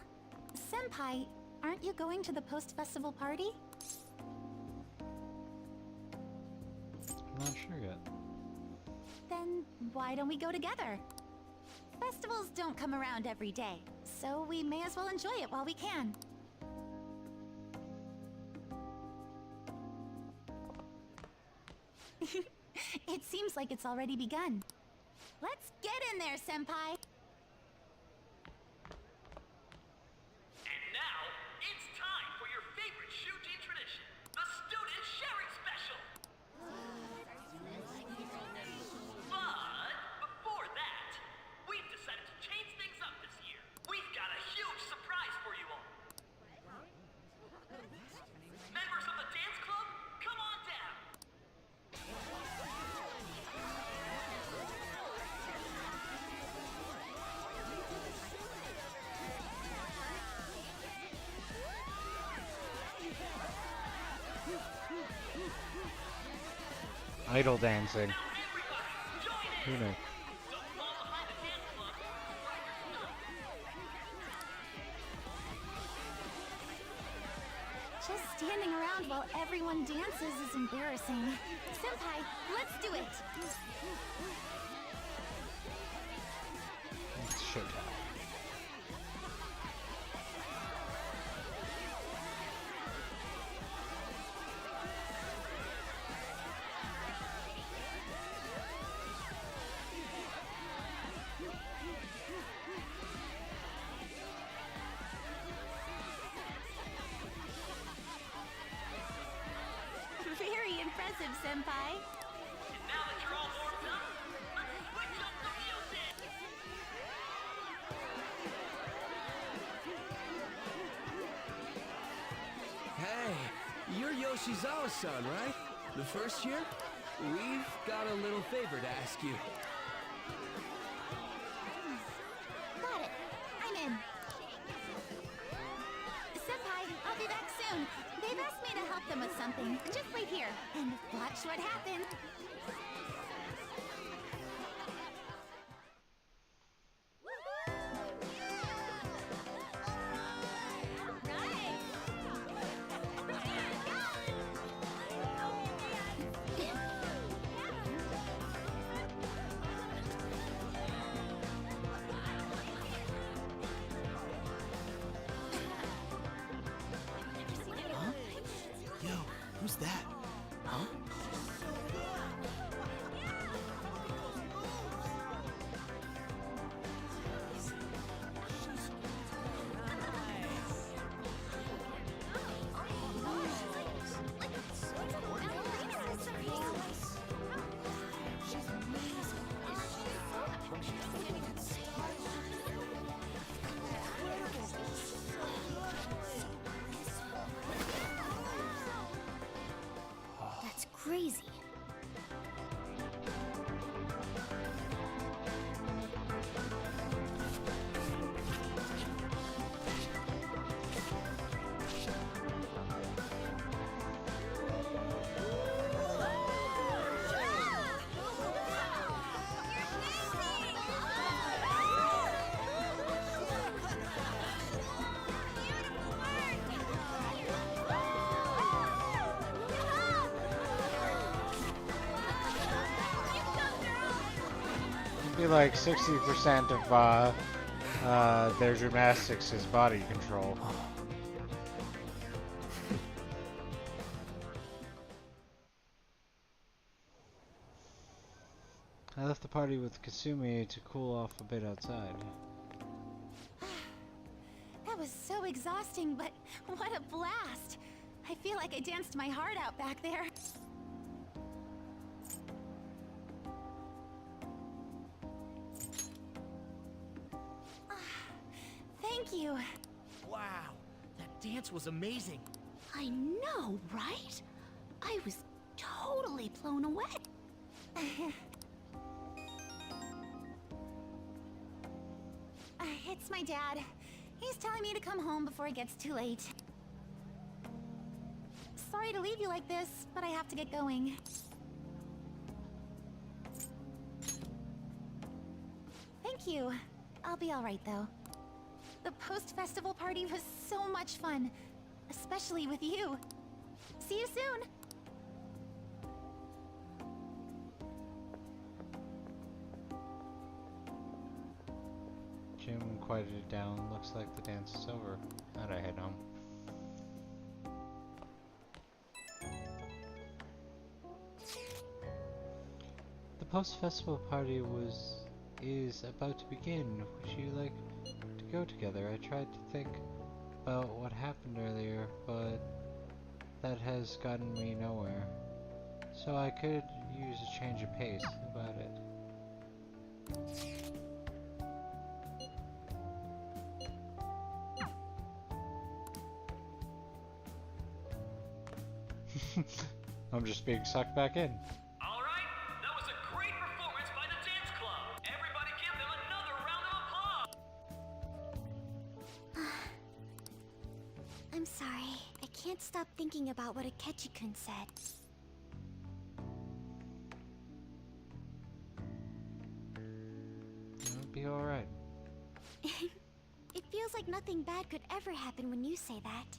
Senpai, aren't you going to the post-festival party? I'm not sure yet. Then why don't we go together? Festivals don't come around every day, so we may as well enjoy it while we can. It seems like it's already begun. Let's get in there, Senpai! And now, it's time for your favorite Shuji tradition, the student sharing special! But before that, we've decided to change things up this year. We've got a huge surprise for you all. Members of the dance club, come on down! Idle dancing. Who knew? Just standing around while everyone dances is embarrassing. Senpai, let's do it! It's showtime. Very impressive, Senpai. And now that you're all warmed up, let's switch up the music! Hey, you're Yoshizawa-san, right? The first year? We've got a little favor to ask you. Got it. I'm in. Senpai, I'll be back soon. They've asked me to help them with something. Just wait here and watch what happens. Yo, who's that? Huh? That's crazy. It'd be like 60% of their gymnastics is body control. I left the party with Kasumi to cool off a bit outside. That was so exhausting, but what a blast! I feel like I danced my heart out back there. Thank you. Wow, that dance was amazing. I know, right? I was totally blown away. It's my dad. He's telling me to come home before it gets too late. Sorry to leave you like this, but I have to get going. Thank you. I'll be alright though. The post-festival party was so much fun. Especially with you. See you soon! Jim quieted it down. Looks like the dance is over. How'd I head home? The post-festival party is about to begin. Would you like to go together? I tried to think about what happened earlier, but that has gotten me nowhere. So I could use a change of pace about it. I'm just being sucked back in. Alright, that was a great performance by the dance club. Everybody give them another round of applause. I'm sorry. I can't stop thinking about what Akechi-kun said. It'll be alright. It feels like nothing bad could ever happen when you say that.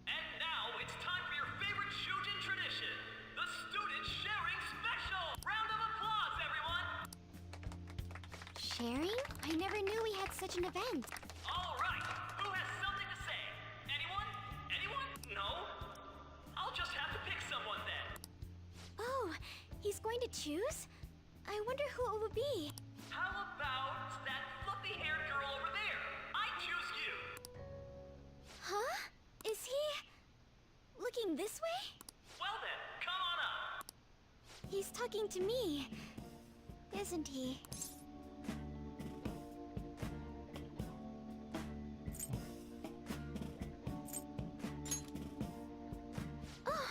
And now it's time for your favorite Shujin tradition, the student sharing special. Round of applause, everyone. Sharing? I never knew we had such an event. Alright, who has something to say? Anyone? Anyone? No? I'll just have to pick someone then. Oh, he's going to choose? I wonder who it would be. How about that fluffy-haired girl over there? I choose you. Huh? Is he... looking this way? Well then, come on up. He's talking to me, isn't he? Oh!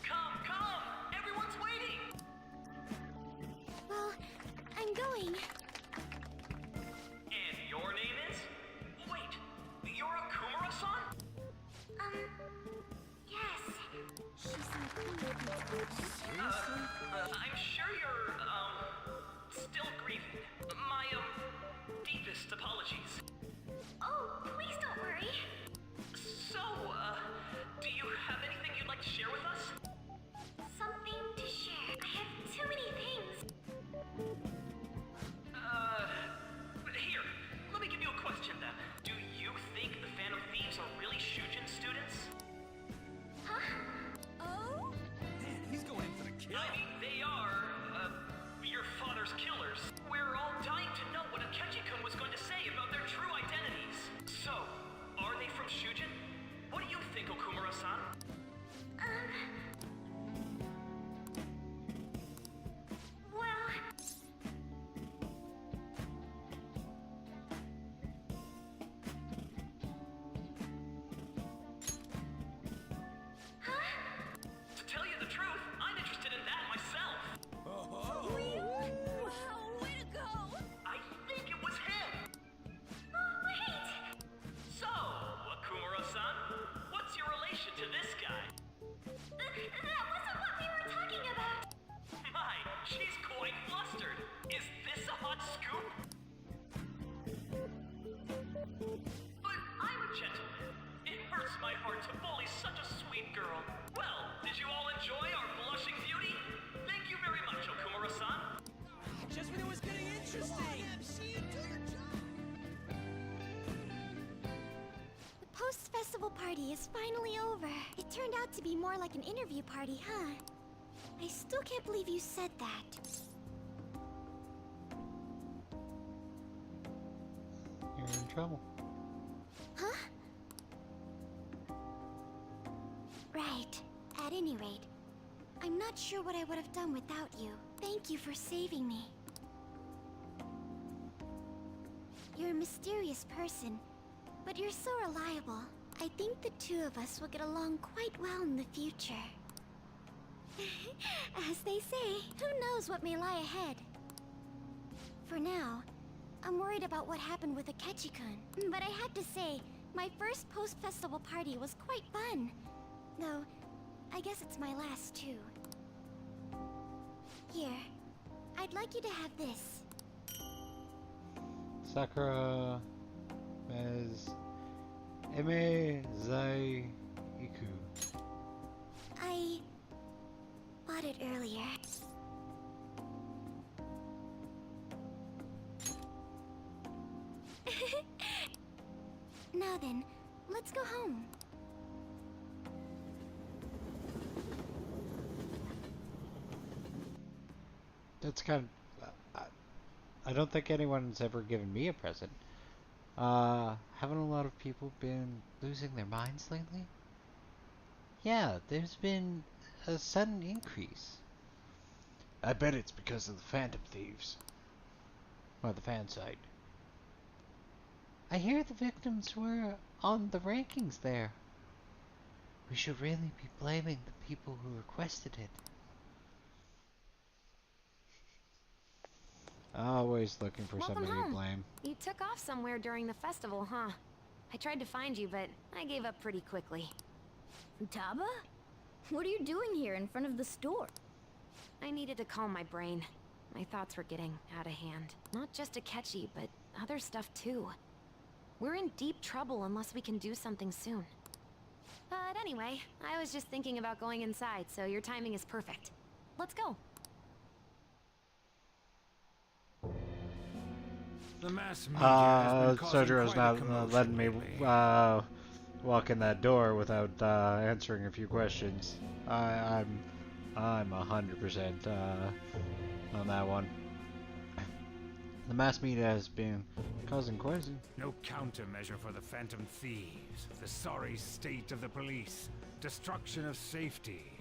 Come! Everyone's waiting! Well, I'm going. And your name is? Wait, you're Okumura-san? Yes. She's I'm sure you're, still grieving. My, deepest apologies. Oh, please don't worry. So, do you have anything you'd like to share with us? Something to share. I have too many things. Here, let me give you a question then. Do you think the Phantom Thieves are really Shujin students? Huh? Oh? Man, he's going in for the kill. I mean, they are, your father's killers. We're all dying to know what Akechi-kun was going to say about their true identities. So, are they from Shujin? What do you think, Okumura-san? Well... To tell you the truth, I'm interested in that myself. Oh, Wow, way to go! I think it was him. Oh, wait! So, Okumura-san, what's your relation to this guy? That wasn't what we were talking about! My, she's quite flustered. Is this a hot scoop? But I'm a gentleman. It hurts my heart to bully such a sweet girl. Well, did you all enjoy our blushing beauty? Thank you very much, Okumura-san. just when it was getting interesting. The post-festival party is finally over. It turned out to be more like an interview party, huh? I still can't believe you said that. You're in trouble. Huh? Right. At any rate, I'm not sure what I would have done without you. Thank you for saving me. You're a mysterious person, but you're so reliable. I think the two of us will get along quite well in the future. As they say, who knows what may lie ahead? For now, I'm worried about what happened with Akechi-kun. But I have to say, my first post-festival party was quite fun. Though, I guess it's my last too. Here, I'd like you to have this. Sakura as Eme Zaiku. I bought it earlier. Now then, let's go home. That's kind of... I don't think anyone's ever given me a present. Haven't a lot of people been losing their minds lately? Yeah, there's been a sudden increase. I bet it's because of the Phantom Thieves. Or the fan site. I hear the victims were on the rankings there. We should really be blaming the people who requested it. Always looking for Welcome somebody home. to blame. You took off somewhere during the festival, huh? I tried to find you, but I gave up pretty quickly. Taba? What are you doing here in front of the store? I needed to calm my brain. My thoughts were getting out of hand. Not just Akechi, but other stuff too. We're in deep trouble unless we can do something soon. But anyway, I was just thinking about going inside, so your timing is perfect. Let's go. The mass media has been causing Sojiro's quite a not commotion letting me lately. walk in that door without answering a few questions. I'm 100% on that one. The mass media has been causing quite a... No countermeasure for the Phantom Thieves, the sorry state of the police, destruction of safety.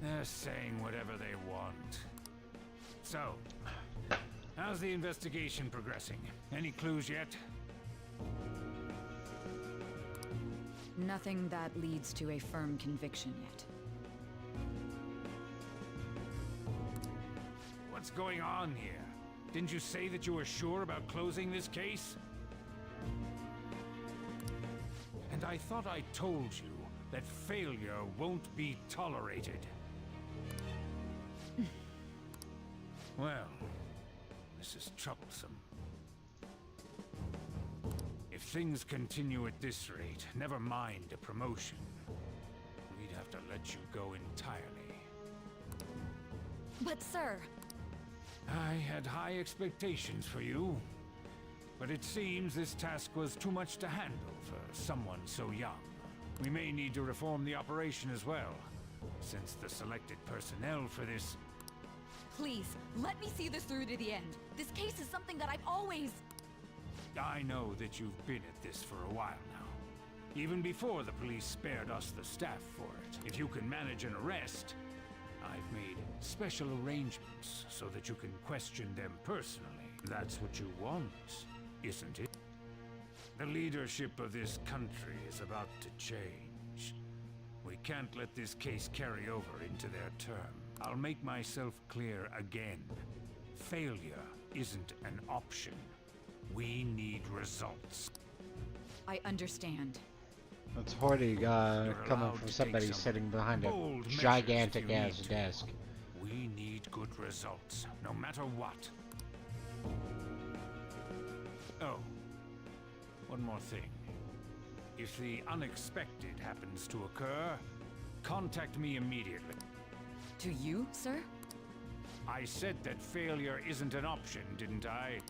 They're saying whatever they want. So, how's the investigation progressing? Any clues yet? Nothing that leads to a firm conviction yet. What's going on here? Didn't you say that you were sure about closing this case? And I thought I told you that failure won't be tolerated. Well, this is troublesome. If things continue at this rate, never mind a promotion. We'd have to let you go entirely. But sir... I had high expectations for you, but it seems this task was too much to handle for someone so young. We may need to reform the operation as well, since the selected personnel for this... Please, let me see this through to the end. This case is something that I've always... I know that you've been at this for a while now, even before the police spared us the staff for it. If you can manage an arrest, I've made special arrangements so that you can question them personally. That's what you want, isn't it? The leadership of this country is about to change. We can't let this case carry over into their term. I'll make myself clear again. Failure isn't an option. We need results. I understand. That's Horty coming from somebody sitting behind a gigantic ass desk. We need good results, no matter what. Oh, one more thing. If the unexpected happens to occur, contact me immediately. To you, sir? I said that failure isn't an option, didn't I?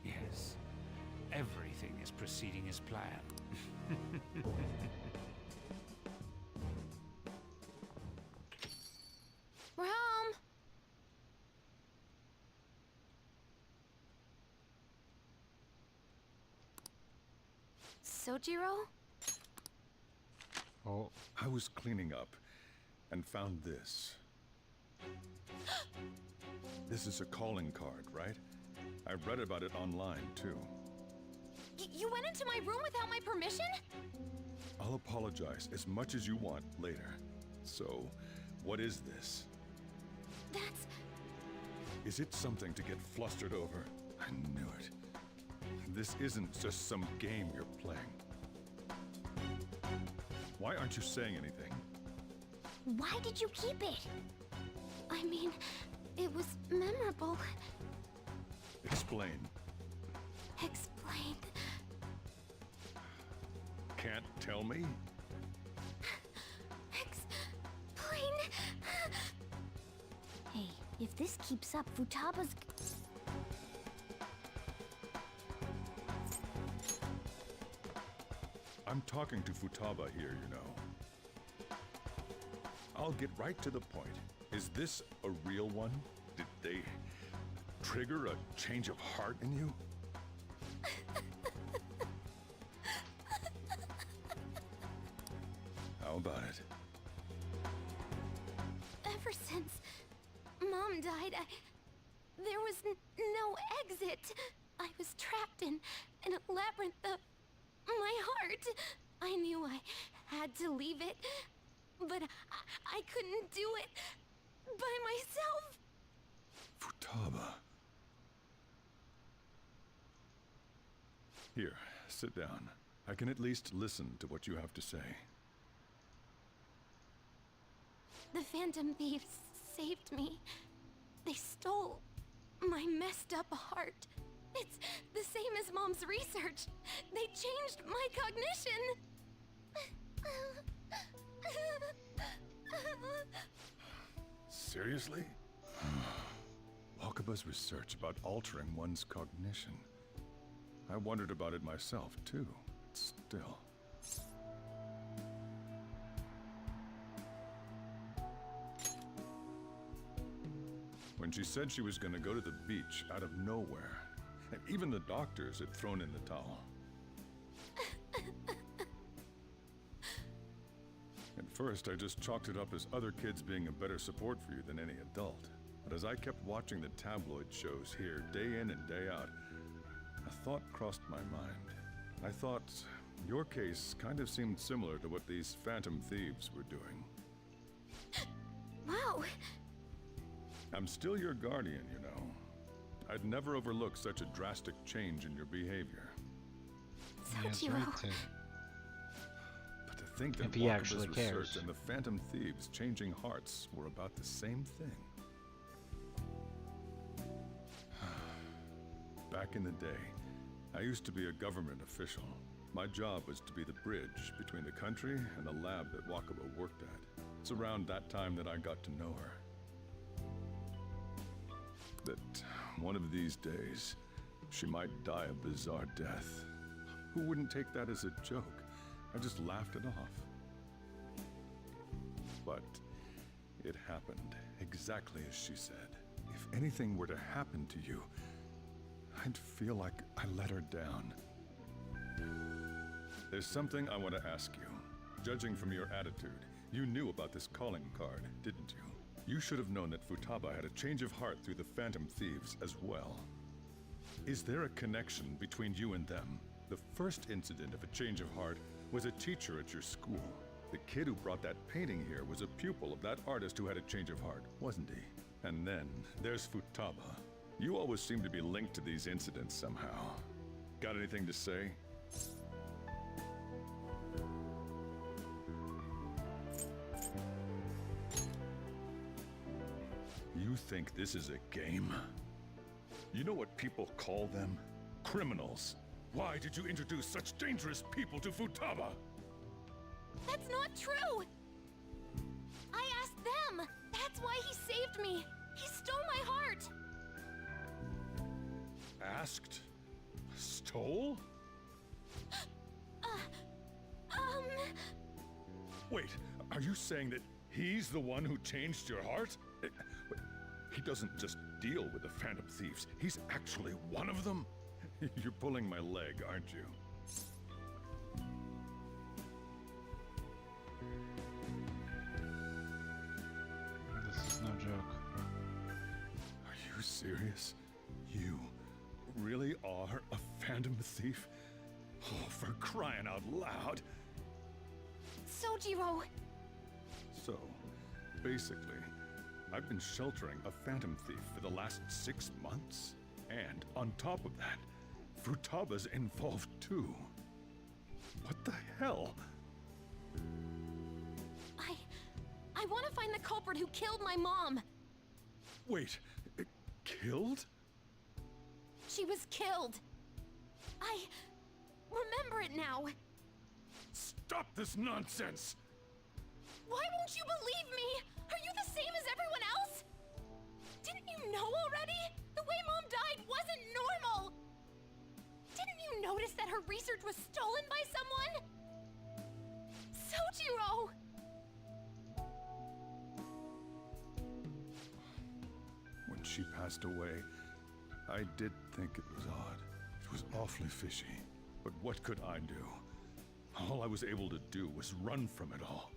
Yes. Everything is proceeding as planned. We're home! Sojiro? Oh, I was cleaning up and found this. This is a calling card, right? I read about it online, too. You went into my room without my permission? I'll apologize as much as you want later. So, what is this? That's... Is it something to get flustered over? I knew it. This isn't just some game you're playing. Why aren't you saying anything? Why did you keep it? I I mean, it was memorable. Explain. Explain. Can't tell me? Explain. Hey, if this keeps up, Futaba's... I'm talking to Futaba here, you know. I'll get right to the point. Is this a real one? Did they trigger a change of heart in you? How about it? Ever since Mom died, there was no exit. I was trapped in a labyrinth of my heart. I knew I had to leave it, but I couldn't do it by myself. Futaba. Here, sit down. I can at least listen to what you have to say. The Phantom Thieves saved me. They stole my messed up heart. It's the same as Mom's research. They changed my cognition. Seriously? Wakaba's research about altering one's cognition. I wondered about it myself, too. Still. When she said she was going to go to the beach out of nowhere, and even the doctors had thrown in the towel. At first, I just chalked it up as other kids being a better support for you than any adult. But as I kept watching the tabloid shows here, day in and day out, a thought crossed my mind. I thought your case kind of seemed similar to what these Phantom Thieves were doing. Wow. I'm still your guardian, you know. I'd never overlook such a drastic change in your behavior. Sojiro. But to think that If he Wakaba's actually research cares. and the Phantom Thieves changing hearts were about the same thing. Back in the day, I used to be a government official. My job was to be the bridge between the country and the lab that Wakaba worked at. It's around that time that I got to know her. That one of these days, she might die a bizarre death. Who wouldn't take that as a joke? I just laughed it off. But it happened exactly as she said. If anything were to happen to you, I'd feel like I let her down. There's something I want to ask you. Judging from your attitude, you knew about this calling card, didn't you? You should have known that Futaba had a change of heart through the Phantom Thieves as well. Is there a connection between you and them? The first incident of a change of heart was a teacher at your school. The kid who brought that painting here was a pupil of that artist who had a change of heart, wasn't he? And then there's Futaba. You always seem to be linked to these incidents somehow. Got anything to say? You think this is a game? You know what people call them? Criminals. Why did you introduce such dangerous people to Futaba? That's not true! I asked them! That's why he saved me! He stole my heart! Asked? Stole? Wait, are you saying that he's the one who changed your heart? He doesn't just deal with the Phantom Thieves, he's actually one of them? You're pulling my leg, aren't you? This is no joke. Are you serious? You really are a Phantom Thief? Oh, for crying out loud! Sojiro! So, basically, I've been sheltering a Phantom Thief for the last 6 months. And on top of that, Futaba's involved too. What the hell? I want to find the culprit who killed my mom. Wait, killed? She was killed. I remember it now. Stop this nonsense! Why won't you believe me? Are you the same as everyone else? Didn't you know already? The way Mom died wasn't normal. Didn't you notice that her research was stolen by someone? Sojiro! When she passed away, I did think it was odd. It was awfully fishy. But what could I do? All I was able to do was run from it all.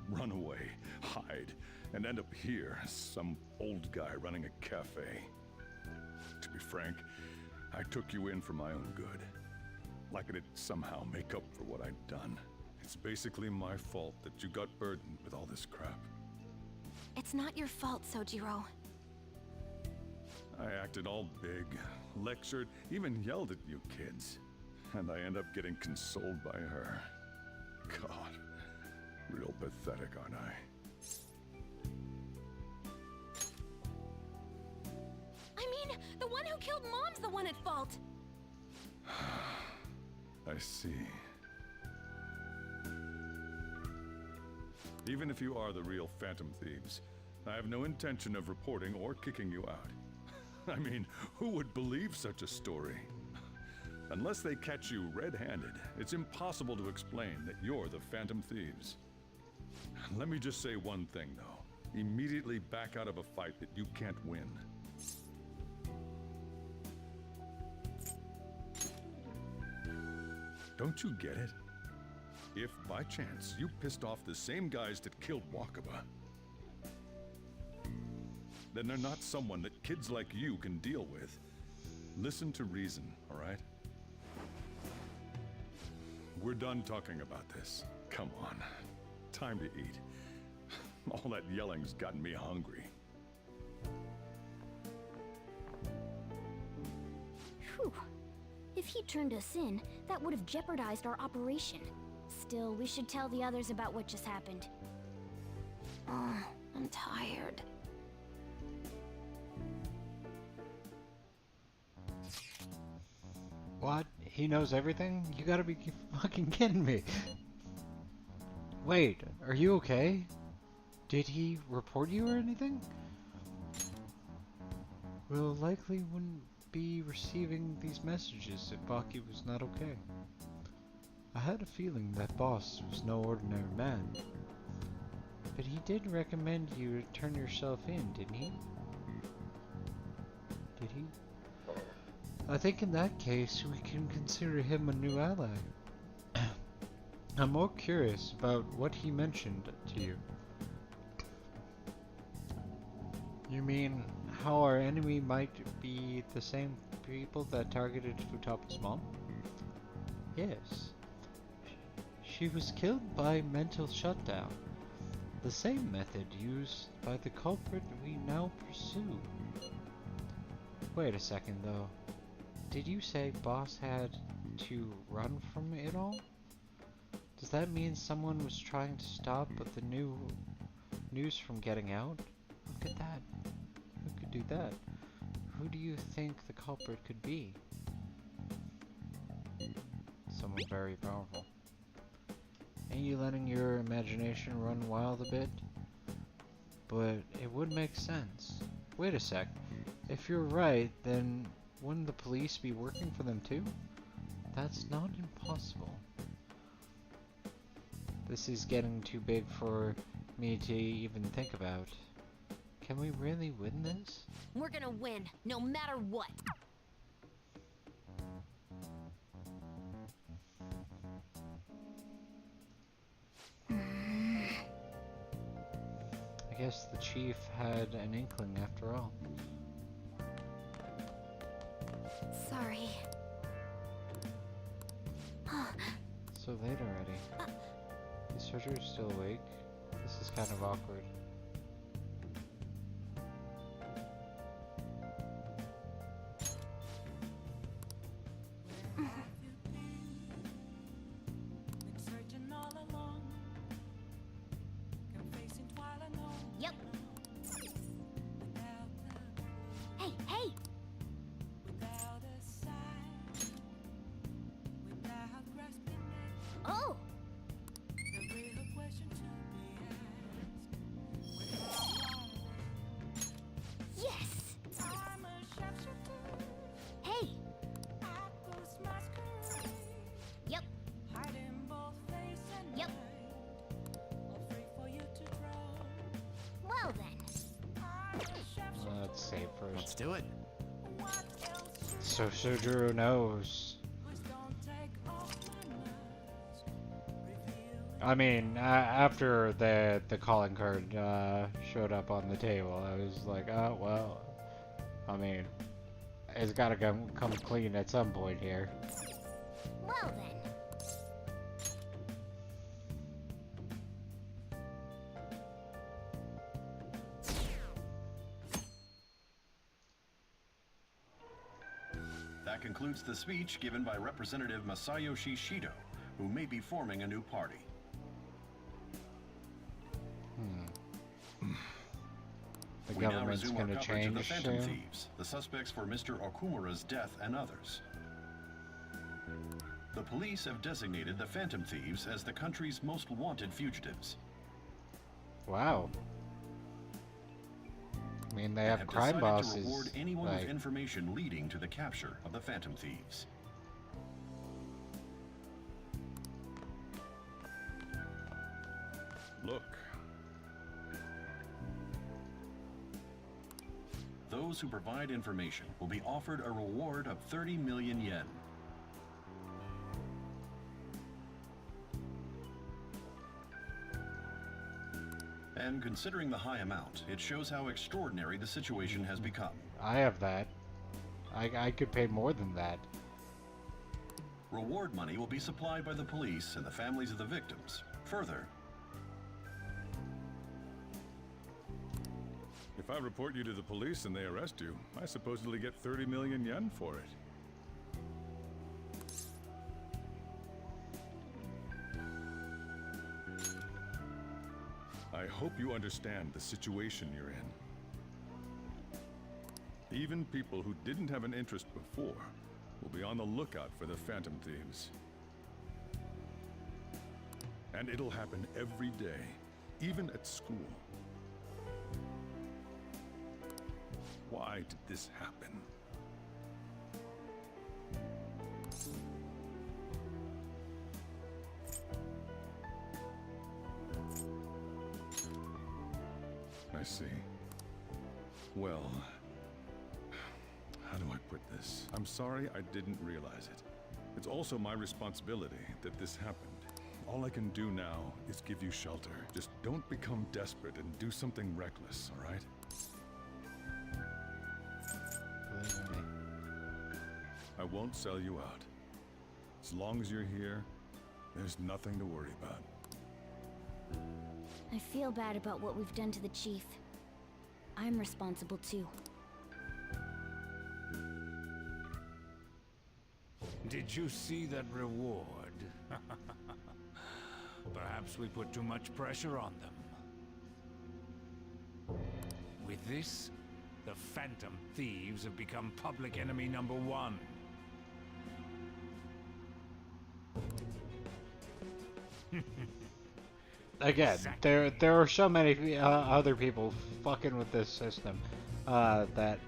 Run away, hide, and end up here as some old guy running a cafe. To be frank, I took you in for my own good. Like it'd somehow make up for what I'd done. It's basically my fault that you got burdened with all this crap. It's not your fault, Sojiro. I acted all big, lectured, even yelled at you kids. And I end up getting consoled by her. God, real pathetic, aren't I? I mean, the one who killed Mom's the one at fault. I see. Even if you are the real Phantom Thieves, I have no intention of reporting or kicking you out. I mean, who would believe such a story? Unless they catch you red-handed, it's impossible to explain that you're the Phantom Thieves. Let me just say one thing, though. Immediately back out of a fight that you can't win. Don't you get it? If, by chance, you pissed off the same guys that killed Wakaba, then they're not someone that kids like you can deal with. Listen to reason, all right? We're done talking about this. Come on. Time to eat. All that yelling's gotten me hungry. Whew. If he turned us in, that would have jeopardized our operation. Still, we should tell the others about what just happened. Oh, I'm tired. What? He knows everything? You gotta be fucking kidding me. Wait, are you okay? Did he report you or anything? We'll likely wouldn't be receiving these messages if Baki was not okay. I had a feeling that boss was no ordinary man. But he did recommend you turn yourself in, didn't he? Did he? I think in that case we can consider him a new ally. I'm more curious about what he mentioned to you. You mean how our enemy might be the same people that targeted Futaba's mom? Yes. She was killed by mental shutdown, the same method used by the culprit we now pursue. Wait a second though. Did you say Boss had to run from it all? Does that mean someone was trying to stop the new news from getting out? Look at that. Who could do that? Who do you think the culprit could be? Someone very powerful. Ain't you letting your imagination run wild a bit? But it would make sense. Wait a sec. If you're right, then wouldn't the police be working for them too? That's not impossible. This is getting too big for me to even think about. Can we really win this? We're gonna win, no matter what. I guess the chief had an inkling after all. Sorry. So late already. Is Sergio still awake? This is kind of awkward. Yep. let's save first. Let's do it. So Sojuro knows. I mean, after the calling card showed up on the table, I was like, oh well. I mean, it's gotta come clean at some point here. Well then. That concludes the speech given by Representative Masayoshi Shido, who may be forming a new party. The We now government's resume our gonna coverage of the change Phantom soon. Thieves, the suspects for Mr. Okumura's death and others. The police have designated the Phantom Thieves as the country's most wanted fugitives. Wow. I mean, they and have crime decided bosses. to reward anyone like, with information leading to the capture of the Phantom Thieves. Look. Those who provide information will be offered a reward of 30 million yen. And considering the high amount, it shows how extraordinary the situation has become. I have that. I could pay more than that. Reward money will be supplied by the police and the families of the victims. Further, If I report you to the police and they arrest you, I supposedly get 30 million yen for it. I hope you understand the situation you're in. Even people who didn't have an interest before will be on the lookout for the Phantom Thieves. And it'll happen every day, even at school. Why did this happen? I see. Well, how do I put this? I'm sorry I didn't realize it. It's also my responsibility that this happened. All I can do now is give you shelter. Just don't become desperate and do something reckless, all right? Believe me. I won't sell you out. As long as you're here, there's nothing to worry about. I feel bad about what we've done to the chief. I'm responsible too. Did you see that reward? Perhaps we put too much pressure on them. With this, the Phantom Thieves have become public enemy number 1. Again, Exactly. there are so many other people fucking with this system that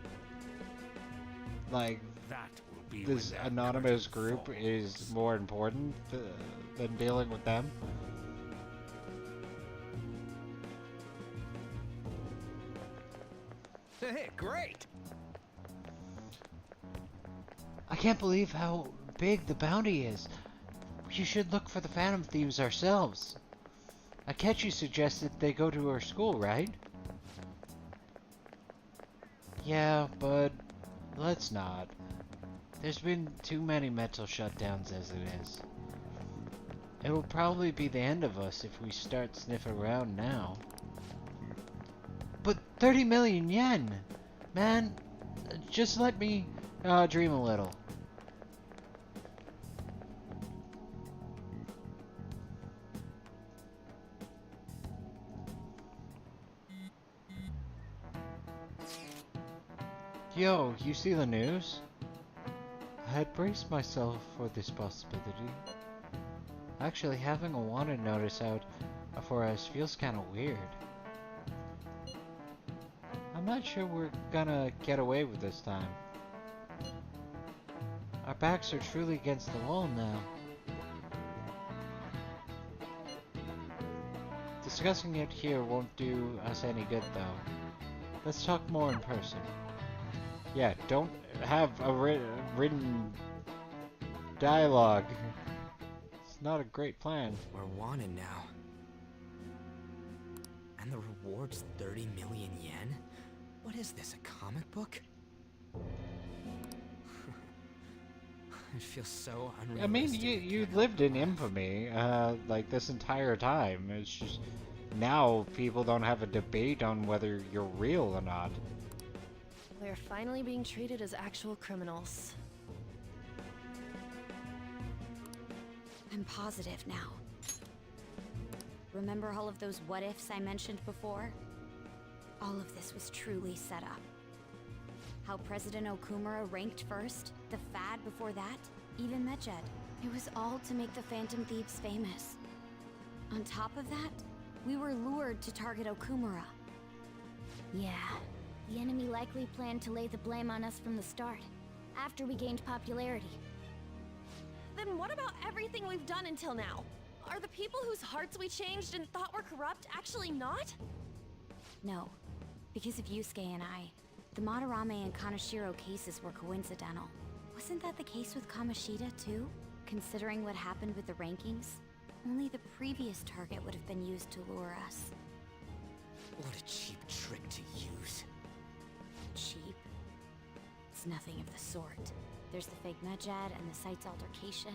like That will be this when their anonymous curtain group is more important than dealing with them. Hey, great! I can't believe how big the bounty is. We should look for the Phantom Thieves ourselves. Akechi suggested they go to our school, right? Yeah, but let's not. There's been too many mental shutdowns as it is. It will probably be the end of us if we start sniffing around now. But 30 million yen! Man, just let me dream a little. Yo, you see the news? I had braced myself for this possibility. Actually, having a wanted notice out for us feels kinda weird. I'm not sure we're gonna get away with this time. Our backs are truly against the wall now. Discussing it here won't do us any good though. Let's talk more in person. Yeah, don't have a written dialogue. It's not a great plan. We're wanted now. And the reward's 30 million yen? What is this, a comic book? It feels so unrealistic. I mean, you lived in infamy, like this entire time. It's just now people don't have a debate on whether you're real or not. We're finally being treated as actual criminals. I'm positive now. Remember all of those what-ifs I mentioned before? All of this was truly set up. How President Okumura ranked first, the fad before that, even Medjed. It was all to make the Phantom Thieves famous. On top of that, we were lured to target Okumura. Yeah, the enemy likely planned to lay the blame on us from the start, after we gained popularity. Then what about everything we've done until now? Are the people whose hearts we changed and thought were corrupt actually not? No, because of Yusuke and I, the Madarame and Kaneshiro cases were coincidental. Wasn't that the case with Kamoshida too? Considering what happened with the rankings, only the previous target would have been used to lure us. What a cheap trick to use. Cheap? It's nothing of the sort. There's the fake Medjed and the site's altercation.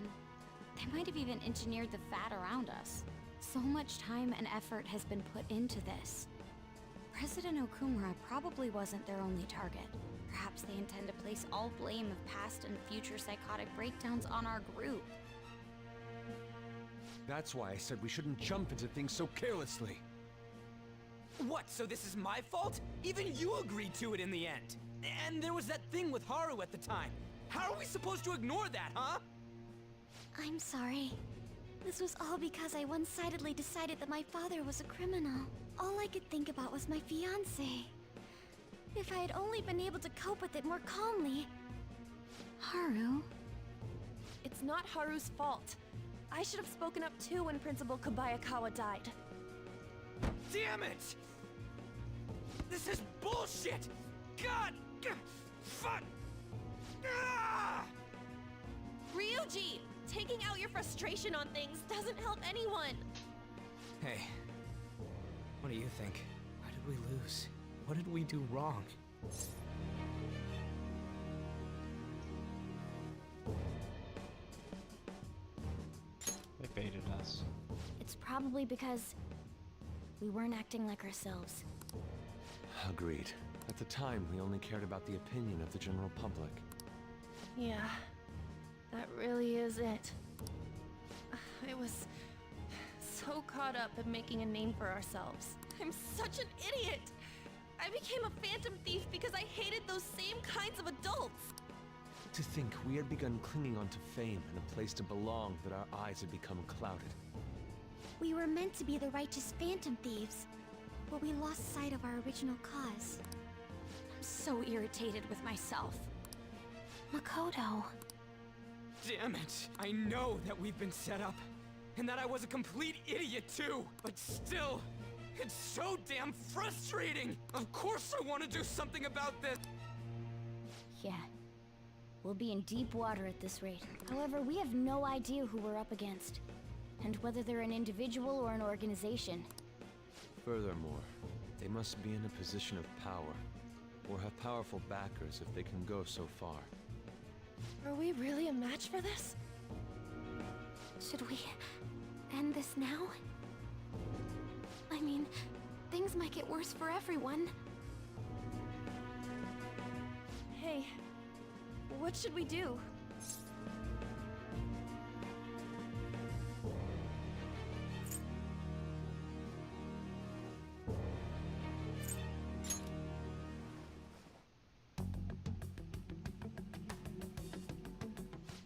They might have even engineered the fad around us. So much time and effort has been put into this. President Okumura probably wasn't their only target. Perhaps they intend to place all blame of past and future psychotic breakdowns on our group. That's why I said we shouldn't jump into things so carelessly. What, so this is my fault? Even you agreed to it in the end. And there was that thing with Haru at the time. How are we supposed to ignore that, huh? I'm sorry. This was all because I one-sidedly decided that my father was a criminal. All I could think about was my fiancé. If I had only been able to cope with it more calmly. Haru? It's not Haru's fault. I should have spoken up too when Principal Kobayakawa died. Damn it! This is bullshit! God! Fuck! Ah! Ryuji! Taking out your frustration on things doesn't help anyone! Hey, what do you think? Why did we lose? What did we do wrong? They baited us. It's probably because we weren't acting like ourselves. Agreed. At the time, we only cared about the opinion of the general public. Yeah, that really is it. I was so caught up in making a name for ourselves. I'm such an idiot! I became a phantom thief because I hated those same kinds of adults! To think we had begun clinging onto fame and a place to belong that our eyes had become clouded. We were meant to be the righteous phantom thieves, but we lost sight of our original cause. I'm so irritated with myself. Makoto. Damn it! I know that we've been set up, and that I was a complete idiot too, but still, it's so damn frustrating! Of course I want to do something about this! Yeah. We'll be in deep water at this rate. However, we have no idea who we're up against, and whether they're an individual or an organization. Furthermore, they must be in a position of power, or have powerful backers if they can go so far. Are we really a match for this? Should we end this now? I mean, things might get worse for everyone. Hey, what should we do?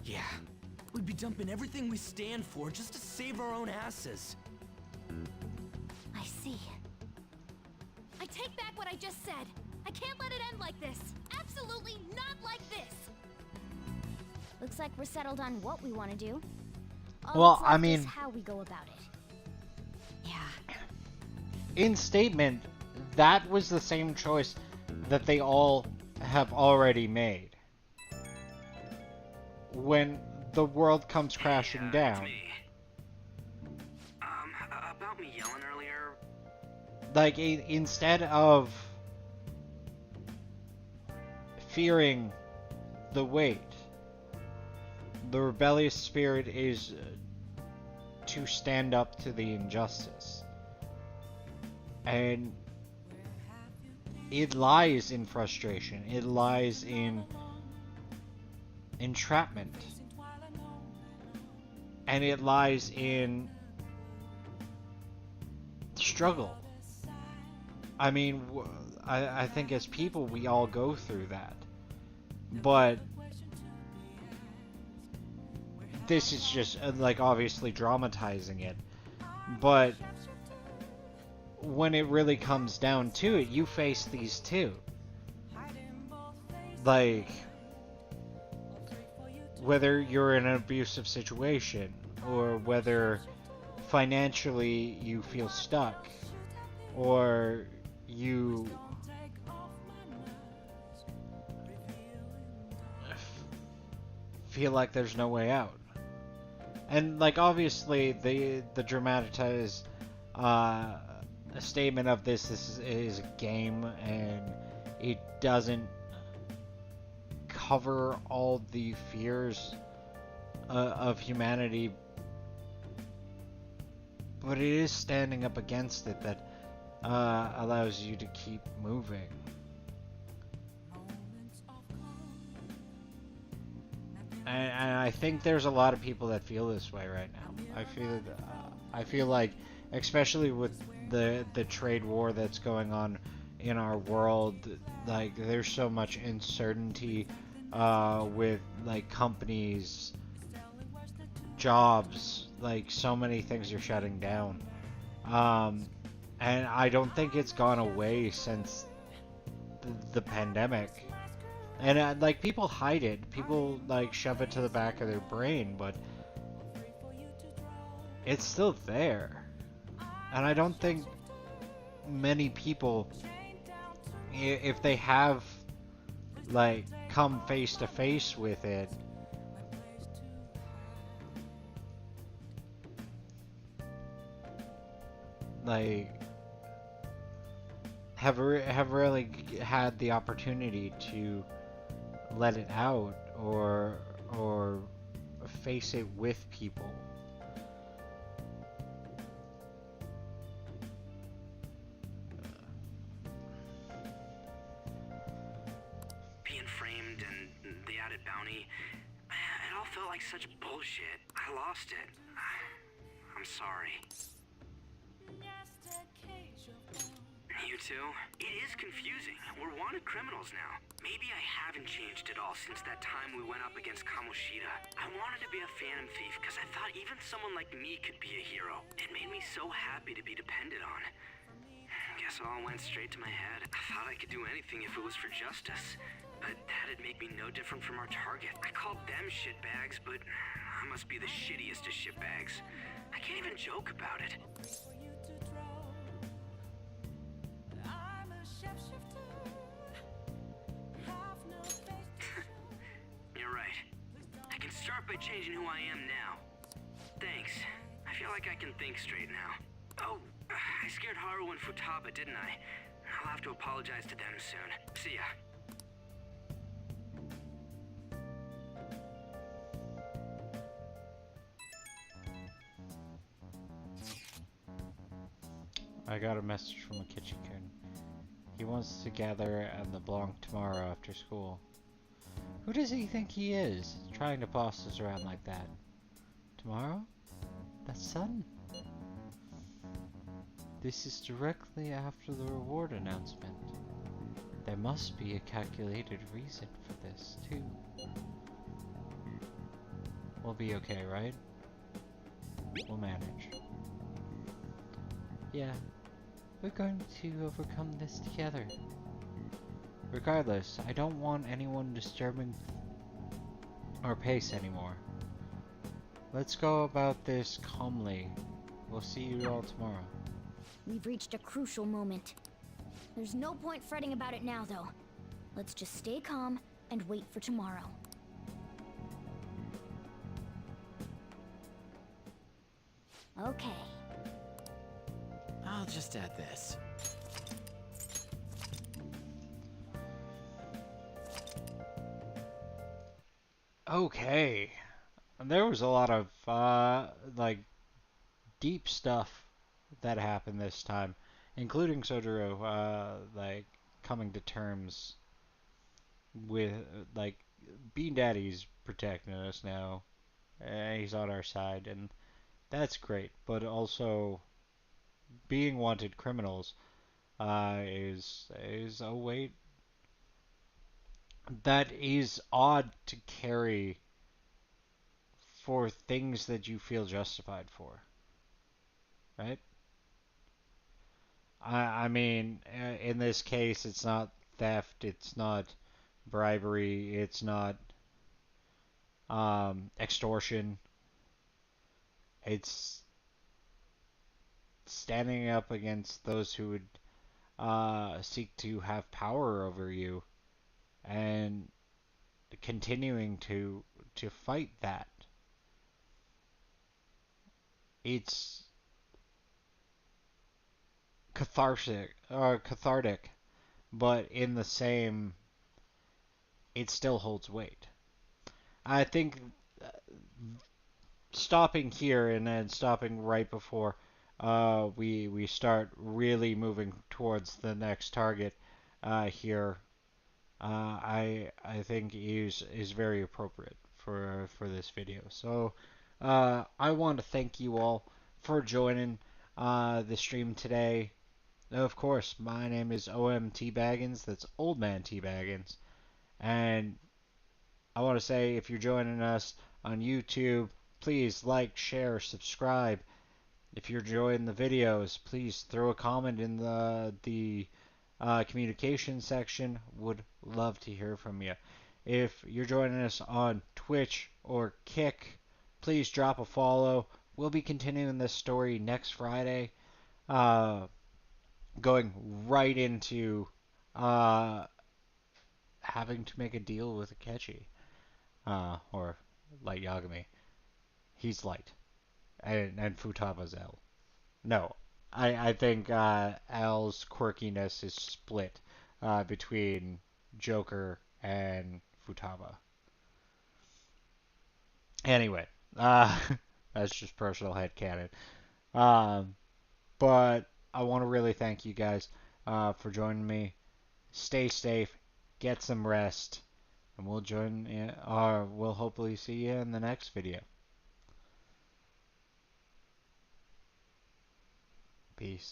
Yeah, we'd be dumping everything we stand for just to save our own asses. I see. I take back what I just said. I can't let it end like this. Absolutely not like this. Looks like we're settled on what we want to do. Well, that's I left mean, is how we go about it. Yeah. In statement, that was the same choice that they all have already made. When the world comes crashing down. About me yelling earlier. Like, instead of fearing the weight, the rebellious spirit is to stand up to the injustice. And it lies in frustration. It lies in entrapment. And it lies in struggle. I mean, I think as people we all go through that. But this is just like obviously dramatizing it. But when it really comes down to it, you face these too. Like, whether you're in an abusive situation, or whether financially you feel stuck, or you feel like there's no way out. And like obviously the dramatized statement of this is a game, and it doesn't cover all the fears of humanity, but it is standing up against it that allows you to keep moving. And I think there's a lot of people that feel this way right now. I feel like, especially with the trade war that's going on in our world, like there's so much uncertainty with like companies, jobs, like so many things are shutting down. And I don't think it's gone away since the pandemic. And like people hide it, people like shove it to the back of their brain, but it's still there. And I don't think many people, if they have like come face to face with it, like have really had the opportunity to let it out or face it with people. Being framed and the added bounty, it all felt like such bullshit. I lost it. I'm sorry. You too? It is confusing. We're wanted criminals now. Maybe I haven't changed at all since that time we went up against Kamoshida. I wanted to be a phantom thief because I thought even someone like me could be a hero. It made me so happy to be depended on. Guess it all went straight to my head. I thought I could do anything if it was for justice. But that'd make me no different from our target. I called them shitbags, but I must be the shittiest of shitbags. I can't even joke about it. You're right. I can start by changing who I am now. Thanks. I feel like I can think straight now. Oh, I scared Haru and Futaba, didn't I? I'll have to apologize to them soon. See ya. I got a message from a Kichikun. He wants to gather at the Blanc tomorrow after school. Who does he think he is, trying to boss us around like that? Tomorrow? That's sudden. This is directly after the reward announcement. There must be a calculated reason for this, too. We'll be okay, right? We'll manage. Yeah. We're going to overcome this together. Regardless, I don't want anyone disturbing our pace anymore. Let's go about this calmly. We'll see you all tomorrow. We've reached a crucial moment. There's no point fretting about it now, though. Let's just stay calm and wait for tomorrow. Okay. I'll just add this. Okay. There was a lot of, like, deep stuff that happened this time, including Sojiro, like, coming to terms with, like, Bean Daddy's protecting us now. He's on our side, and that's great. But also, being wanted criminals is a weight that is odd to carry for things that you feel justified for, right? I mean, in this case, it's not theft, it's not bribery, it's not extortion. It's standing up against those who would seek to have power over you and continuing to fight that. It's cathartic, but in the same, it still holds weight. I think stopping here and then stopping right before we start really moving towards the next target here, I think is very appropriate for this video. So I want to thank you all for joining the stream today. Of course, my name is OMTBaggens. That's Old Man T Baggins, and I want to say if you're joining us on YouTube, please like, share, subscribe. If you're enjoying the videos, please throw a comment in the communication section. Would love to hear from you. If you're joining us on Twitch or Kick, please drop a follow. We'll be continuing this story next Friday, going right into having to make a deal with Akechi, or Light Yagami. He's Light, and Futaba's L. No, I think Al's quirkiness is split between Joker and Futaba. Anyway, that's just personal headcanon. But I want to really thank you guys for joining me. Stay safe, get some rest, and we'll hopefully see you in the next video. Peace.